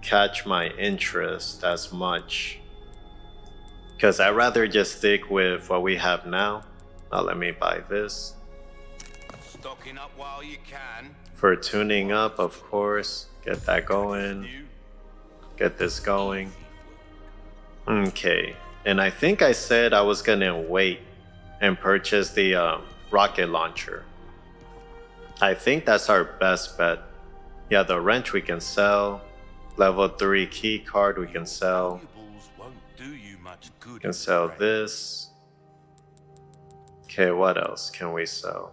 catch my interest as much. Because I'd rather just stick with what we have now. Now let me buy this. Stocking up while you can. For tuning up, of course. Get that going. New. Get this going. Okay. And I think I said I was gonna wait and purchase the rocket launcher. I think that's our best bet. Yeah, the wrench we can sell. Level 3 key card we can sell. Valuables won't do you much good. We can sell right? this. Okay, what else can we sell?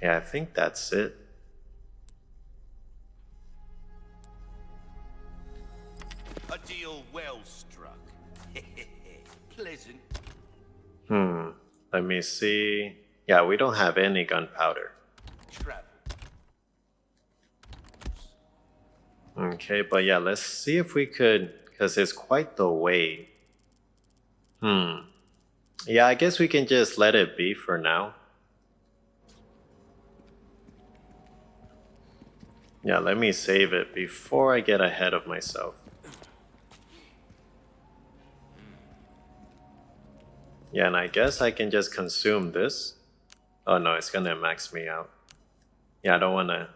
Yeah, I think that's it. A deal well struck. Pleasant. Let me see. Yeah, we don't have any gunpowder. Travel. Okay, but yeah, let's see if we could, because it's quite the way. Yeah, I guess we can just let it be for now. Yeah, let me save it before I get ahead of myself. Yeah, and I guess I can just consume this. Oh no, it's gonna max me out. Yeah, I don't wanna.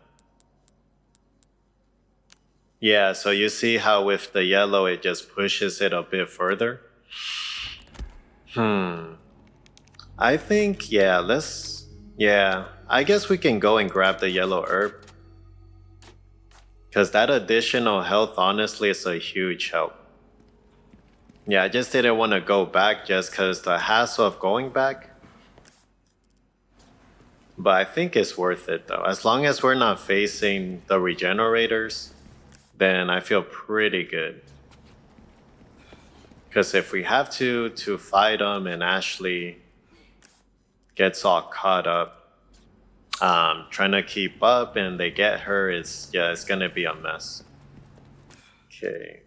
Yeah, so you see how with the yellow it just pushes it a bit further? I think, yeah, I guess we can go and grab the yellow herb. Because that additional health, honestly, is a huge help. Yeah, I just didn't want to go back just because the hassle of going back. But I think it's worth it though. As long as we're not facing the regenerators, then I feel pretty good. Because if we have to fight them and Ashley gets all caught up, trying to keep up and they get her, it's gonna be a mess. Okay,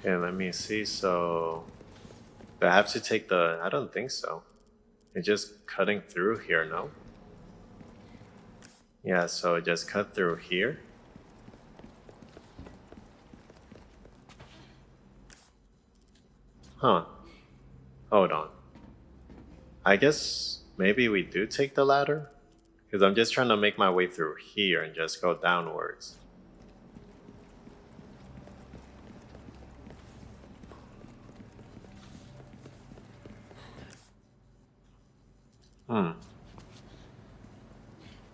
let me see. So do I have to take the, I don't think so. It's just cutting through here, no? Yeah, so just cut through here. Huh. Hold on. I guess maybe we do take the ladder? Because I'm just trying to make my way through here and just go downwards.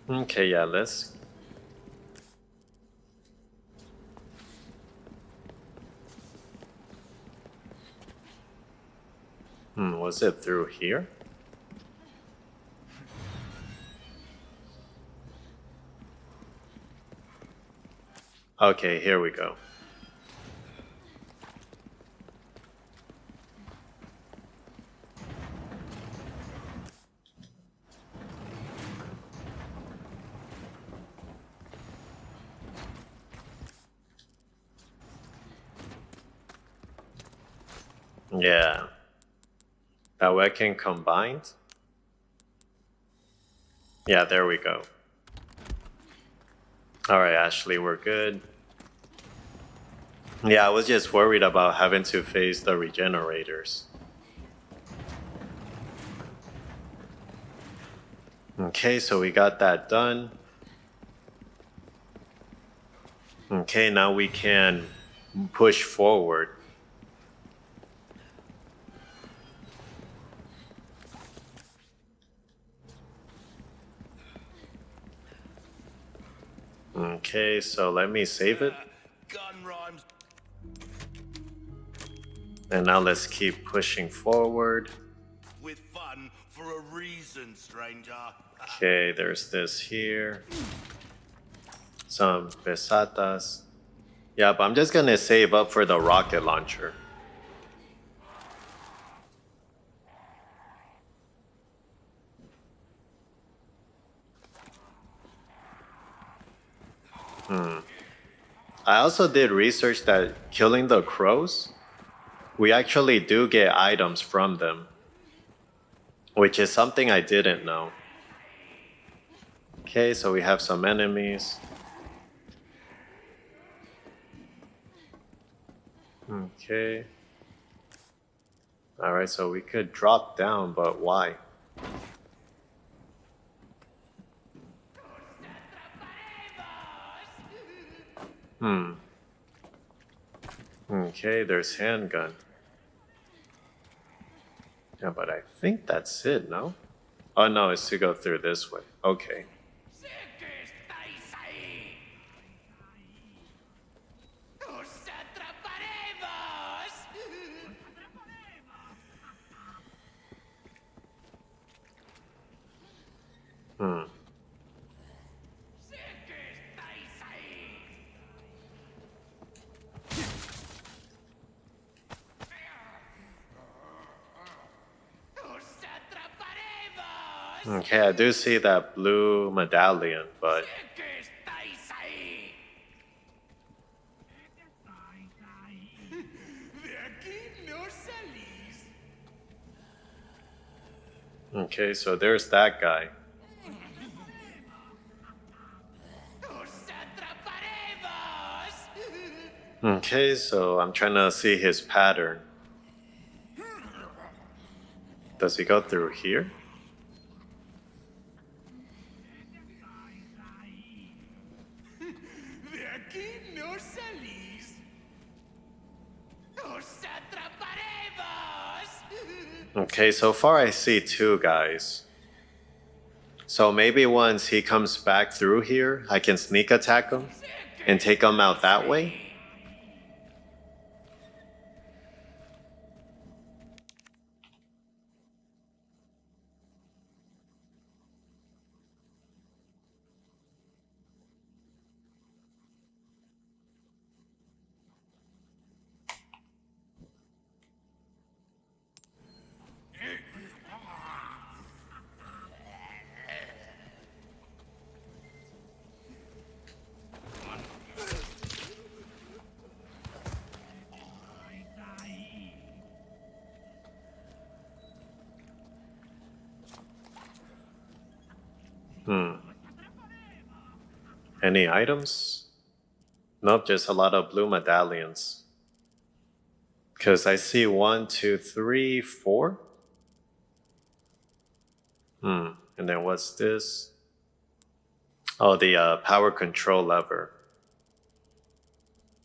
Okay, yeah, let's... was it through here? Okay, here we go. Yeah. That weapon combined? Yeah, there we go. Alright, Ashley, we're good. Yeah, I was just worried about having to face the regenerators. Okay, so we got that done. Okay, now we can push forward. Okay, so let me save it. Gun rhymes. And now let's keep pushing forward. With fun for a reason, stranger. Okay, there's this here. Some pesatas. Yeah, but I'm just gonna save up for the rocket launcher. I also did research that killing the crows, we actually do get items from them, which is something I didn't know. Okay, so we have some enemies. Okay. Alright, so we could drop down, but why? Okay, there's handgun. Yeah, but I think that's it, no? Oh no, it's to go through this way. Okay. Sé que estáis ahí. ¡Os atraparemos! Sé que estáis ahí. ¡Os atraparemos! Okay, I do see that blue medallion, but Sé que estáis ahí. De aquí no salís. okay, so there's that guy. ¡Os atraparemos! Okay, so I'm trying to see his pattern. Does he go through here? De aquí no salís. ¡Os atraparemos! Okay, so far I see two guys. So maybe once he comes back through here, I can sneak attack him and take him out that way? Any items? Nope, just a lot of blue medallions. Because I see 1, 2, 3, 4. And then what's this? Oh, the power control lever.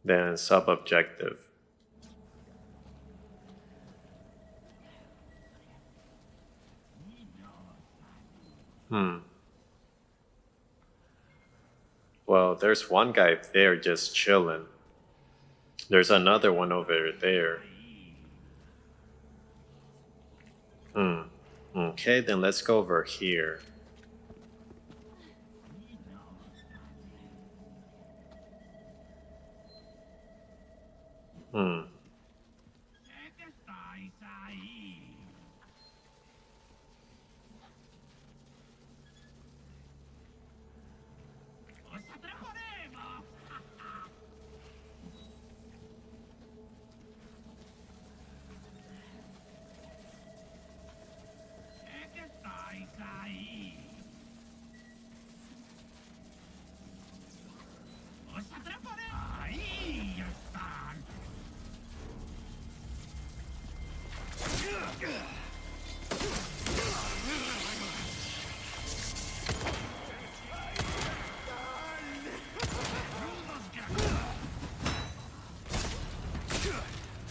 Then sub-objective. Well, there's one guy there just chilling. There's another one over there. Okay, then let's go over here.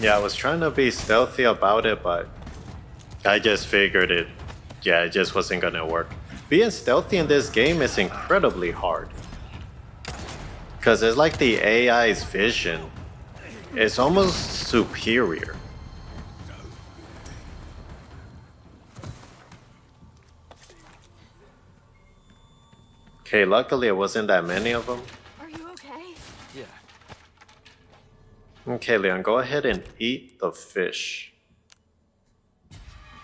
Yeah, I was trying to be stealthy about it, but I just figured it. Yeah, it just wasn't gonna work. Being stealthy in this game is incredibly hard. Because it's like the AI's vision. It's almost superior. Okay, luckily it wasn't that many of them. Are you okay? Yeah. Okay, Leon, go ahead and eat the fish.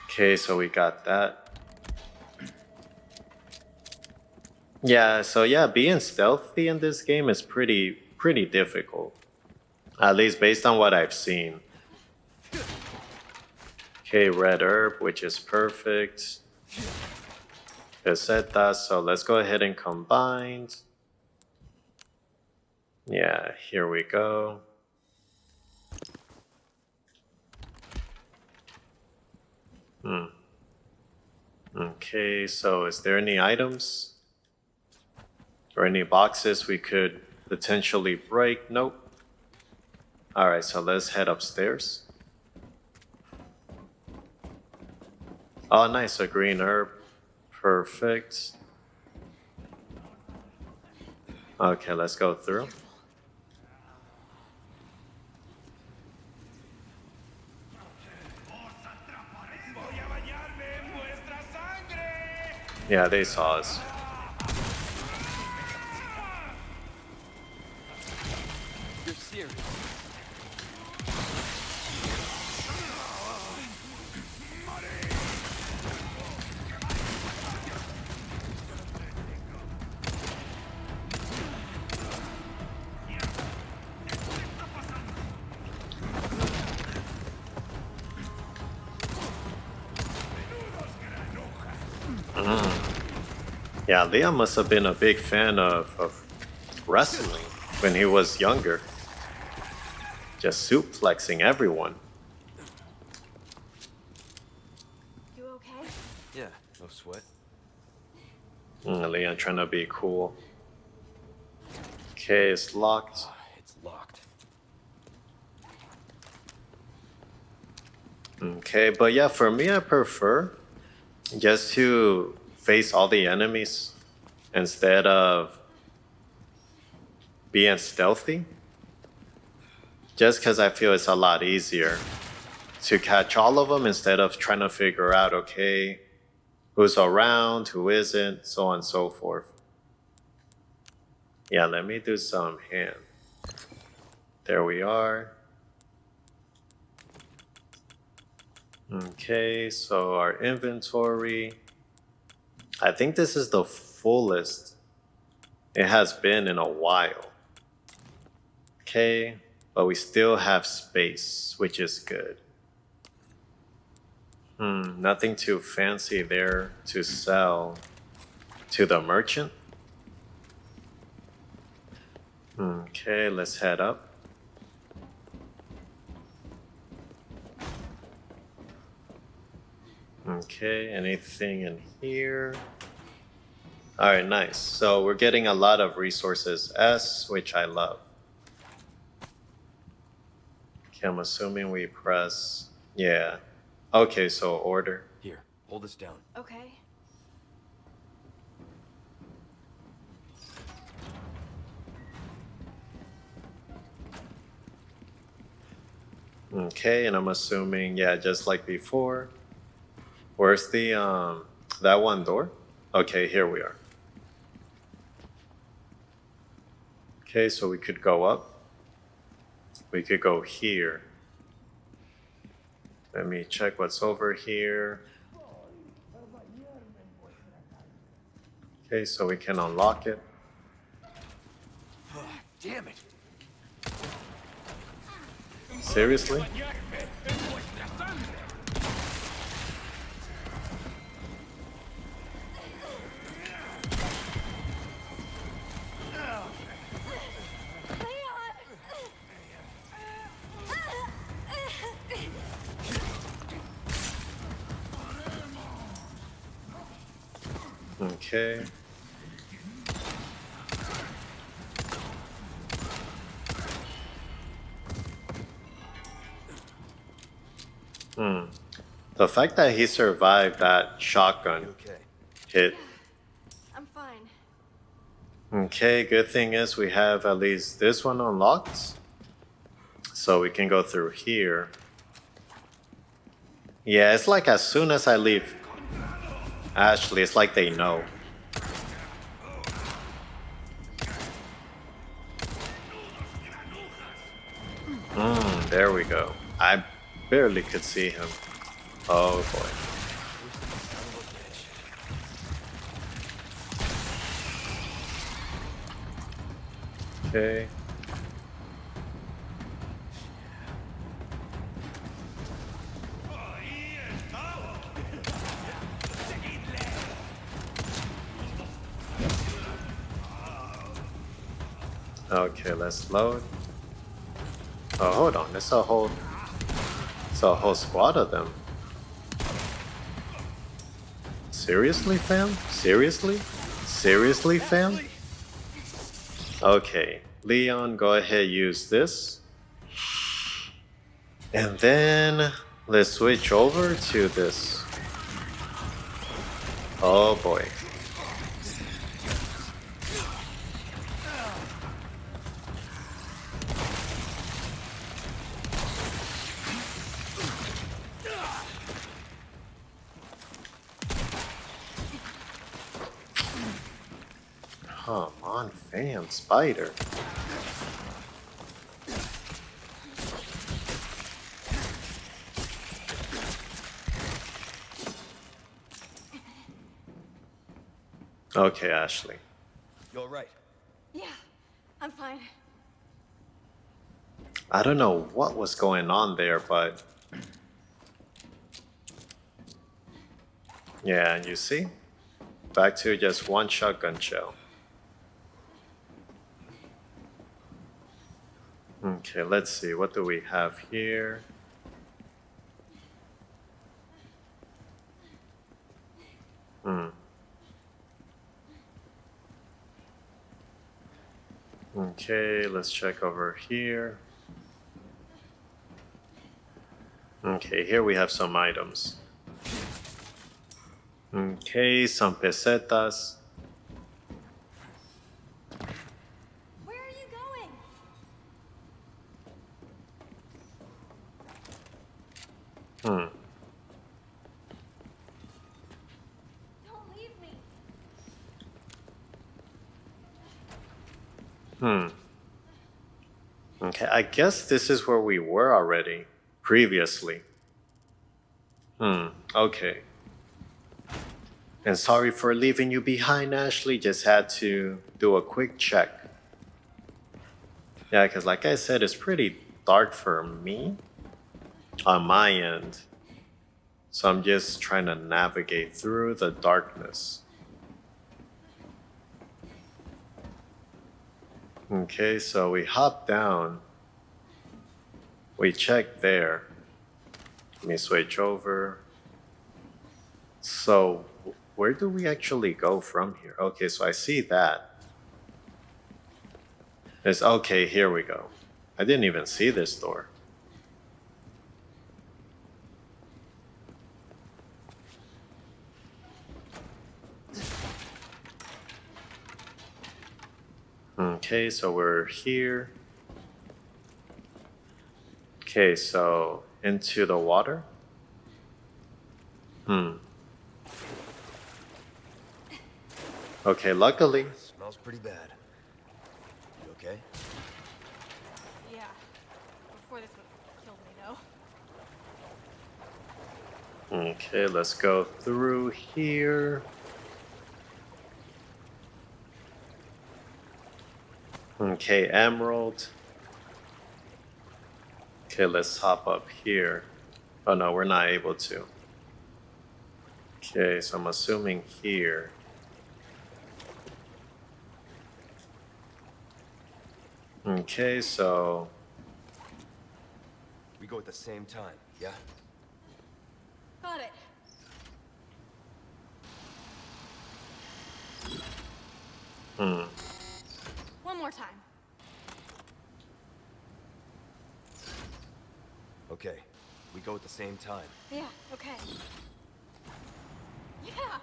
Okay, so we got that. Yeah, so yeah, being stealthy in this game is pretty pretty difficult. At least based on what I've seen. Okay, red herb, which is perfect. It said that, so let's go ahead and combine. Yeah, here we go. Okay, so is there any items? Or any boxes we could potentially break? Nope. Alright, so let's head upstairs. Oh, nice, a green herb. Perfect. Okay, let's go through. Yeah, they saw us. You're serious. Yeah, Leon must have been a big fan of wrestling when he was younger. Just suplexing everyone. You okay? Yeah, no sweat. Leon trying to be cool. Okay, it's locked. It's locked. Okay, but yeah, for me, I prefer just to face all the enemies instead of being stealthy. Just because I feel it's a lot easier to catch all of them instead of trying to figure out, okay, who's around, who isn't, so on and so forth. Yeah, let me do some hand. There we are. Okay, so our inventory. I think this is the fullest it has been in a while. Okay, but we still have space, which is good. Nothing too fancy there to sell to the merchant. Okay, let's head up. Okay, anything in here? Alright, nice. So we're getting a lot of resources S, which I love. Okay, I'm assuming we press... Yeah. Okay, so order. Here, hold this down. Okay. Okay, and I'm assuming, yeah, just like before. Where's the, that one door? Okay, here we are. Okay, so we could go up. We could go here. Let me check what's over here. Okay, so we can unlock it. Damn it! Seriously? Okay. The fact that he survived that shotgun Okay. hit. I'm fine. Okay, good thing is we have at least this one unlocked. So we can go through here. Yeah, it's like as soon as I leave Ashley, it's like they know. There we go. I barely could see him. Oh boy. Okay. Okay, let's load. Oh, hold on. It's a whole squad of them. Seriously, fam? Seriously? Seriously, fam? Okay, Leon, go ahead, use this. And then let's switch over to this. Oh boy. Come on, fam, spider. Okay, Ashley. You alright? Yeah, I'm fine. I don't know what was going on there, but yeah, you see? Back to just one shotgun shell. Okay, let's see. What do we have here? Okay, let's check over here. Okay, here we have some items. Okay, some pesetas. Where are you going? Don't leave me. Okay, I guess this is where we were already, previously. Okay. And sorry for leaving you behind, Ashley. Just had to do a quick check. Yeah, because like I said, it's pretty dark for me on my end. So I'm just trying to navigate through the darkness. Okay, so we hop down. We check there. Let me switch over. So where do we actually go from here? Okay, so I see that. It's okay, here we go. I didn't even see this door. Okay, so we're here. Okay, so into the water. Okay, luckily. Smells pretty bad. You okay? Yeah. Before this would have killed me, though. Okay, let's go through here. Okay, emerald. Okay, let's hop up here. Oh no, we're not able to. Okay, so I'm assuming here. Okay, so We go at the same time, yeah? Got it. One more time. Okay. We go at the same time. Yeah, okay. Yeah!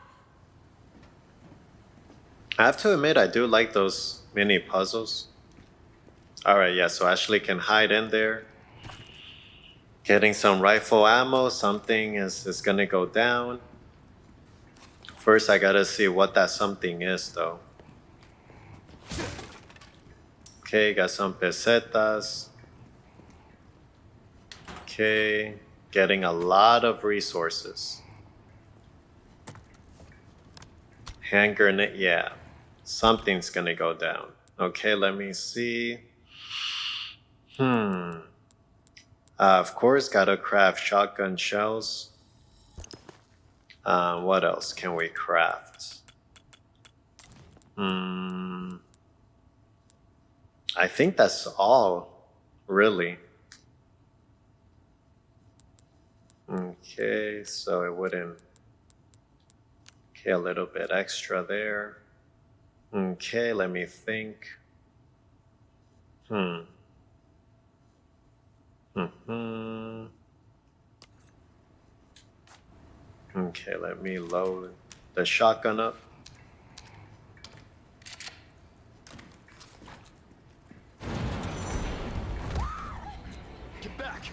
I have to admit I do like those mini puzzles. Alright, yeah, so Ashley can hide in there. Getting some rifle ammo, something is gonna go down. First I gotta see what that something is though. Okay, got some pesetas. Okay, getting a lot of resources. Hand grenade, yeah. Something's gonna go down. Okay, let me see. Of course, gotta craft shotgun shells. What else can we craft? I think that's all, really. Okay, so it wouldn't. Okay, a little bit extra there. Okay, let me think. Hmm. Hmm. Okay, let me load the shotgun up. Get back!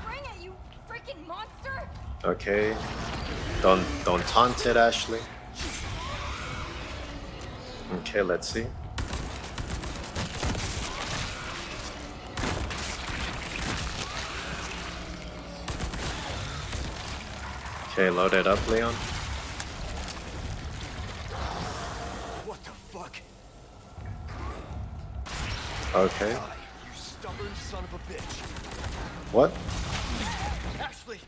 Bring it, you freaking monster! Okay. Don't taunt it, Ashley. Okay, let's see. Okay, load it up, Leon. What the fuck? Okay. Die, you stubborn son of a bitch! What? Ashley!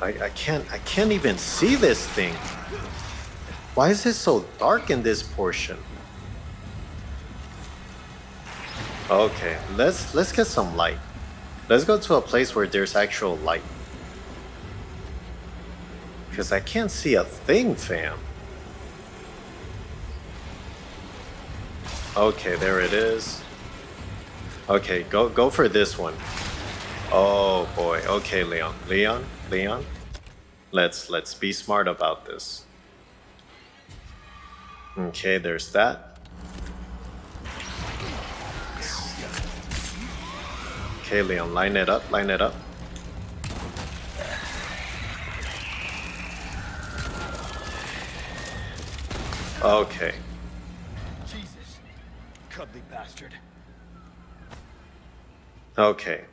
I can't even see this thing. Why is it so dark in this portion? Okay, let's get some light. Let's go to a place where there's actual light. Because I can't see a thing, fam. Okay, there it is. Okay, go for this one. Oh boy. Okay, Leon. Let's be smart about this. Okay, there's that. Okay, Leon, line it up. Okay. Jesus. Cuddly bastard. Okay.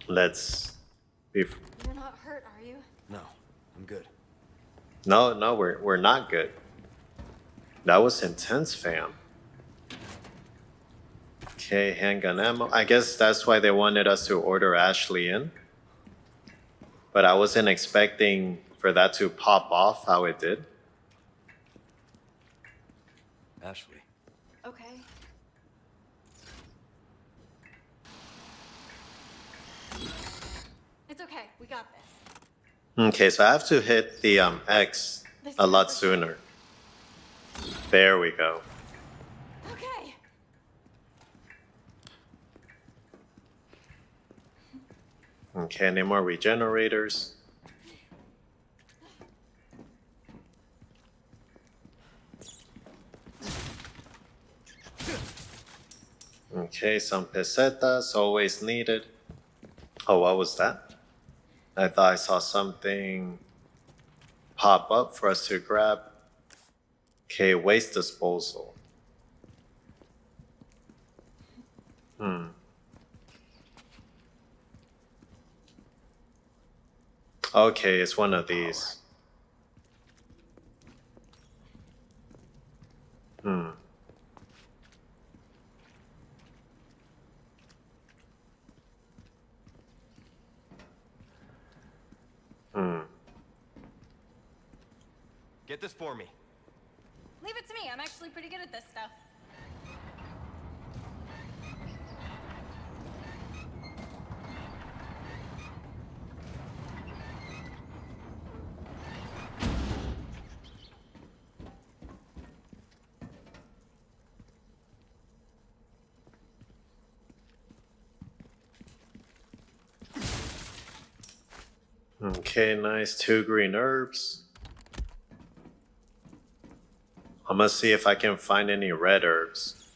Let's be. You're not hurt, are you? No, I'm good. No, we're not good. That was intense, fam. Okay, handgun ammo. I guess that's why they wanted us to order Ashley in. But I wasn't expecting for that to pop off how it did. Ashley. Okay. It's okay. We got this. Okay, so I have to hit the X a lot sooner. There we go. Okay. Okay, any more regenerators? Okay, some pesetas, always needed. Oh, what was that? I thought I saw something pop up for us to grab. Okay, waste disposal. Okay, it's one of these. Get this for me. Leave it to me. I'm actually pretty good at this stuff. Okay, nice. 2 green herbs. I'm gonna see if I can find any red herbs.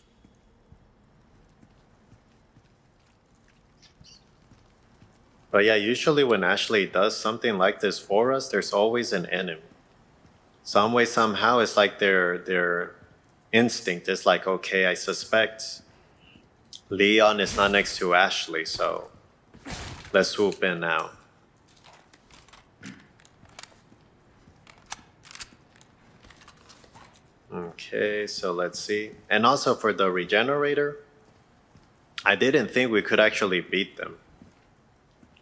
But yeah, usually when Ashley does something like this for us, there's always an enemy. Some way, somehow, it's like their instinct is like, okay, I suspect Leon is not next to Ashley, so let's swoop in now. Okay, so let's see. And also for the regenerator, I didn't think we could actually beat them.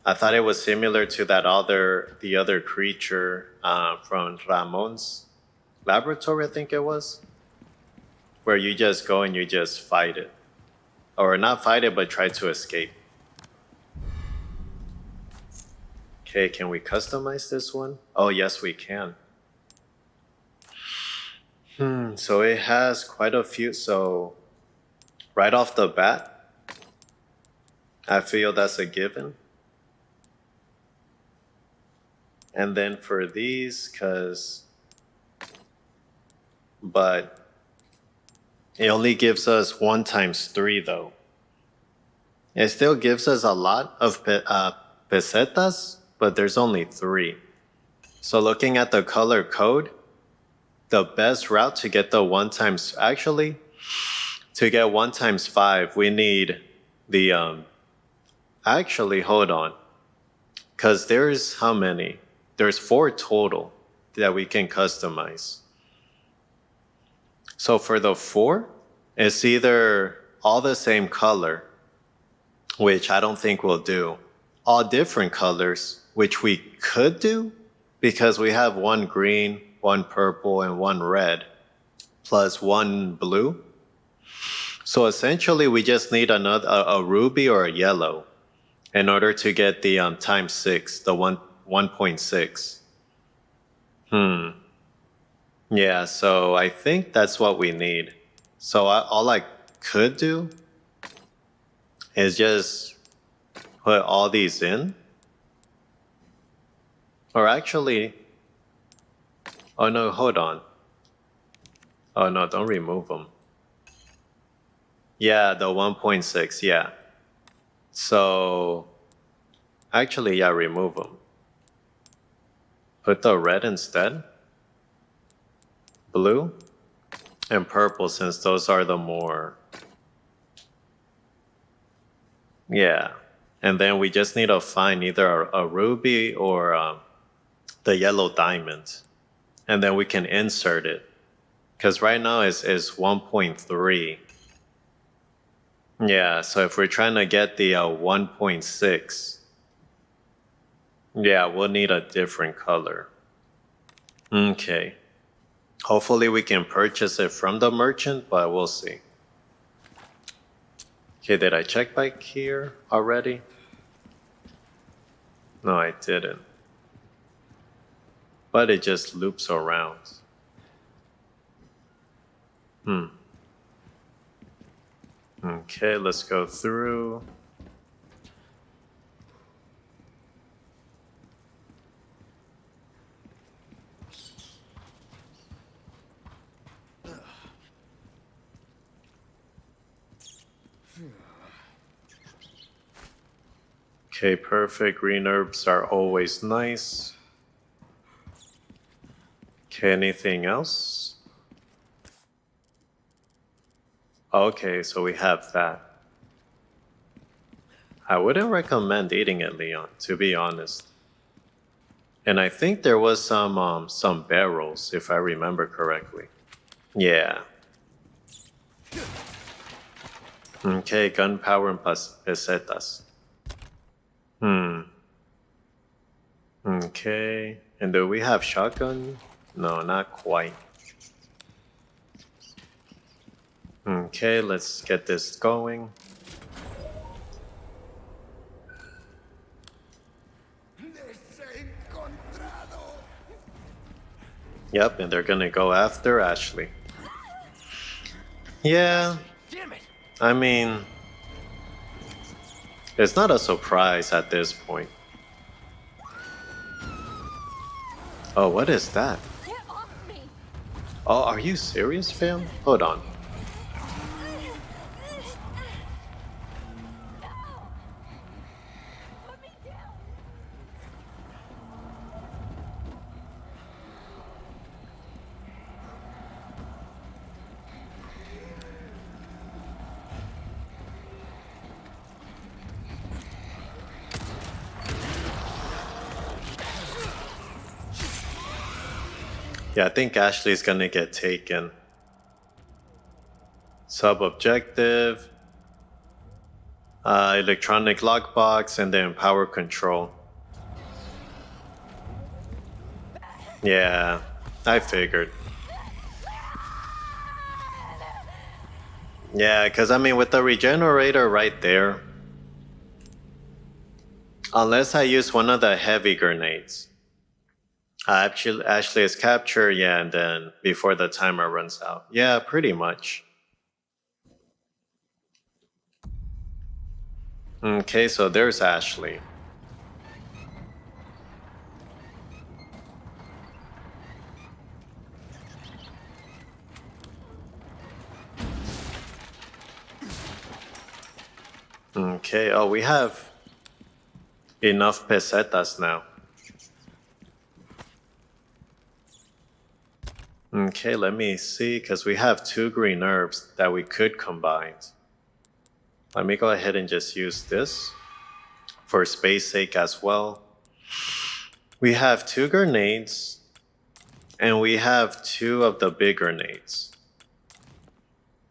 I thought it was similar to the other creature from Ramon's laboratory, I think it was, where you just go and you just fight it, or not fight it, but try to escape. Okay, can we customize this one? Oh, yes, we can. So it has quite a few. So right off the bat, I feel that's a given. And then for these, but it only gives us 1 times 3 though. It still gives us a lot of pesetas, but there's only 3. So looking at the color code, the best route to get the 1 times, actually, to get 1 times 5, we need the, actually, hold on. Because there's how many? There's 4 total that we can customize. So for the 4, it's either all the same color, which I don't think we'll do. All different colors, which we could do, because we have 1 green, 1 purple, and 1 red, plus 1 blue. So essentially, we just need a ruby or a yellow in order to get the times 6, the 1.6. Yeah, so I think that's what we need. So all I could do is just put all these in. Or actually, oh no, hold on. Oh no, don't remove them. Yeah, the 1.6, yeah. So, actually, yeah, remove them. Put the red instead. Blue. And purple, since those are the more... Yeah. And then we just need to find either a ruby or the yellow diamond. And then we can insert it. Because right now it's 1.3. Yeah, so if we're trying to get the 1.6, yeah, we'll need a different color. Okay. Hopefully we can purchase it from the merchant, but we'll see. Okay, did I check back here already? No, I didn't. But it just loops around. Okay, let's go through. Okay, perfect. Green herbs are always nice. Okay, anything else? Okay, so we have that. I wouldn't recommend eating it, Leon, to be honest. And I think there was some barrels, if I remember correctly. Yeah. Okay, gunpowder and pesetas. Okay. And do we have shotgun? No, not quite. Okay, let's get this going. Yep, and they're gonna go after Ashley. Yeah. Damn it! I mean, it's not a surprise at this point. Oh, what is that? Get off me! Oh, are you serious, fam? Hold on. Put me down! Yeah, I think Ashley's gonna get taken. Sub-objective. Electronic lockbox, and then power control. Yeah, I figured. Yeah, because I mean, with the regenerator right there, unless I use one of the heavy grenades, Ashley is captured, yeah, and then before the timer runs out. Yeah, pretty much. Okay, so there's Ashley. Okay, oh, we have enough pesetas now. Okay, let me see, because we have 2 green herbs that we could combine. Let me go ahead and just use this for space sake as well. We have 2 grenades, and we have 2 of the big grenades.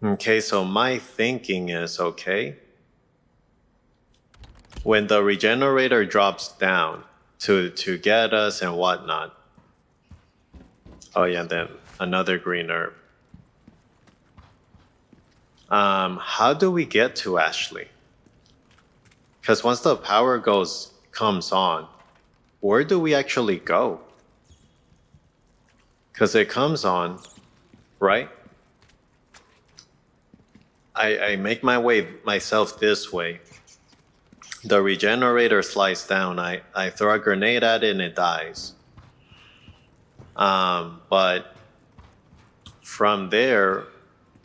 Okay, so my thinking is, okay, when the regenerator drops down to get us and whatnot. Oh yeah, then another green herb. How do we get to Ashley? Because once the power comes on, where do we actually go? Because it comes on, right? I make my way myself this way. The regenerator slides down. I throw a grenade at it and it dies. But from there,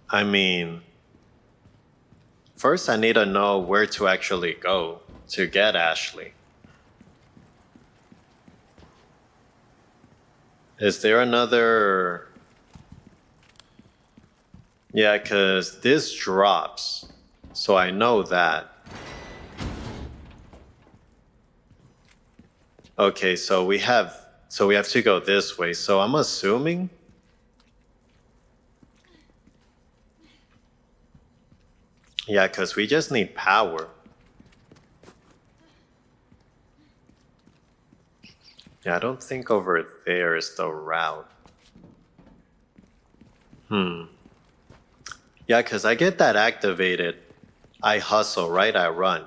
I mean, first I need to know where to actually go to get Ashley. Is there another? Yeah, because this drops, so I know that. Okay, so we have to go this way. So I'm assuming. Yeah, because we just need power. Yeah, I don't think over there is the route. Yeah, because I get that activated. I hustle, right? I run.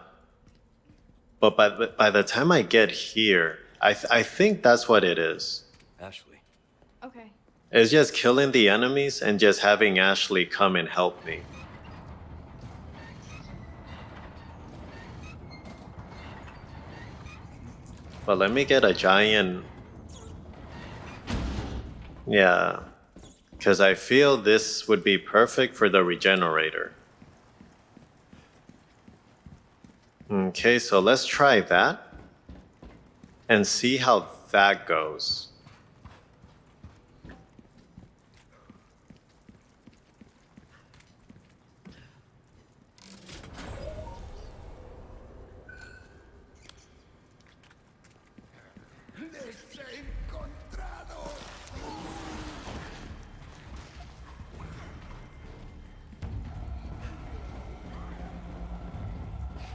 But by the time I get here, I think that's what it is. Ashley. Okay. It's just killing the enemies and just having Ashley come and help me. But let me get a giant. Yeah. Because I feel this would be perfect for the regenerator. Okay, so let's try that. And see how that goes.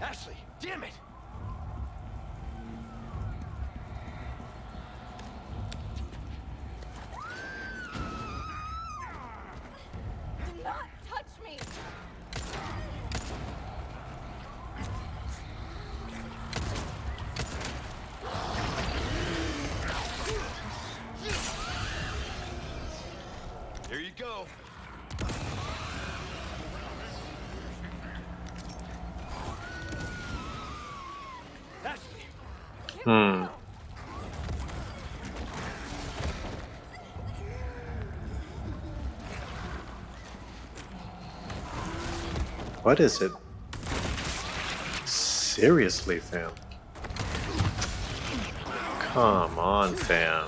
Ashley, damn it! Do not touch me! Here you go. Ashley! What is it? Seriously, fam. Come on, fam.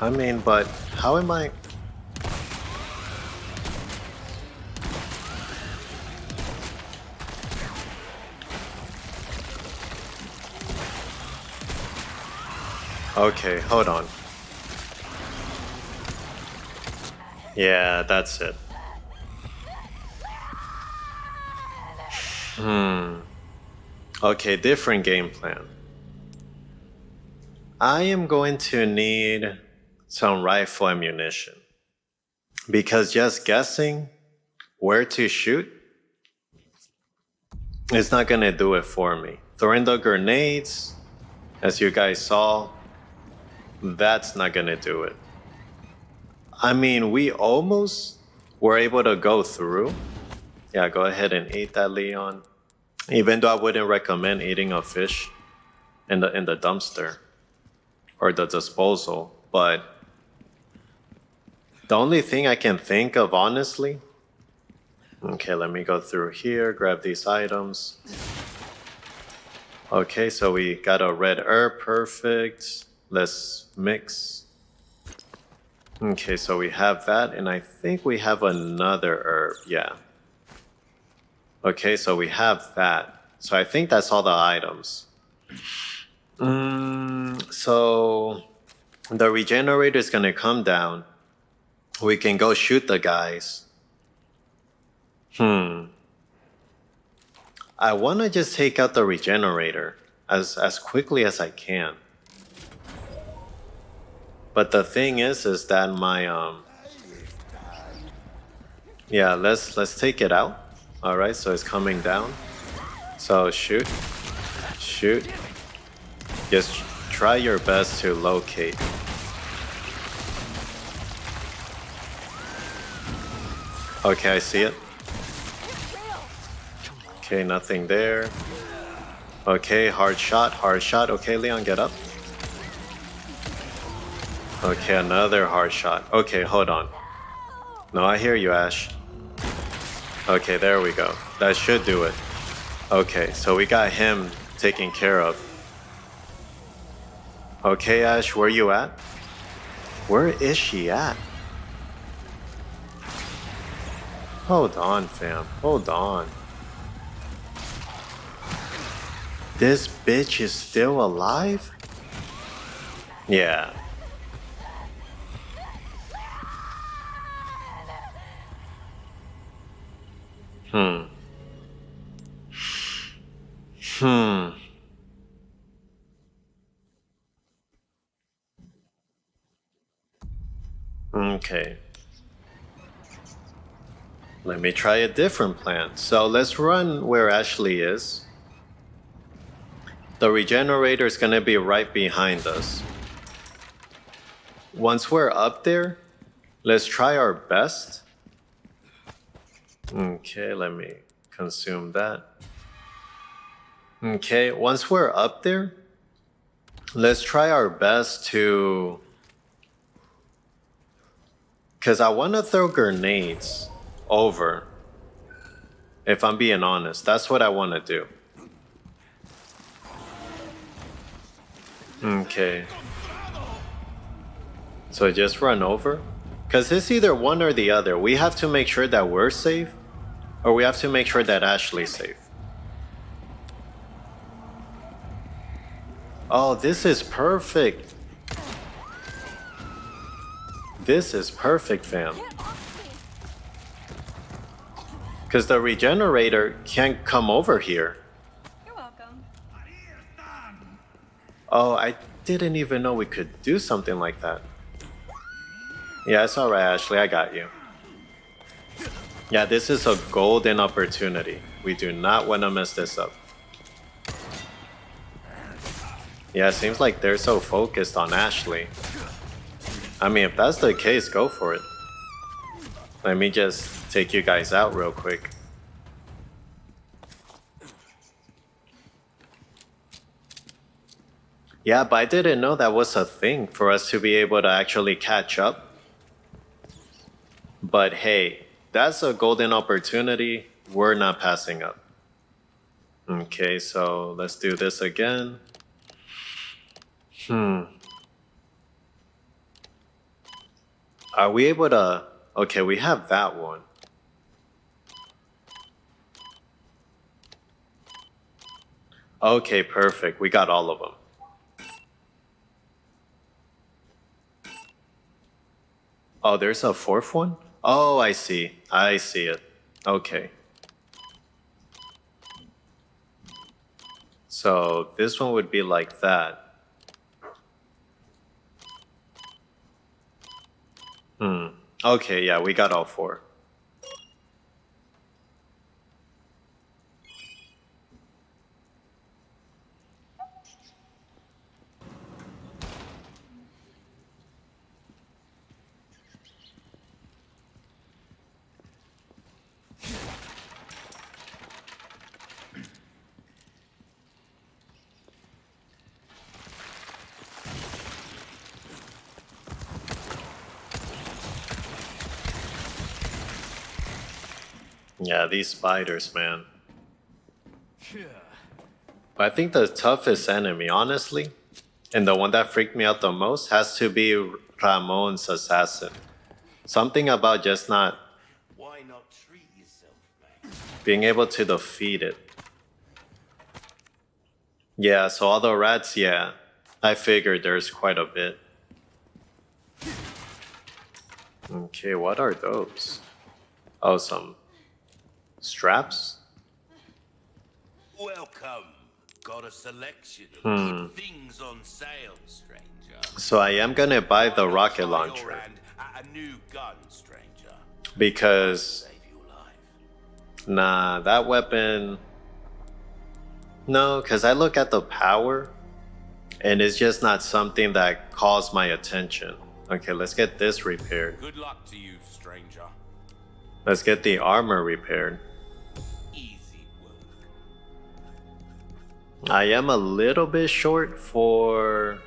I mean, but how am I? Okay, hold on. Yeah, that's it. Okay, different game plan. I am going to need some rifle ammunition. Because just guessing where to shoot is not going to do it for me. Throwing the grenades, as you guys saw, that's not going to do it. I mean, we almost were able to go through. Yeah, go ahead and eat that, Leon. Even though I wouldn't recommend eating a fish in the dumpster or the disposal, but the only thing I can think of, honestly. Okay, let me go through here, grab these items. Okay, so we got a red herb, perfect. Let's mix. Okay, so we have that, and I think we have another herb, yeah. Okay, so we have that. So I think that's all the items. So the regenerator is gonna come down. We can go shoot the guys. I wanna just take out the regenerator as quickly as I can. But the thing is that my yeah, let's take it out. All right, so it's coming down. So shoot. Just try your best to locate. Okay, I see it. Okay, nothing there. Okay, hard shot. Okay, Leon, get up. Okay, another hard shot. Okay, hold on. No, I hear you, Ash. Okay, there we go. That should do it. Okay, so we got him taken care of. Okay, Ash, where you at? Where is she at? Hold on, fam. Hold on. This bitch is still alive? Yeah. Okay. Let me try a different plan. So let's run where Ashley is. The regenerator is gonna be right behind us. Once we're up there, let's try our best. Okay, let me consume that. Okay, once we're up there, let's try our best to... Because I want to throw grenades over. If I'm being honest, that's what I want to do. Okay. So just run over? Because it's either one or the other. We have to make sure that we're safe, or we have to make sure that Ashley's safe. Oh, this is perfect. This is perfect, fam. Because the regenerator can't come over here. You're welcome. Oh, I didn't even know we could do something like that. Yeah, it's alright, Ashley. I got you. Yeah, this is a golden opportunity. We do not want to mess this up. Yeah, it seems like they're so focused on Ashley. I mean, if that's the case, go for it. Let me just take you guys out real quick. Yeah, but I didn't know that was a thing for us to be able to actually catch up. But hey, that's a golden opportunity. We're not passing up. Okay, so let's do this again. Are we able to... Okay, we have that one. Okay, perfect. We got all of them. Oh, there's a fourth one? Oh, I see. I see it. Okay. So this one would be like that. Okay, yeah, we got all 4. Yeah, these spiders, man. But I think the toughest enemy, honestly, and the one that freaked me out the most, has to be Ramon's assassin. Something about just not Why not treat yourself, man? being able to defeat it. Yeah, so all the rats, yeah, I figured there's quite a bit. Okay, what are those? Oh, some straps? Welcome. Got a selection of good things on sale, stranger. So I am gonna buy the Why not rocket try your launcher hand at a new gun, stranger. because, Save your life. nah, that weapon. No, because I look at the power and it's just not something that calls my attention. Okay, let's get this repaired. Good luck to you, stranger. Let's get the armor repaired. Easy work. I am a little bit short for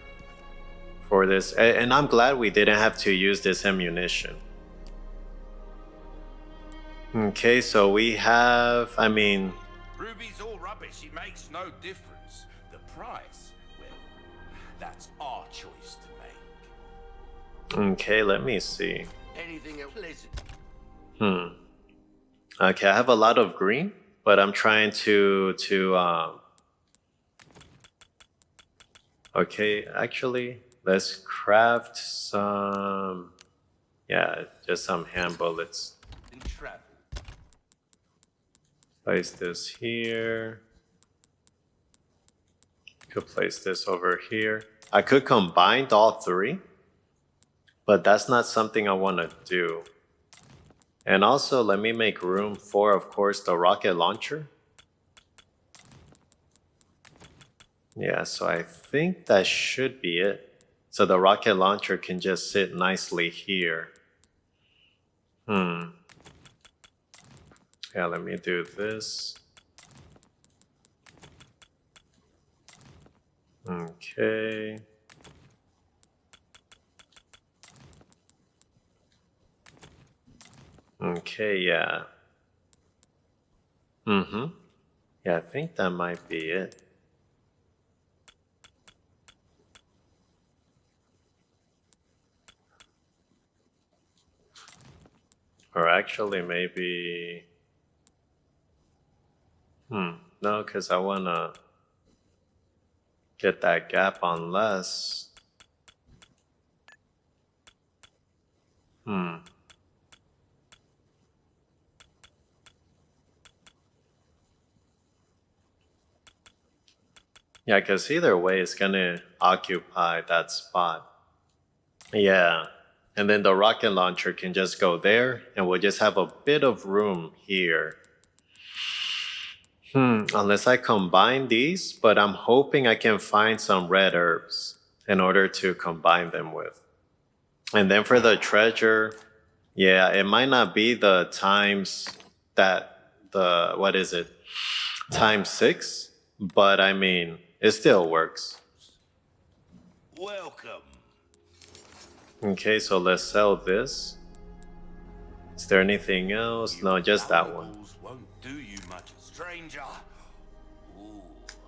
this, and I'm glad we didn't have to use this ammunition. Okay, so we have, I mean, Ruby's all rubbish. It makes no difference. The price, well, that's our choice to make. okay, let me see. Anything else pleasant? Okay, I have a lot of green, but I'm trying to okay, actually, let's craft some, yeah, just some hand bullets. In travel. Place this here. Could place this over here. I could combine all 3, but that's not something I want to do. And also, let me make room for, of course, the rocket launcher. Yeah, so I think that should be it. So the rocket launcher can just sit nicely here. Yeah, let me do this. Okay. Okay, yeah. Yeah, I think that might be it. Or actually, maybe... No, because I want to get that gap unless... Yeah, because either way, it's going to occupy that spot. Yeah. And then the rocket launcher can just go there, and we'll just have a bit of room here. Unless I combine these, but I'm hoping I can find some red herbs in order to combine them with. And then for the treasure, yeah, it might not be the times that the, what is it? Times 6, but I mean, it still works. Welcome. Okay, so let's sell this. Is there anything else? No, just that one. Valuables won't do you much, stranger. Ooh,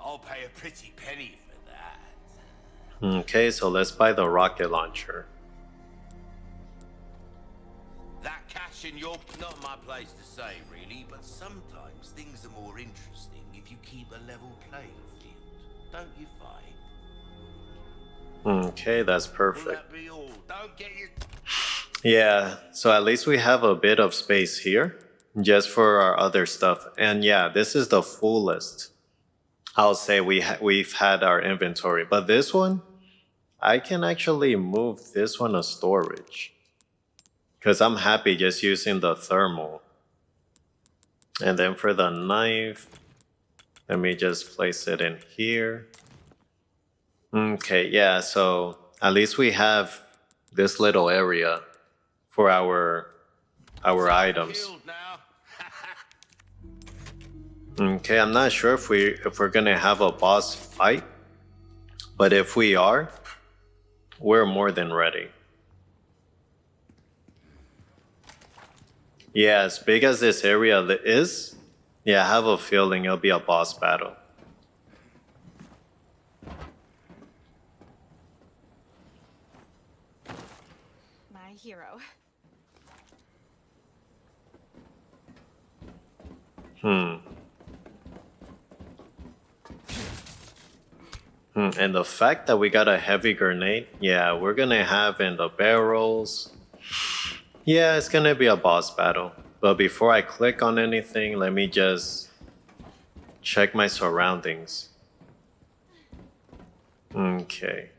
I'll pay a pretty penny for that. Okay, so let's buy the rocket launcher. That cash in your... Not my place to say, really, but sometimes things are more interesting if you keep a level playing field. Don't you find? Okay, that's Will perfect. that be all? Don't get you... Yeah, so at least we have a bit of space here just for our other stuff. And yeah, this is the fullest I'll say we've had our inventory. But this one, I can actually move this one to storage. Because I'm happy just using the thermal. And then for the knife, let me just place it in here. Okay, yeah, so at least we have this little area for our items. Killed now. Okay, I'm not sure if we're gonna have a boss fight, but if we are, we're more than ready. Yeah, as big as this area is, yeah, I have a feeling it'll be a boss battle. My hero. And the fact that we got a heavy grenade, yeah, we're gonna have in the barrels. Yeah, it's gonna be a boss battle. But before I click on anything, let me just check my surroundings. Okay.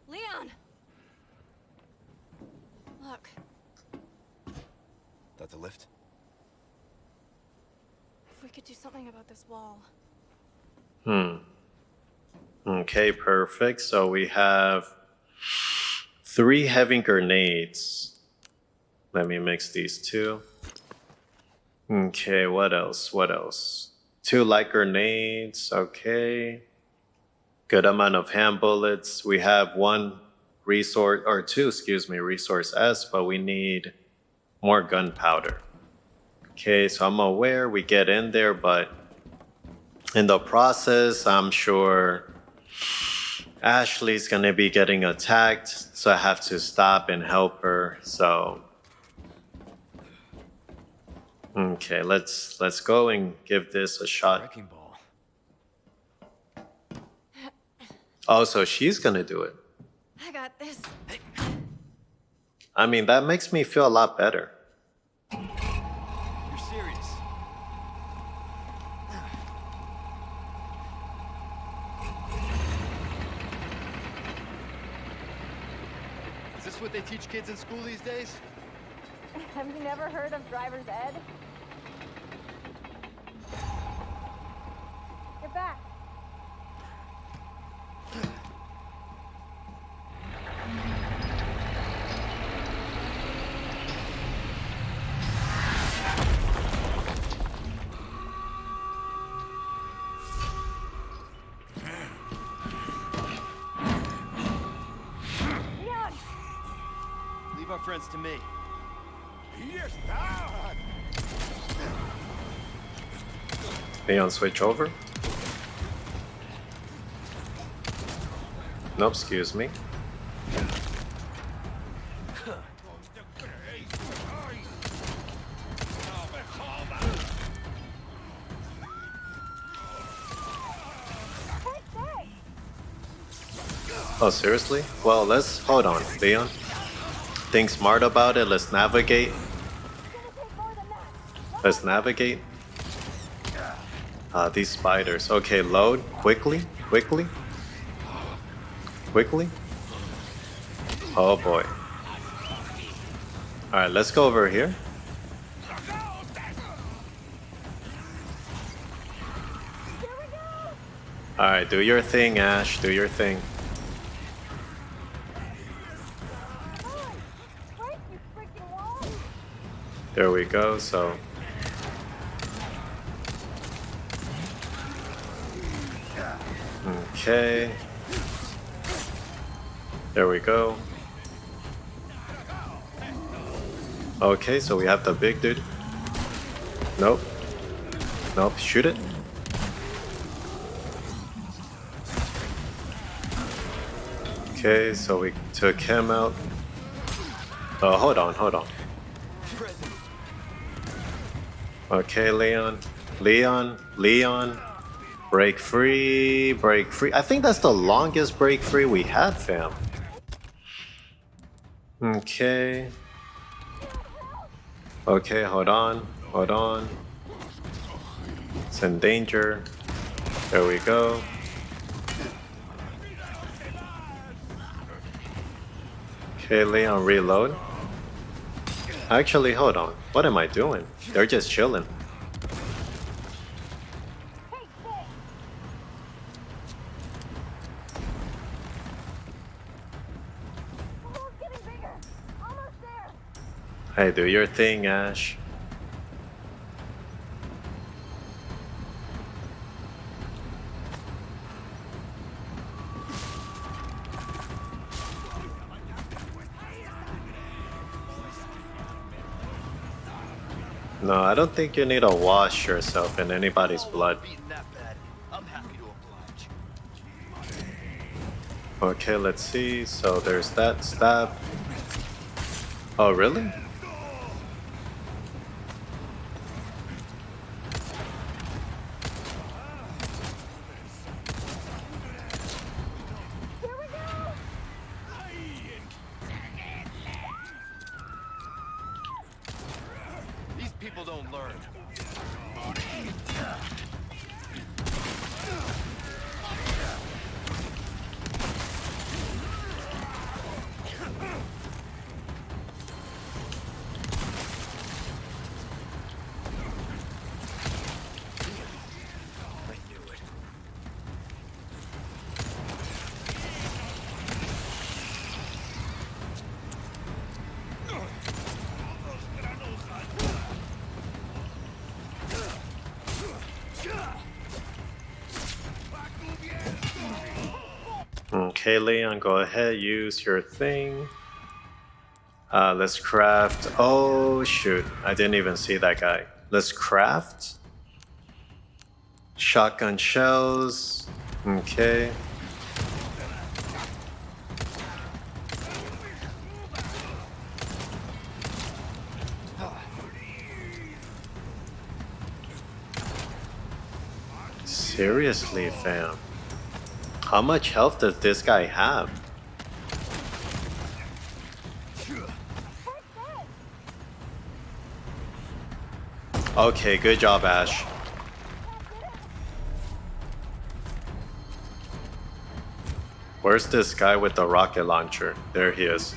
Leon! Look, That the lift? if we could do something about this wall. Okay, perfect. So we have 3 heavy grenades. Let me mix these 2. Okay, what else? What else? 2 light grenades. Okay. Good amount of hand bullets. We have 1 resource, or 2, excuse me, resource S, but we need more gunpowder. Okay, so I'm aware we get in there, but in the process, I'm sure Ashley's gonna be getting attacked, so I have to stop and help her. So, okay, let's go and give this a shot. Wrecking ball. Oh, so she's gonna do it. I got this. I mean, that makes me feel a lot better. You're serious? Is this what they teach kids in school these days? Have you never heard of driver's ed? Get back. Leon! Leave our friends to me. Leon, switch over. Nope, excuse me. Oh, seriously? Well, let's hold on, Leon. Think smart about it. Let's navigate. Let's navigate. These spiders. Okay, load quickly, quickly, quickly. Oh boy. All right, let's go over here. All right, do your thing, Ash. Do your thing. There we go. So. Okay. There we go. Okay, so we have the big dude. Nope. Nope, shoot it. Okay, so we took him out. Oh, hold on, hold on. Okay, Leon. Leon. Leon. Break free, break free. I think that's the longest break free we had, fam. Okay. Okay, hold on. Hold on. It's in danger. There we go. Okay, Leon, reload. Actually, hold on. What am I doing? They're just chilling. Hey, do your thing, Ash. No, I don't think you need to wash yourself in anybody's blood. Beating that bad. I'm happy to oblige. Okay, let's see. So there's that stab. Oh, really? These people don't learn. I knew it. Okay, Leon, go ahead. Use your thing. Let's craft. Oh, shoot. I didn't even see that guy. Let's craft. Shotgun shells. Okay. Seriously, fam. How much health does this guy have? Okay, good job, Ash. Where's this guy with the rocket launcher? There he is.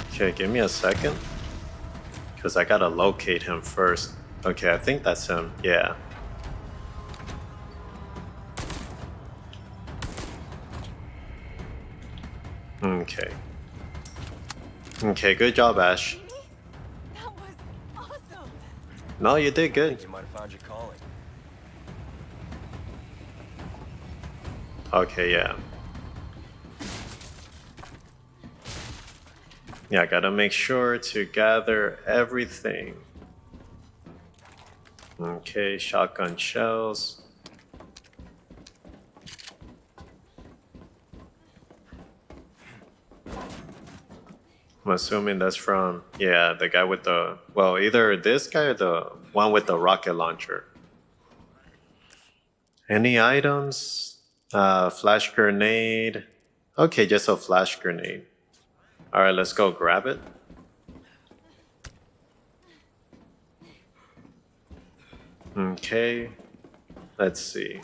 Okay, give me a second. Because I gotta locate him first. Okay, I think that's him. Yeah. Okay. Okay, good job, Ash. That was awesome. No, you did good. You might have found your calling. Okay, yeah. Yeah, I gotta make sure to gather everything. Okay, shotgun shells. I'm assuming that's from, yeah, the guy with the, well, either this guy or the one with the rocket launcher. Any items? Flash grenade. Okay, just a flash grenade. All right, let's go grab it. Okay, let's see.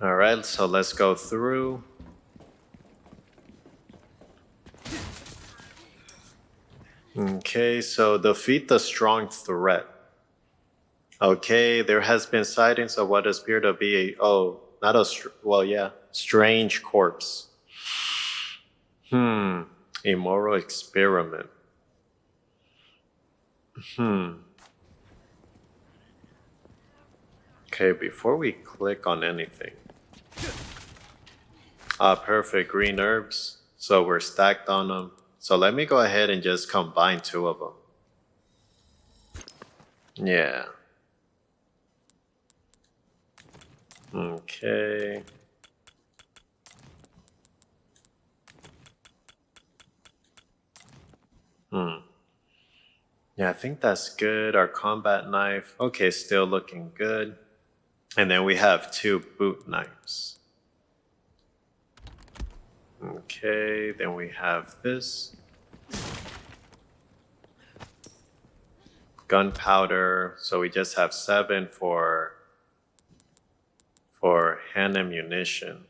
All right, so let's go through. Okay, so defeat the strong threat. Okay, there has been sightings of what appear to be a, oh, not a, well, yeah, strange corpse. Immoral experiment. Okay, before we click on anything. Perfect, green herbs. So we're stacked on them. So let me go ahead and just combine two of them. Yeah. Okay. Yeah, I think that's good. Our combat knife. Okay, still looking good. And then we have two boot knives. Okay, then we have this. Gunpowder, so we just have 7 for hand ammunition.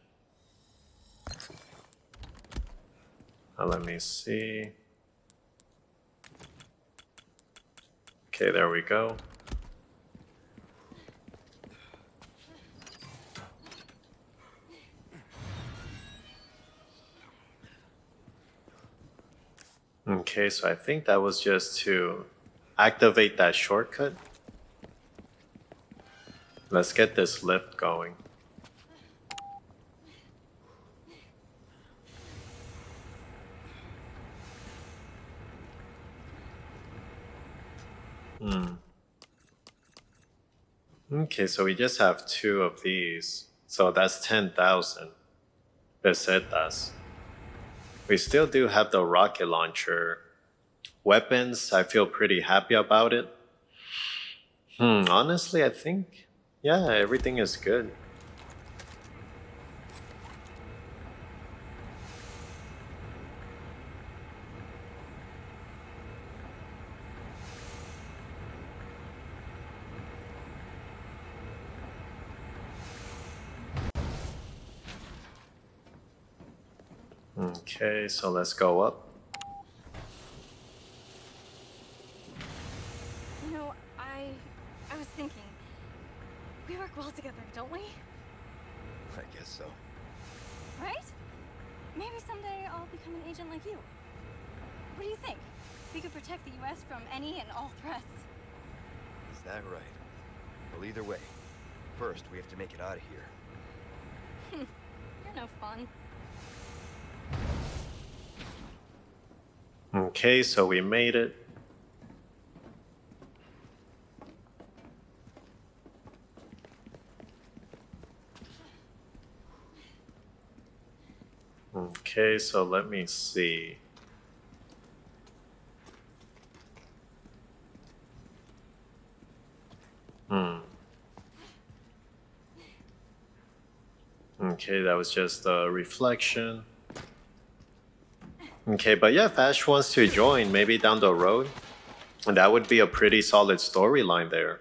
Let me see. Okay, there we go. Okay, so I think that was just to activate that shortcut. Let's get this lift going. Okay, so we just have 2 of these. So that's 10,000 pesetas. We still do have the rocket launcher. Weapons, I feel pretty happy about it. Honestly, I think, yeah, everything is good. Okay, so let's go up. You know, I was thinking, we work well together, don't we? I guess so. Right? Maybe someday I'll become an agent like you. What do you think? We could protect the U.S. from any and all threats. Is that right? Well, either way, first we have to make it out of here. You're no fun. Okay, so we made it. Okay, so let me see. Okay, that was just a reflection. Okay, but yeah, if Ash wants to join, maybe down the road, and that would be a pretty solid storyline there.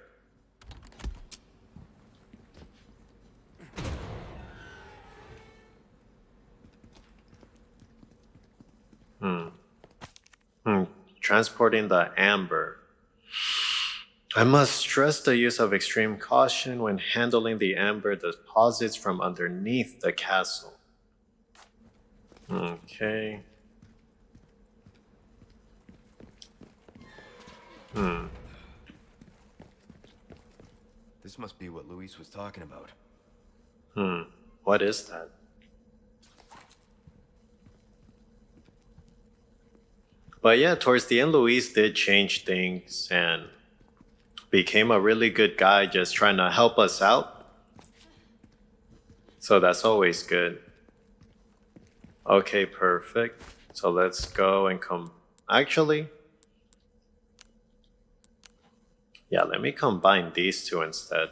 Transporting the amber. I must stress the use of extreme caution when handling the amber deposits from underneath the castle. Okay. This must be what Luis was talking about. What is that? But yeah, towards the end, Luis did change things and became a really good guy just trying to help us out. So that's always good. Okay, perfect. So let's go and come. Actually, yeah, let me combine these 2 instead.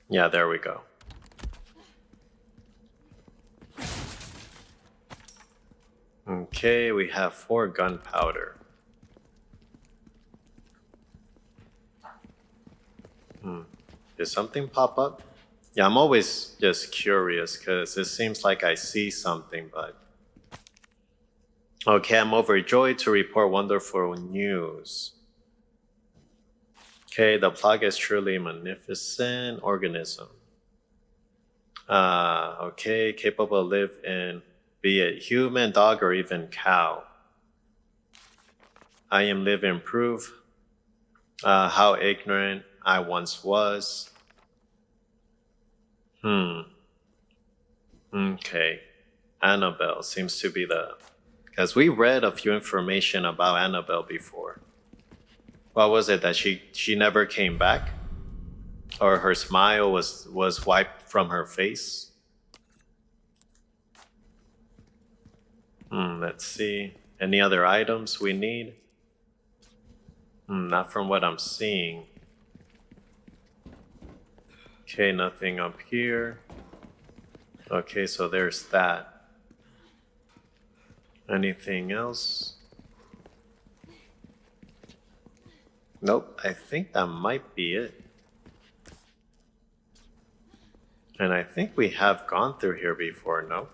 Yeah, there we go. Okay, we have 4 gunpowder. Did something pop up? Yeah, I'm always just curious because it seems like I see something, but... Okay, I'm overjoyed to report wonderful news. Okay, the plug is truly a magnificent organism. Okay, capable of live in, be it human, dog, or even cow. I am living proof how ignorant I once was. Okay. Annabelle seems to be the... Because we read a few information about Annabelle before. What was it, that she never came back? Or her smile was wiped from her face? Let's see. Any other items we need? Not from what I'm seeing. Okay, nothing up here. Okay, so there's that. Anything else? Nope, I think that might be it. And I think we have gone through here before, no?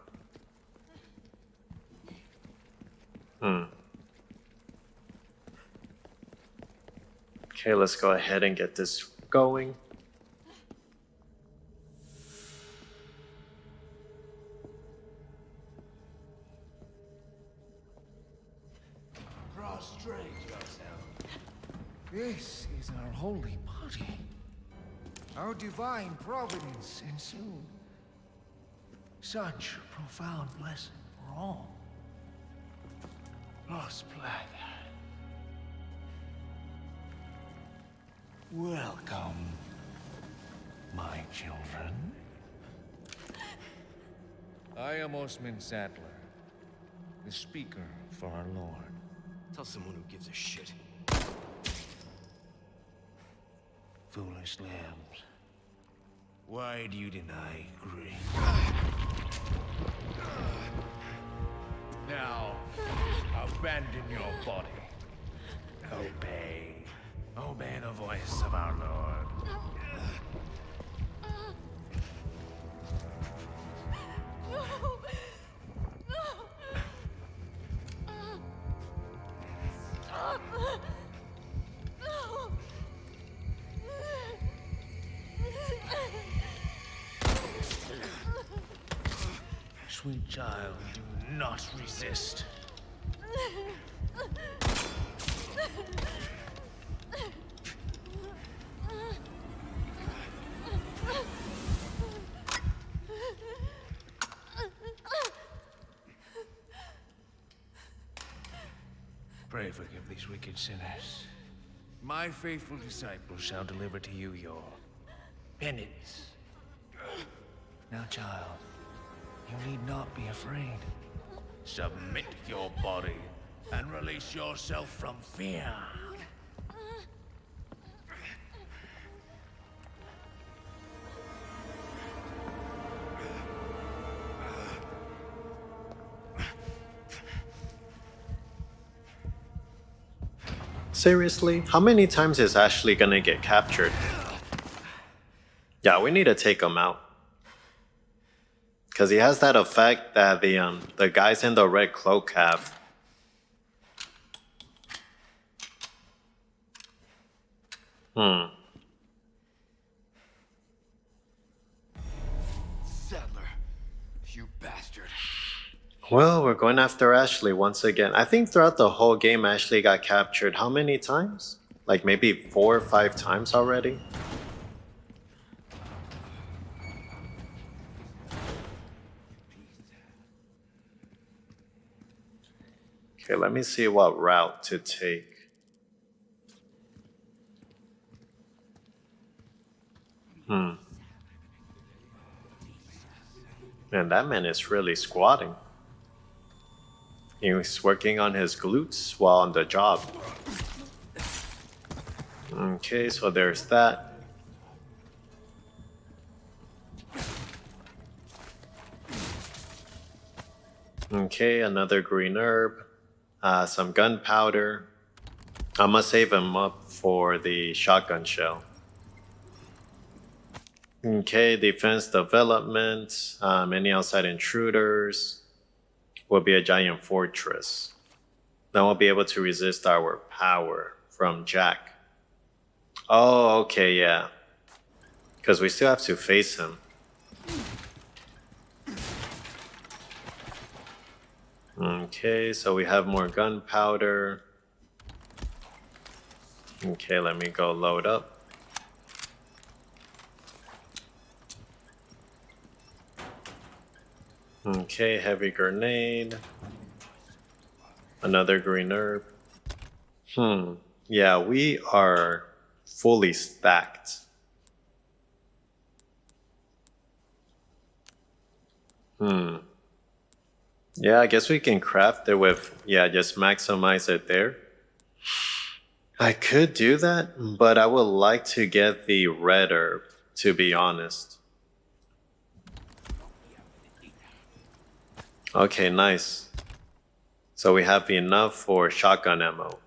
Okay, let's go ahead and get this going. Prostrate yourself. This is our holy body. Our divine providence ensued. Such profound blessing for all. Lost blood. Welcome, my children. I am Osman Sadler, the speaker for our Lord. Tell someone who gives a shit. Foolish lambs, why do you deny grace? Now, abandon your body. Obey. Obey the voice of our Lord. Sweet child, do not resist. Pray forgive these wicked sinners. My faithful disciples shall deliver to you your penance. Now, child, you need not be afraid. Submit your body and release yourself from fear. Seriously? How many times is Ashley gonna get captured? Yeah, we need to take him out. Because he has that effect that the guys in the red cloak have. Sadler, you bastard. Well, we're going after Ashley once again. I think throughout the whole game, Ashley got captured how many times? Like maybe 4 or 5 times already? Okay, let me see what route to take. Man, that man is really squatting. He's working on his glutes while on the job. Okay, so there's that. Okay, another green herb. Some gunpowder. I'm gonna save him up for the shotgun shell. Okay, defense development. Any outside intruders will be a giant fortress. Then we'll be able to resist our power from Jack. Oh, okay, yeah. Because we still have to face him. Okay, so we have more gunpowder. Okay, let me go load up. Okay, heavy grenade. Another green herb. Yeah, we are fully stacked. Yeah, I guess we can craft it with, just maximize it there. I could do that, but I would like to get the red herb, to be honest. Okay, nice. So we have enough for shotgun ammo.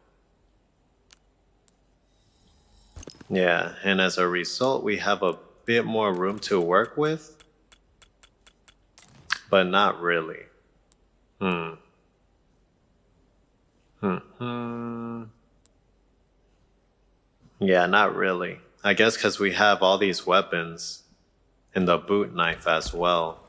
Yeah, and as a result, we have a bit more room to work with, but not really. Yeah, not really. I guess because we have all these weapons and the boot knife as well.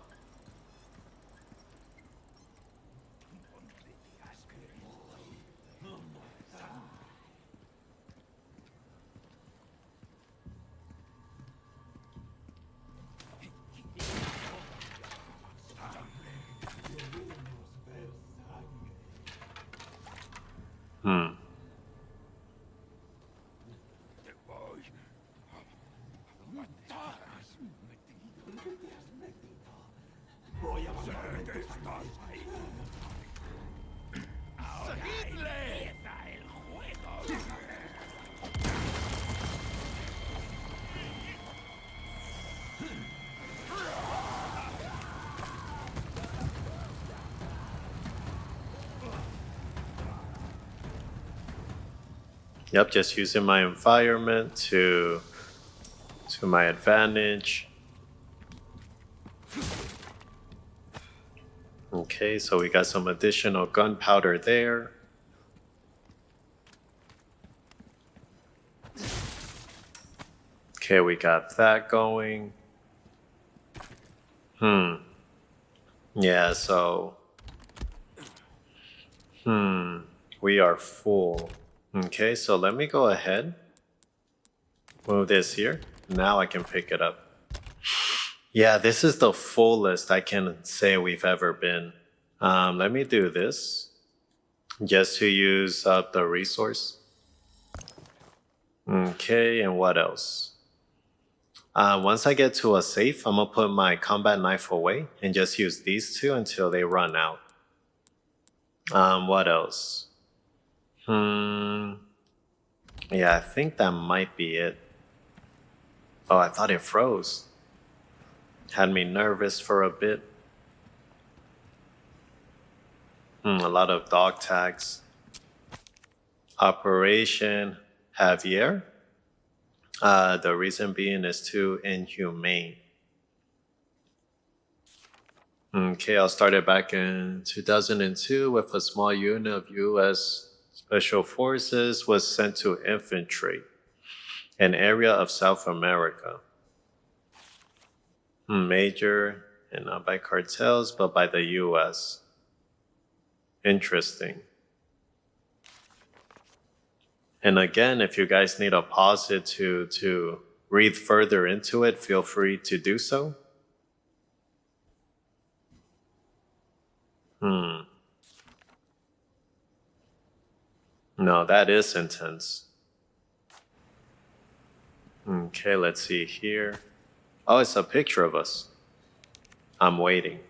Yep, just using my environment to my advantage. Okay, so we got some additional gunpowder there. Okay, we got that going. Yeah, so we are full. Okay, so let me go ahead. Move this here. Now I can pick it up. Yeah, this is the fullest I can say we've ever been. Let me do this just to use up the resource. Okay, and what else? Once I get to a safe, I'm gonna put my combat knife away and just use these two until they run out. What else? Yeah, I think that might be it. Oh, I thought it froze. Had me nervous for a bit. A lot of dog tags. Operation Javier. The reason being is too inhumane. Okay, I started back in 2002 with a small unit of U.S. Special Forces was sent to infiltrate an area of South America. Major, and not by cartels, but by the U.S. Interesting. And again, if you guys need a pause it to read further into it, feel free to do so. No, that is intense. Okay, let's see here. Oh, it's a picture of us. I'm waiting.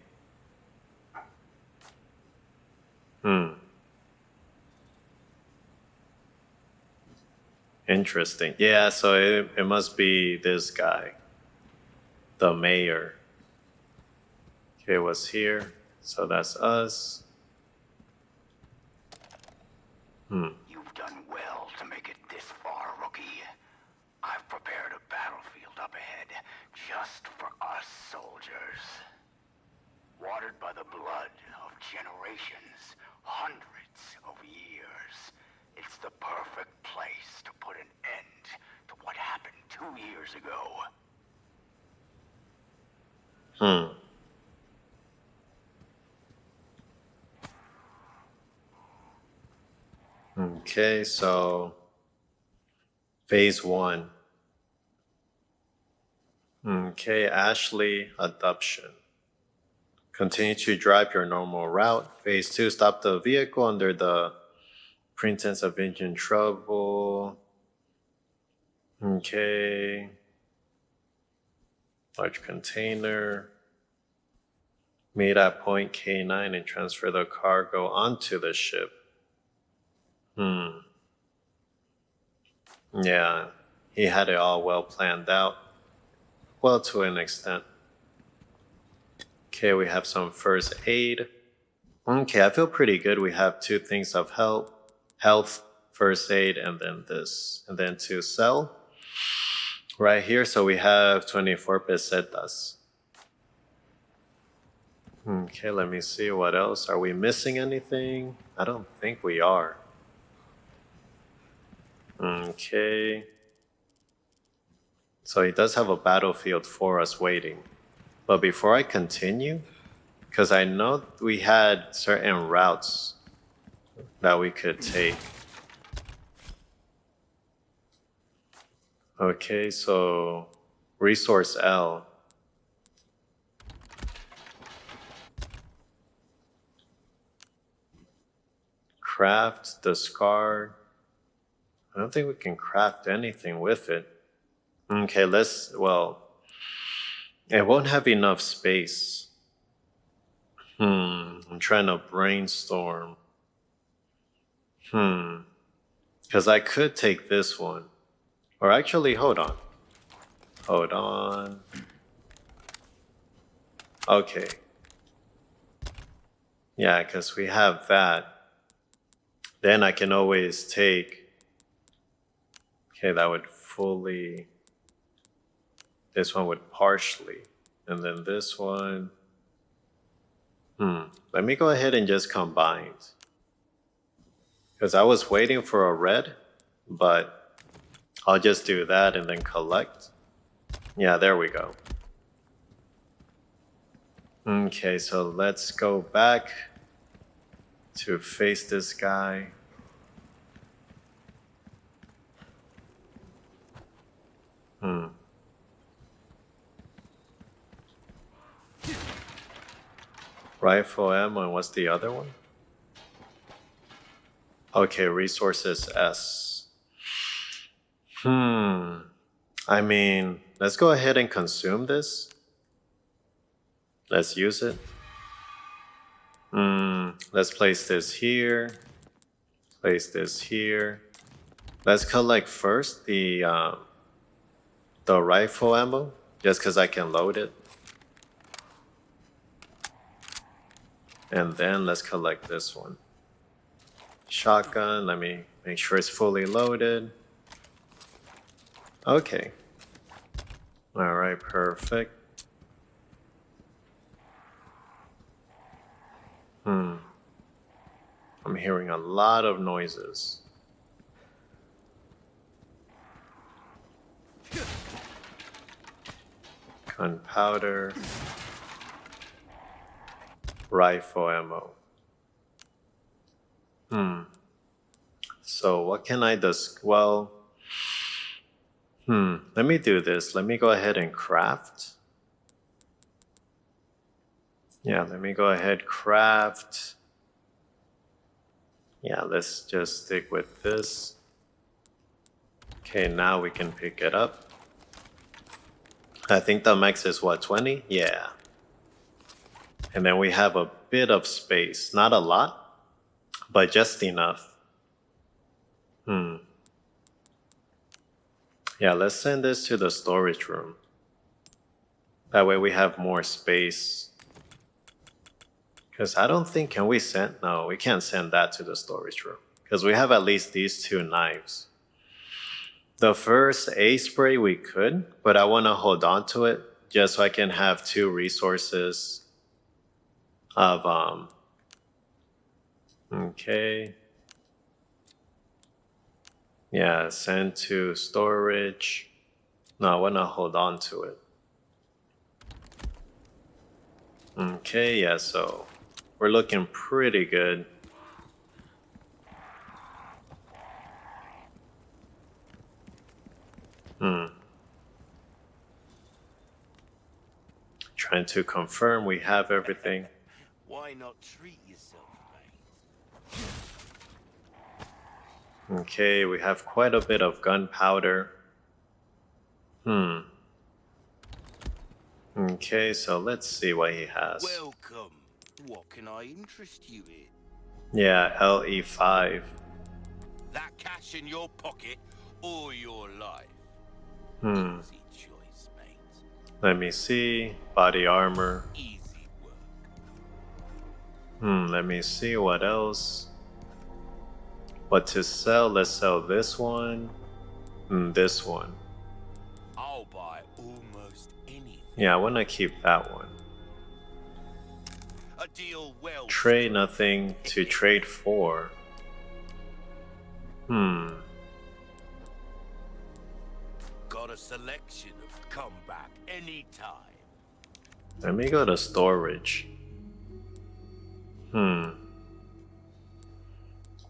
Interesting. Yeah, so it must be this guy. The mayor. Okay, was here. So that's us. You've done well to make it this far, rookie. I've prepared a battlefield up ahead just for us soldiers. Watered by the blood of generations, hundreds of years. It's the perfect place to put an end to what happened 2 years ago. Okay, so phase 1. Okay, Ashley, adoption. Continue to drive your normal route. Phase 2, stop the vehicle under the pretense of engine trouble. Okay. Large container. Meet at point K9 and transfer the cargo onto the ship. Yeah, he had it all well planned out. Well, to an extent. Okay, we have some first aid. Okay, I feel pretty good. We have 2 things of health, first aid, and then this, and then to sell right here. So we have 24 pesetas. Okay, let me see what else. Are we missing anything? I don't think we are. Okay. So he does have a battlefield for us waiting. But before I continue, because I know we had certain routes that we could take. Okay, so resource L. Craft, discard. I don't think we can craft anything with it. Okay, it won't have enough space. I'm trying to brainstorm. Because I could take this one. Or actually, hold on. Hold on. Okay. Yeah, because we have that. Then I can always take... Okay, that would fully... This one would partially. And then this one... Let me go ahead and just combine. Because I was waiting for a red, but I'll just do that and then collect. Yeah, there we go. Okay, so let's go back to face this guy. Rifle ammo, and what's the other one? Okay, resources S. I mean, let's go ahead and consume this. Let's use it. Let's place this here. Place this here. Let's collect first the rifle ammo, just because I can load it. And then let's collect this one. Shotgun, let me make sure it's fully loaded. Okay. Alright, perfect. I'm hearing a lot of noises. Gunpowder. Rifle ammo. So what can I let me do this. Let me go ahead and craft. Yeah, let me go ahead craft. Yeah, let's just stick with this. Okay, now we can pick it up. I think the max is what, 20? Yeah. And then we have a bit of space. Not a lot, but just enough. Yeah, let's send this to the storage room. That way we have more space. Because I don't think, no, we can't send that to the storage room. Because we have at least these 2 knives. The first A spray we could, but I want to hold on to it just so I can have 2 resources of, okay. Yeah, send to storage. No, I want to hold on to it. Okay, yeah, so we're looking pretty good. Trying to confirm we have everything. Why not treat yourself, mate? Okay, we have quite a bit of gunpowder. Okay, so let's see what he has. Welcome. What can I interest you in? Yeah, LE5. That cash in your pocket or your life? Easy choice, mate. Let me see. Body armor. Easy work. Let me see what else. What to sell? Let's sell this one. This one. I'll buy almost anything. Yeah, I want to keep that one. A deal well Trade struck. nothing to trade for. Got a selection of come back anytime. Let me go to storage.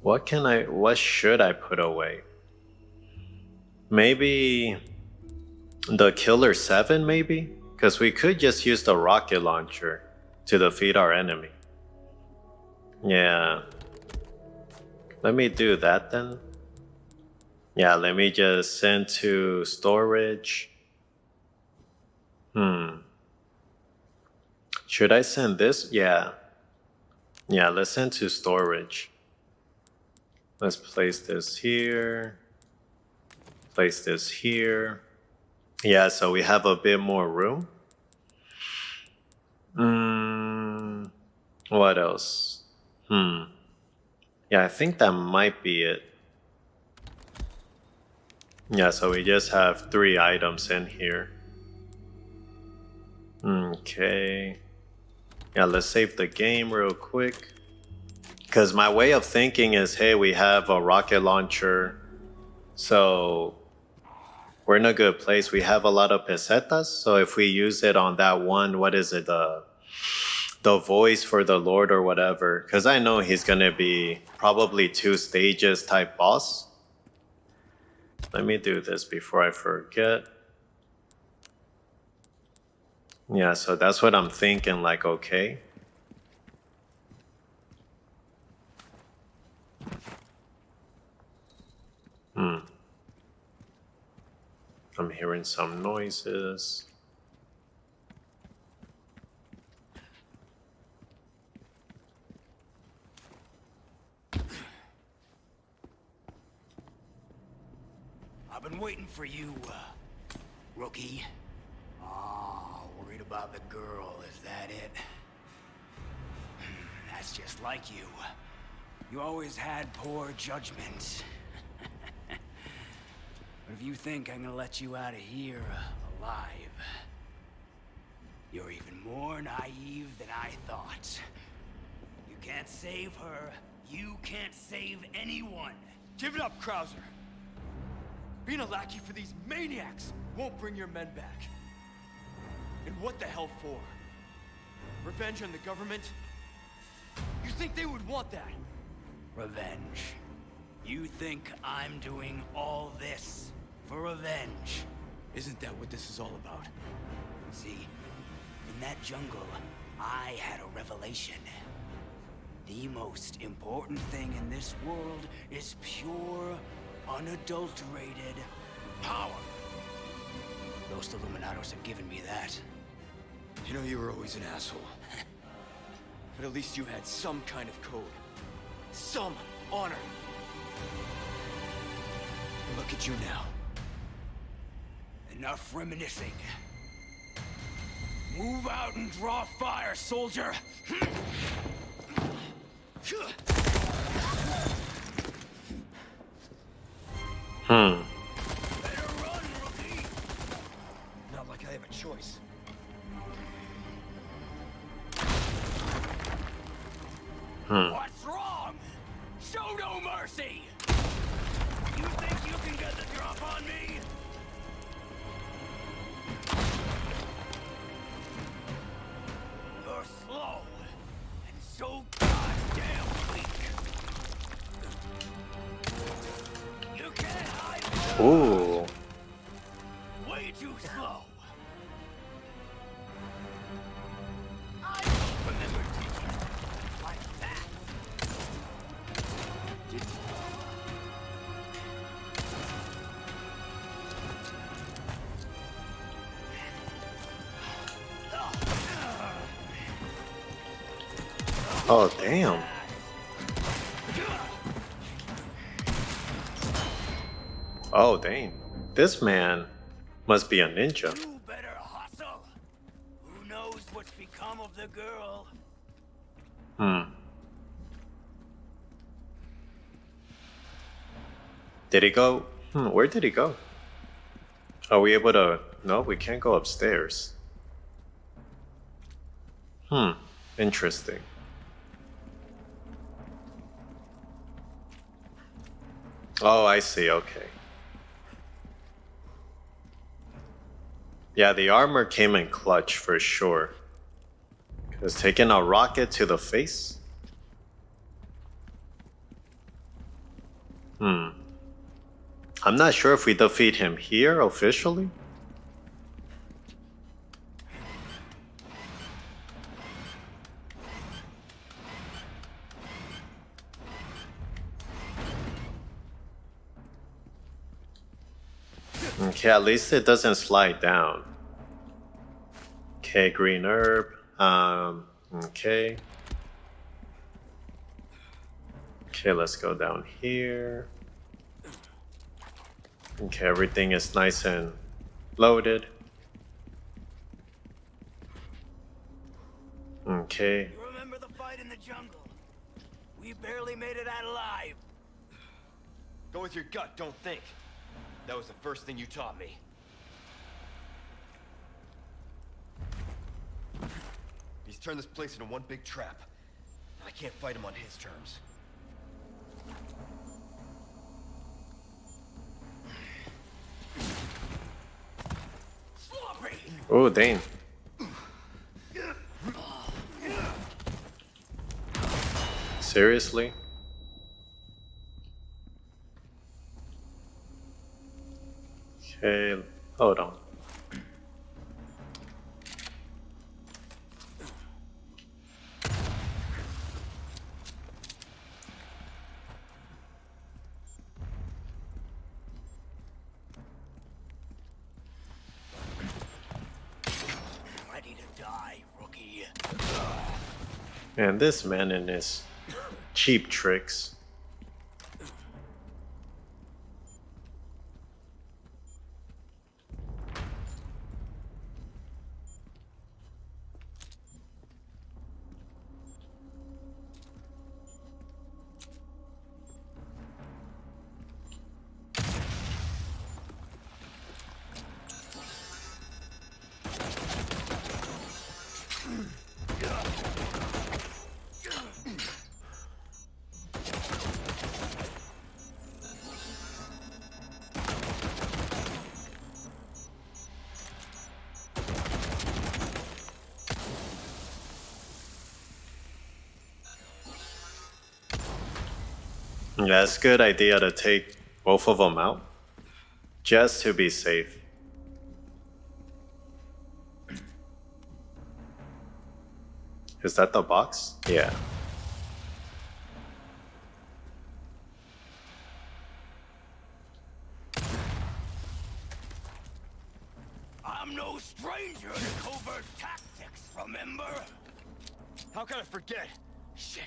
What should I put away? Maybe the Killer 7, maybe? Because we could just use the rocket launcher to defeat our enemy. Yeah. Let me do that then. Yeah, let me just send to storage. Should I send this? Yeah. Yeah, let's send to storage. Let's place this here. Place this here. Yeah, so we have a bit more room. What else? Yeah, I think that might be it. Yeah, so we just have 3 items in here. Okay. Yeah, let's save the game real quick. Because my way of thinking is, hey, we have a rocket launcher. So we're in a good place. We have a lot of pesetas. So if we use it on that one, what is it? The voice for the Lord or whatever. Because I know he's going to be probably 2 stages type boss. Let me do this before I forget. Yeah, so that's what I'm thinking, like, okay. I'm hearing some noises. I've been waiting for you, rookie. Oh, worried about the girl, is that it? That's just like you. You always had poor judgment. But if you think I'm gonna let you out of here alive, you're even more naive than I thought. You can't save her. You can't save anyone. Give it up, Krauser. Being a lackey for these maniacs won't bring your men back. And what the hell for? Revenge on the government? You think they would want that? Revenge. You think I'm doing all this for revenge? Isn't that what this is all about? See, in that jungle, I had a revelation. The most important thing in this world is pure, unadulterated power. Those Illuminados have given me that. You know you were always an asshole. But at least you had some kind of code. Some honor. And look at you now. Enough reminiscing. Move out and draw fire, soldier! Better run, rookie! Not like I have a choice. What's wrong? Show no mercy! You think you can get the drop on me? You're slow, and so goddamn weak. You can't hide from Ooh. way too slow. I don't remember teaching you like that. Did you? Oh, damn. Oh, dang. This man must be a ninja. You better hustle. Who knows what's become of the girl? Did he go? Where did he go? Are we able to... No, we can't go upstairs. Interesting. Oh, I see, okay. Yeah, the armor came in clutch for sure. Because taking a rocket to the face? I'm not sure if we defeat him here officially. Okay, at least it doesn't slide down. Okay, green herb. Okay. Okay, let's go down here. Okay, everything is nice and loaded. Okay. You remember the fight in the jungle? We barely made it out alive. Go with your gut, don't think. That was the first thing you taught me. He's turned this place into one big trap. I can't fight him on his terms. Oh, dang. Seriously? Okay, hold on. Ready to die, rookie. Man, this man and his cheap tricks. Yeah, it's a good idea to take both of them out. Just to be safe. Is that the box? Yeah. I'm no stranger to covert tactics, remember? How can I forget? Shit.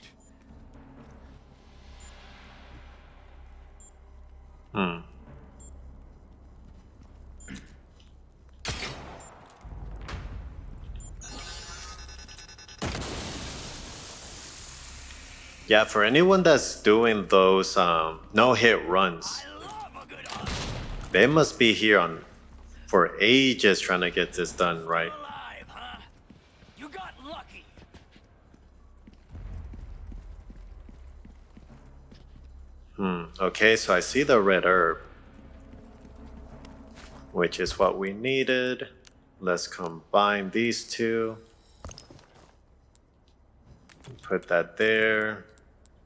Yeah, for anyone that's doing those no-hit runs, they must be here on for ages trying to get this done right. Alive, huh? You got lucky. Okay, so I see the red herb, which is what we needed. Let's combine these two. Put that there.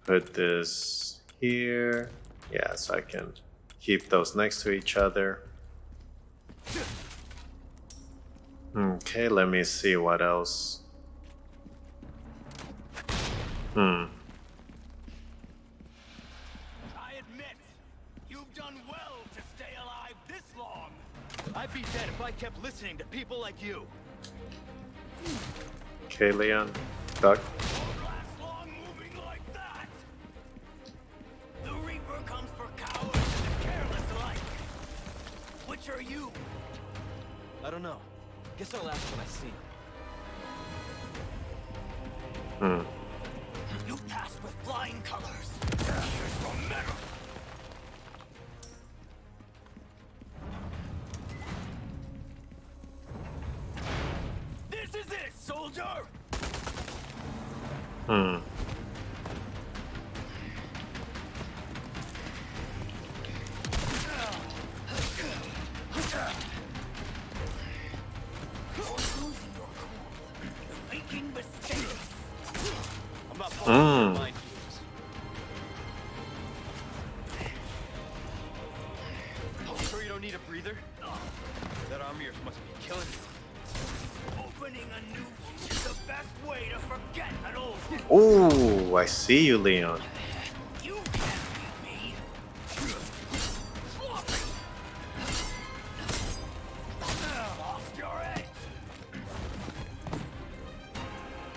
Put this here. Yeah, so I can keep those next to each other. Okay, let me see what else. I admit, you've done well to stay alive this long. I'd be dead if I kept listening to people like you. Okay, Leon. Duck. Won't last long moving like that. The Reaper comes for cowards and the careless alike. Which are you? I don't know. Guess I'll ask when I see him. You passed with flying colors. Here's Romero. Hmm. Making mistakes. I'm not pulling your Mm. mind games. Sure you don't need a breather? That arm of yours must be killing you. Opening a new wound is the best way to forget an old one. Ooh, I see you, Leon. You can't beat me. Sloppy. Lost your edge.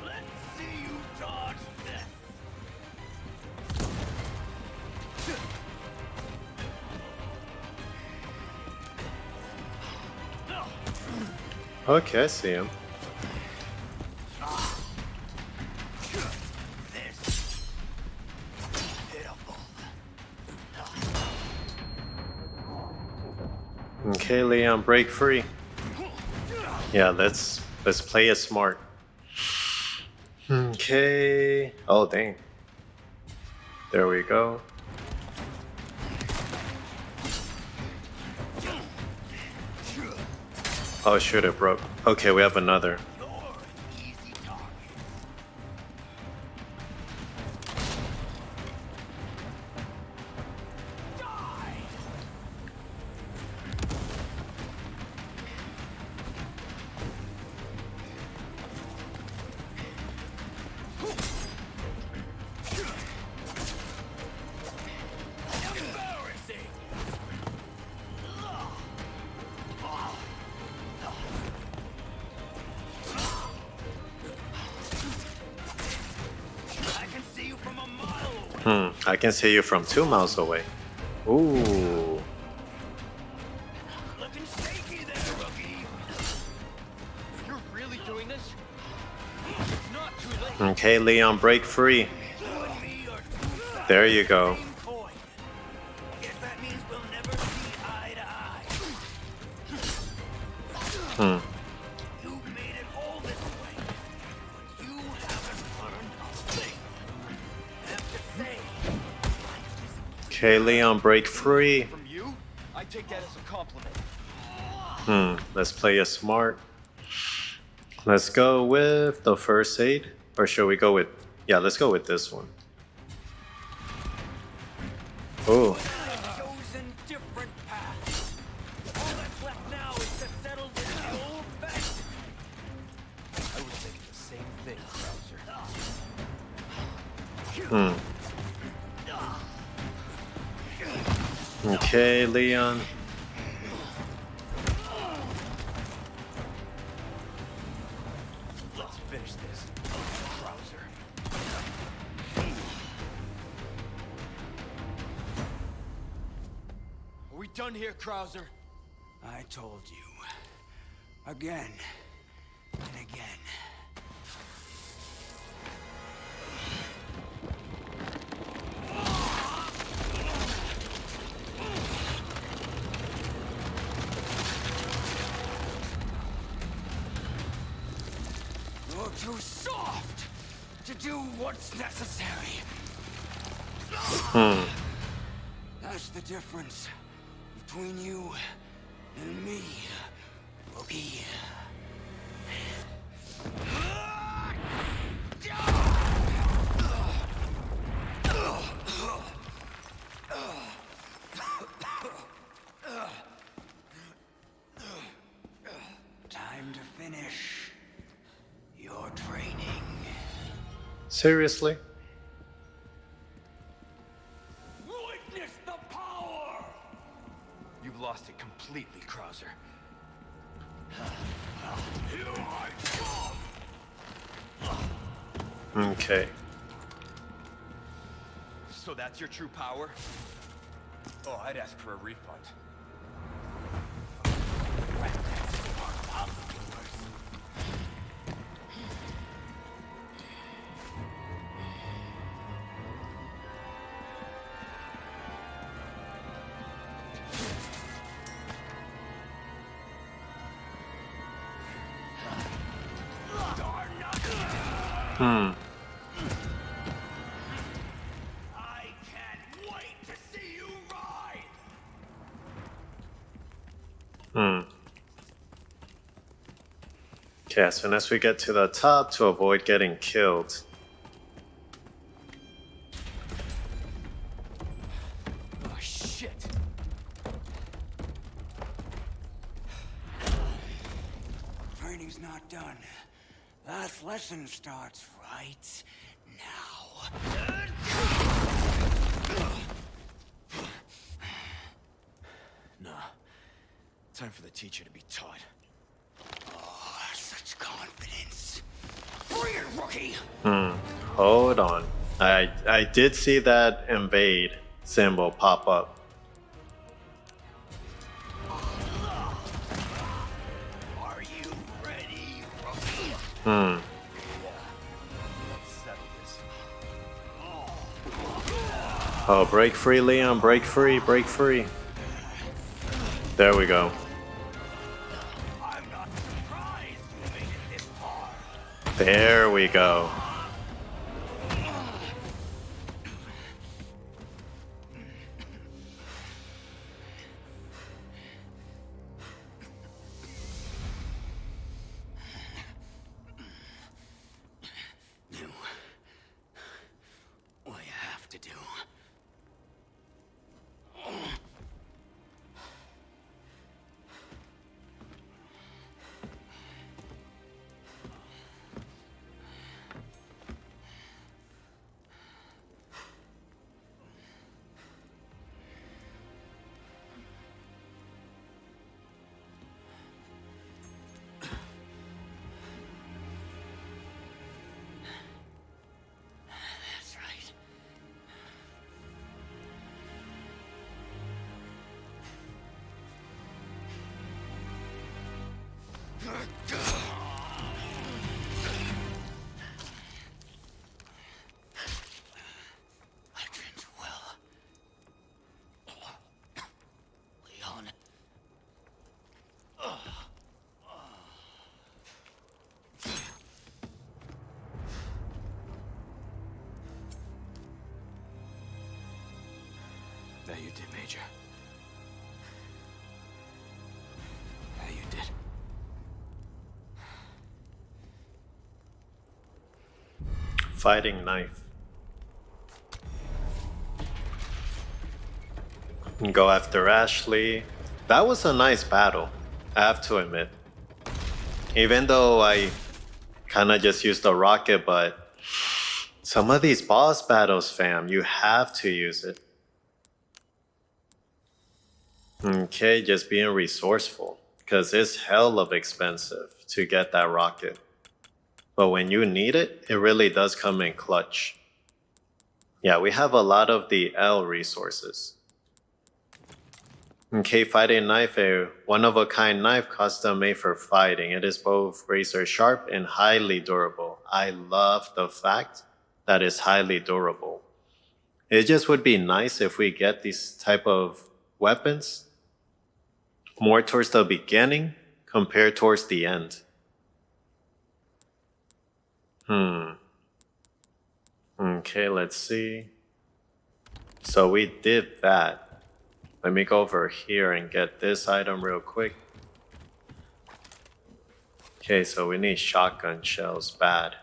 Let's see you dodge this. Okay, I see him. This pitiful. Okay, Leon, break free. Yeah, let's play it smart. Okay. Oh, dang. There we go. Oh, shoot, it broke. Okay, we have another. You're an easy target. Die! Embarrassing! I can see you from a mile away. I can see you from 2 miles away. Ooh. Looking shaky there, rookie. You're really doing this? It's not too late. Okay, Leon, break free. You and me are two sides There you of go. the same coin. Guess that means we'll never see eye to eye. You made it all this way, but you haven't learned a thing. I have to say, Okay, Leon, break free. From you, I take that as a compliment. Let's play it smart. Let's go with the first aid. Or should we go with... Yeah, let's go with this one. Oh, I've chosen different paths. All that's left now is to settle this the old-fashioned. I was thinking the same thing, Krauser. okay, Leon. Let's finish this, Krauser. Are we done here, Krauser? I told you. Again and again. You're too soft to do what's necessary. That's the difference between you and me, rookie. Time to finish your training. Seriously? Witness the power! You've lost it completely, Krauser. Here I come! Okay. So that's your true power? Oh, I'd ask for a refund. Okay, as soon as we get to the top to avoid getting killed. Oh, shit. Training's not done. Last lesson starts right now. Nah. Time for the teacher to be taught. Oh, such confidence. Bring it, rookie! Hold on. I did see that invade symbol pop up. Are you ready, rookie? Let's settle this. Oh, break free, Leon. Break free, break free. There we go. I'm not surprised you made it this far. There we go. Do what you have to do. That's right. I trained well. Leon. Yeah, you did, Major. Yeah, you did. Fighting knife. Go after Ashley. That was a nice battle, I have to admit. Even though I kind of just used the rocket, but some of these boss battles, fam, you have to use it. Okay, just being resourceful, because it's hell of expensive to get that rocket. But when you need it, it really does come in clutch. Yeah, we have a lot of the L resources. Okay, fighting knife, a one-of-a-kind knife custom made for fighting. It is both razor sharp and highly durable. I love the fact that it's highly durable. It just would be nice if we get these type of weapons more towards the beginning compared towards the end. Okay, let's see. So we did that. Let me go over here and get this item real quick. Okay, so we need shotgun shells bad.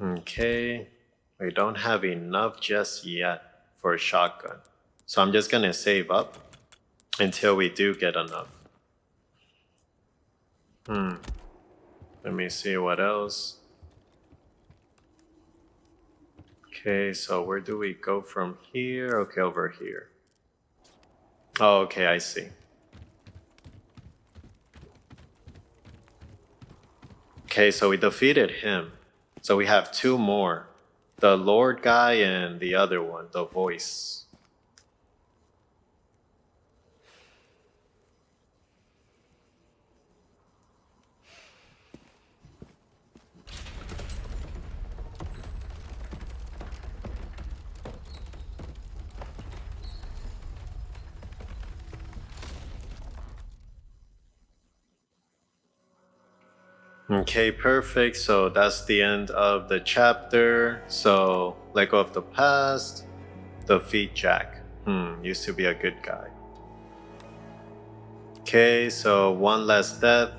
Okay, we don't have enough just yet for a shotgun. So I'm just gonna save up until we do get enough. Let me see what else. Okay, so where do we go from here? Okay, over here. Oh, okay, I see. Okay, so we defeated him. So we have two more. The Lord guy and the other one, the voice. Okay, perfect. So that's the end of the chapter. So let go of the past, defeat Jack. Used to be a good guy. Okay, so one less death.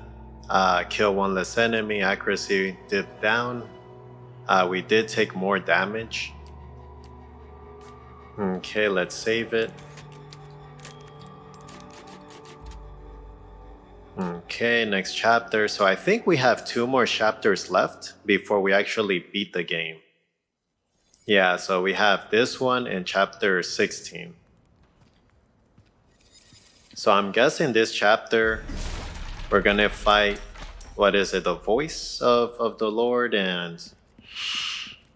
Kill one less enemy. Accuracy dipped down. We did take more damage. Okay, let's save it. Okay, next chapter. So I think we have 2 more chapters left before we actually beat the game. Yeah, so we have this one in chapter 16. So I'm guessing this chapter we're gonna fight, what is it, the voice of the Lord, and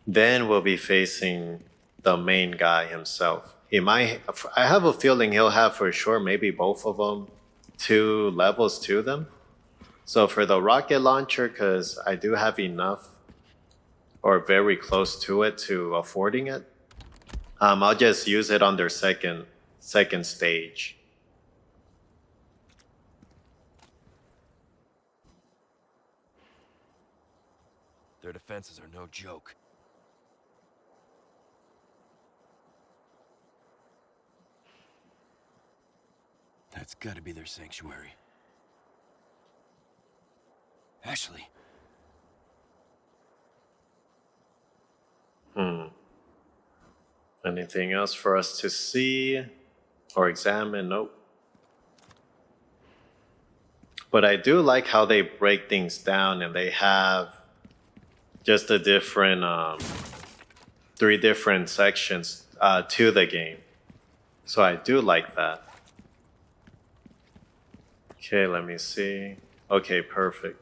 then we'll be facing the main guy himself. I have a feeling he'll have for sure maybe both of them 2 levels to them. So for the rocket launcher, because I do have enough or very close to it to affording it, I'll just use it on their second stage. Their defenses are no joke. That's gotta be their sanctuary. Ashley. Anything else for us to see or examine? Nope. But I do like how they break things down and they have just a different 3 different sections to the game. So I do like that. Okay, let me see. Okay, perfect.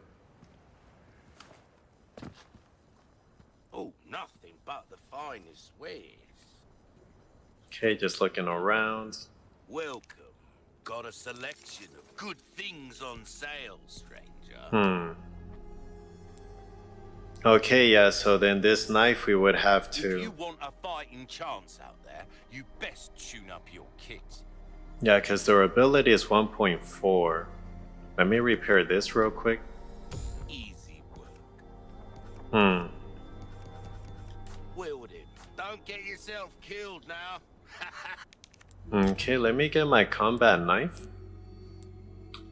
Oh, nothing but the finest wares. Okay, just looking around. Welcome. Got a selection of good things on sale, stranger. Okay, yeah, so then this knife we would have If you to... want a fighting chance out there, you best tune up your kit. Yeah, because durability is 1.4. Let me repair this real quick. Easy work. Wield him. Don't get yourself killed now. Okay, let me get my combat knife.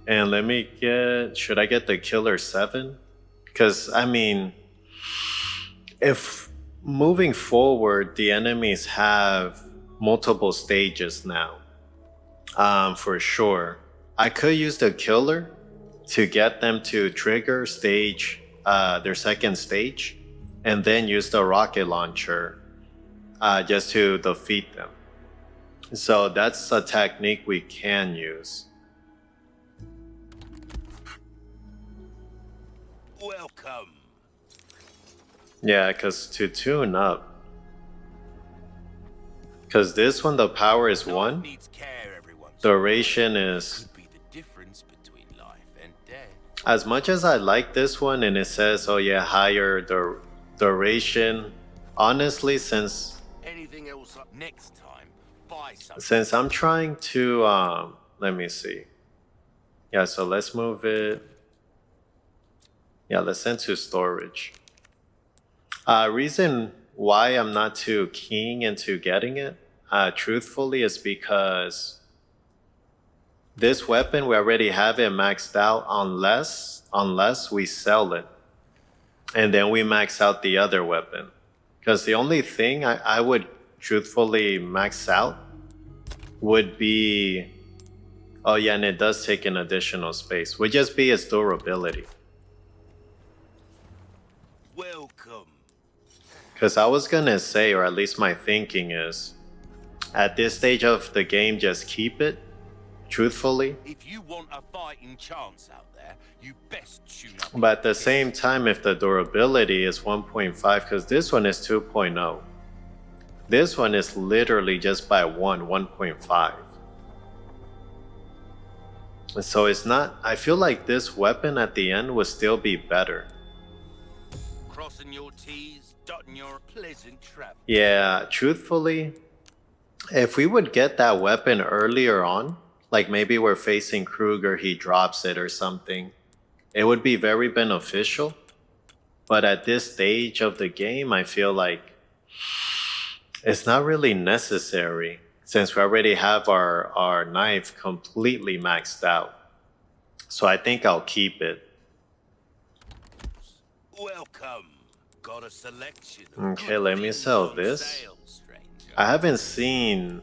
And let me get... Should I get the Killer 7? Because, I mean... If moving forward, the enemies have multiple stages now. For sure. I could use the Killer to get them to trigger stage, their second stage. And then use the rocket launcher just to defeat them. So that's a technique we can use. Welcome. Yeah, because to tune up. Because this one, the power is 1. Needs care, everyone. Duration is... Could be the difference between life and death. As much as I like this one, and it says, oh yeah, higher duration. Honestly, since... Anything else up next time? Buy something. Since I'm trying to, let me see. Yeah, so let's move it. Yeah, let's send to storage. Reason why I'm not too keen into getting it, truthfully, is because this weapon, we already have it maxed out unless we sell it. And then we max out the other weapon. Because the only thing I would truthfully max out would be... Oh yeah, and it does take an additional space. Would just be its durability. Welcome. Because I was gonna say, or at least my thinking is, at this stage of the game, just keep it, truthfully. If you want a fighting chance out there, you best tune up. But at the same time, if the durability is 1.5, because this one is 2.0. This one is literally just by 1.5. So it's not... I feel like this weapon at the end would still be better. Crossing your T's, dotting your pleasant travel. Yeah, truthfully, if we would get that weapon earlier on, like maybe we're facing Krauser, he drops it or something, it would be very beneficial. But at this stage of the game, I feel like it's not really necessary. since we already have our knife completely maxed out. So I think I'll keep it. Welcome. Got a selection. Okay, let me sell this. I haven't seen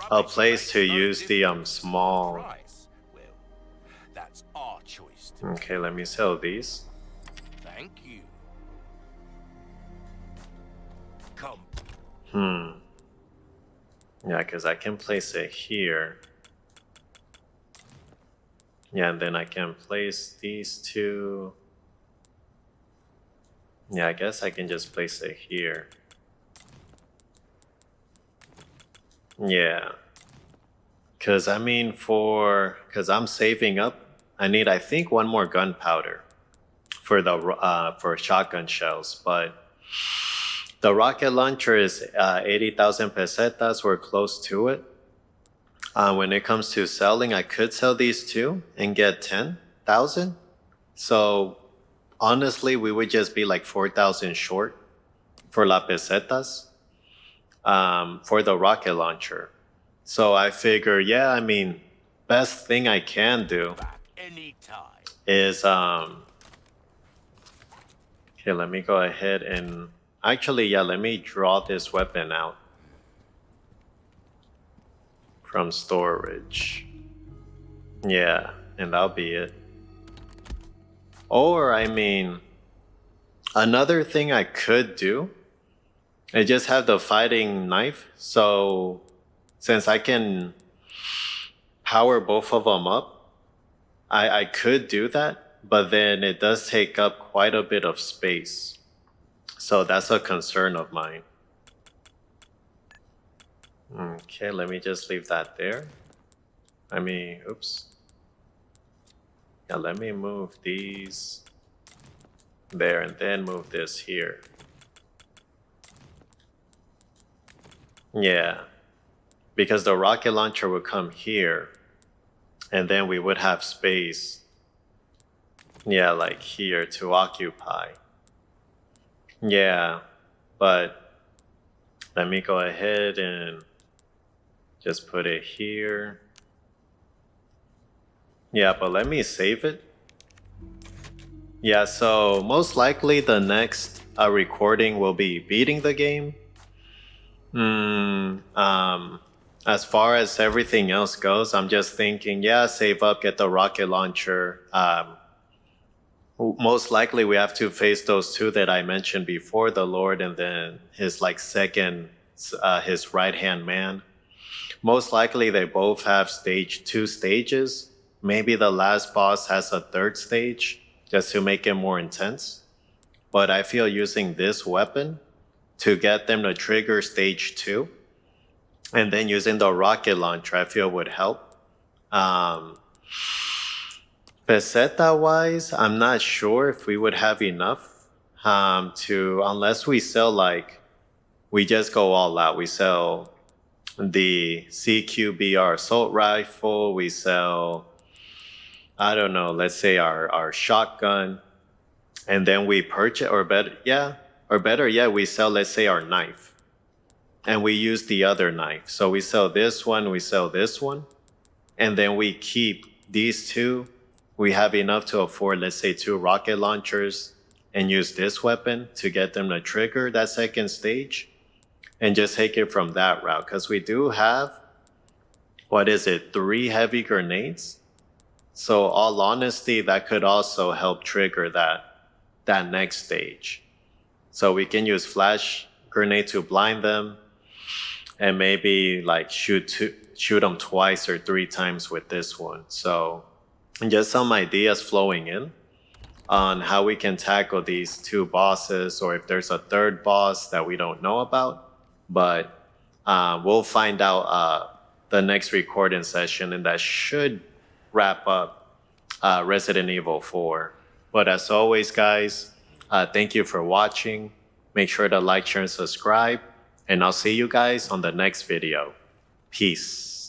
a place to use the small. Well, that's our choice. Okay, let me sell these. Thank you. Come. Yeah, because I can place it here. Yeah, and then I can place these two. Yeah, I guess I can just place it here. Yeah. Because I mean, because I'm saving up, I need, I think, one more gunpowder for for shotgun shells. But the rocket launcher is 80,000 pesetas. We're close to it. When it comes to selling, I could sell these two and get 10,000. So honestly, we would just be like 4,000 short for la pesetas for the rocket launcher. So I figure, yeah, I mean, best thing I can do is okay, let me go ahead and actually, yeah, let me draw this weapon out from storage. Yeah, and that'll be it. Or, I mean, another thing I could do is just have the fighting knife. So, since I can power both of them up, I could do that, but then it does take up quite a bit of space. So that's a concern of mine. Okay, let me just leave that there. I mean, oops. Yeah, let me move these there and then move this here. Yeah, because the rocket launcher would come here and then we would have space. Yeah, like here to occupy. Yeah, but let me go ahead and just put it here. Yeah, but let me save it. Yeah, so most likely the next recording will be beating the game. As far as everything else goes, I'm just thinking, yeah, save up, get the rocket launcher. Most likely we have to face those two that I mentioned before, the Lord and then his like second, his right-hand man. Most likely they both have two stages. Maybe the last boss has a third stage just to make it more intense. But I feel using this weapon to get them to trigger stage 2 and then using the rocket launcher I feel would help. Peseta wise, I'm not sure if we would have enough unless we sell we just go all out. We sell the CQBR assault rifle, we sell, I don't know, let's say our shotgun, and then we purchase, or better yet, we sell, let's say, our knife, and we use the other knife. So we sell this one, we sell this one, and then we keep these two. We have enough to afford, let's say, 2 rocket launchers and use this weapon to get them to trigger that second stage and just take it from that route. Because we do have, 3 heavy grenades. So all honesty, that could also help trigger that next stage. So we can use flash grenade to blind them and maybe shoot them twice or 3 times with this one. So just some ideas flowing in on how we can tackle these 2 bosses, or if there's a third boss that we don't know about. But we'll find out the next recording session, and that should wrap up Resident Evil 4. But as always, guys, thank you for watching. Make sure to like, share, and subscribe. And I'll see you guys on the next video. Peace.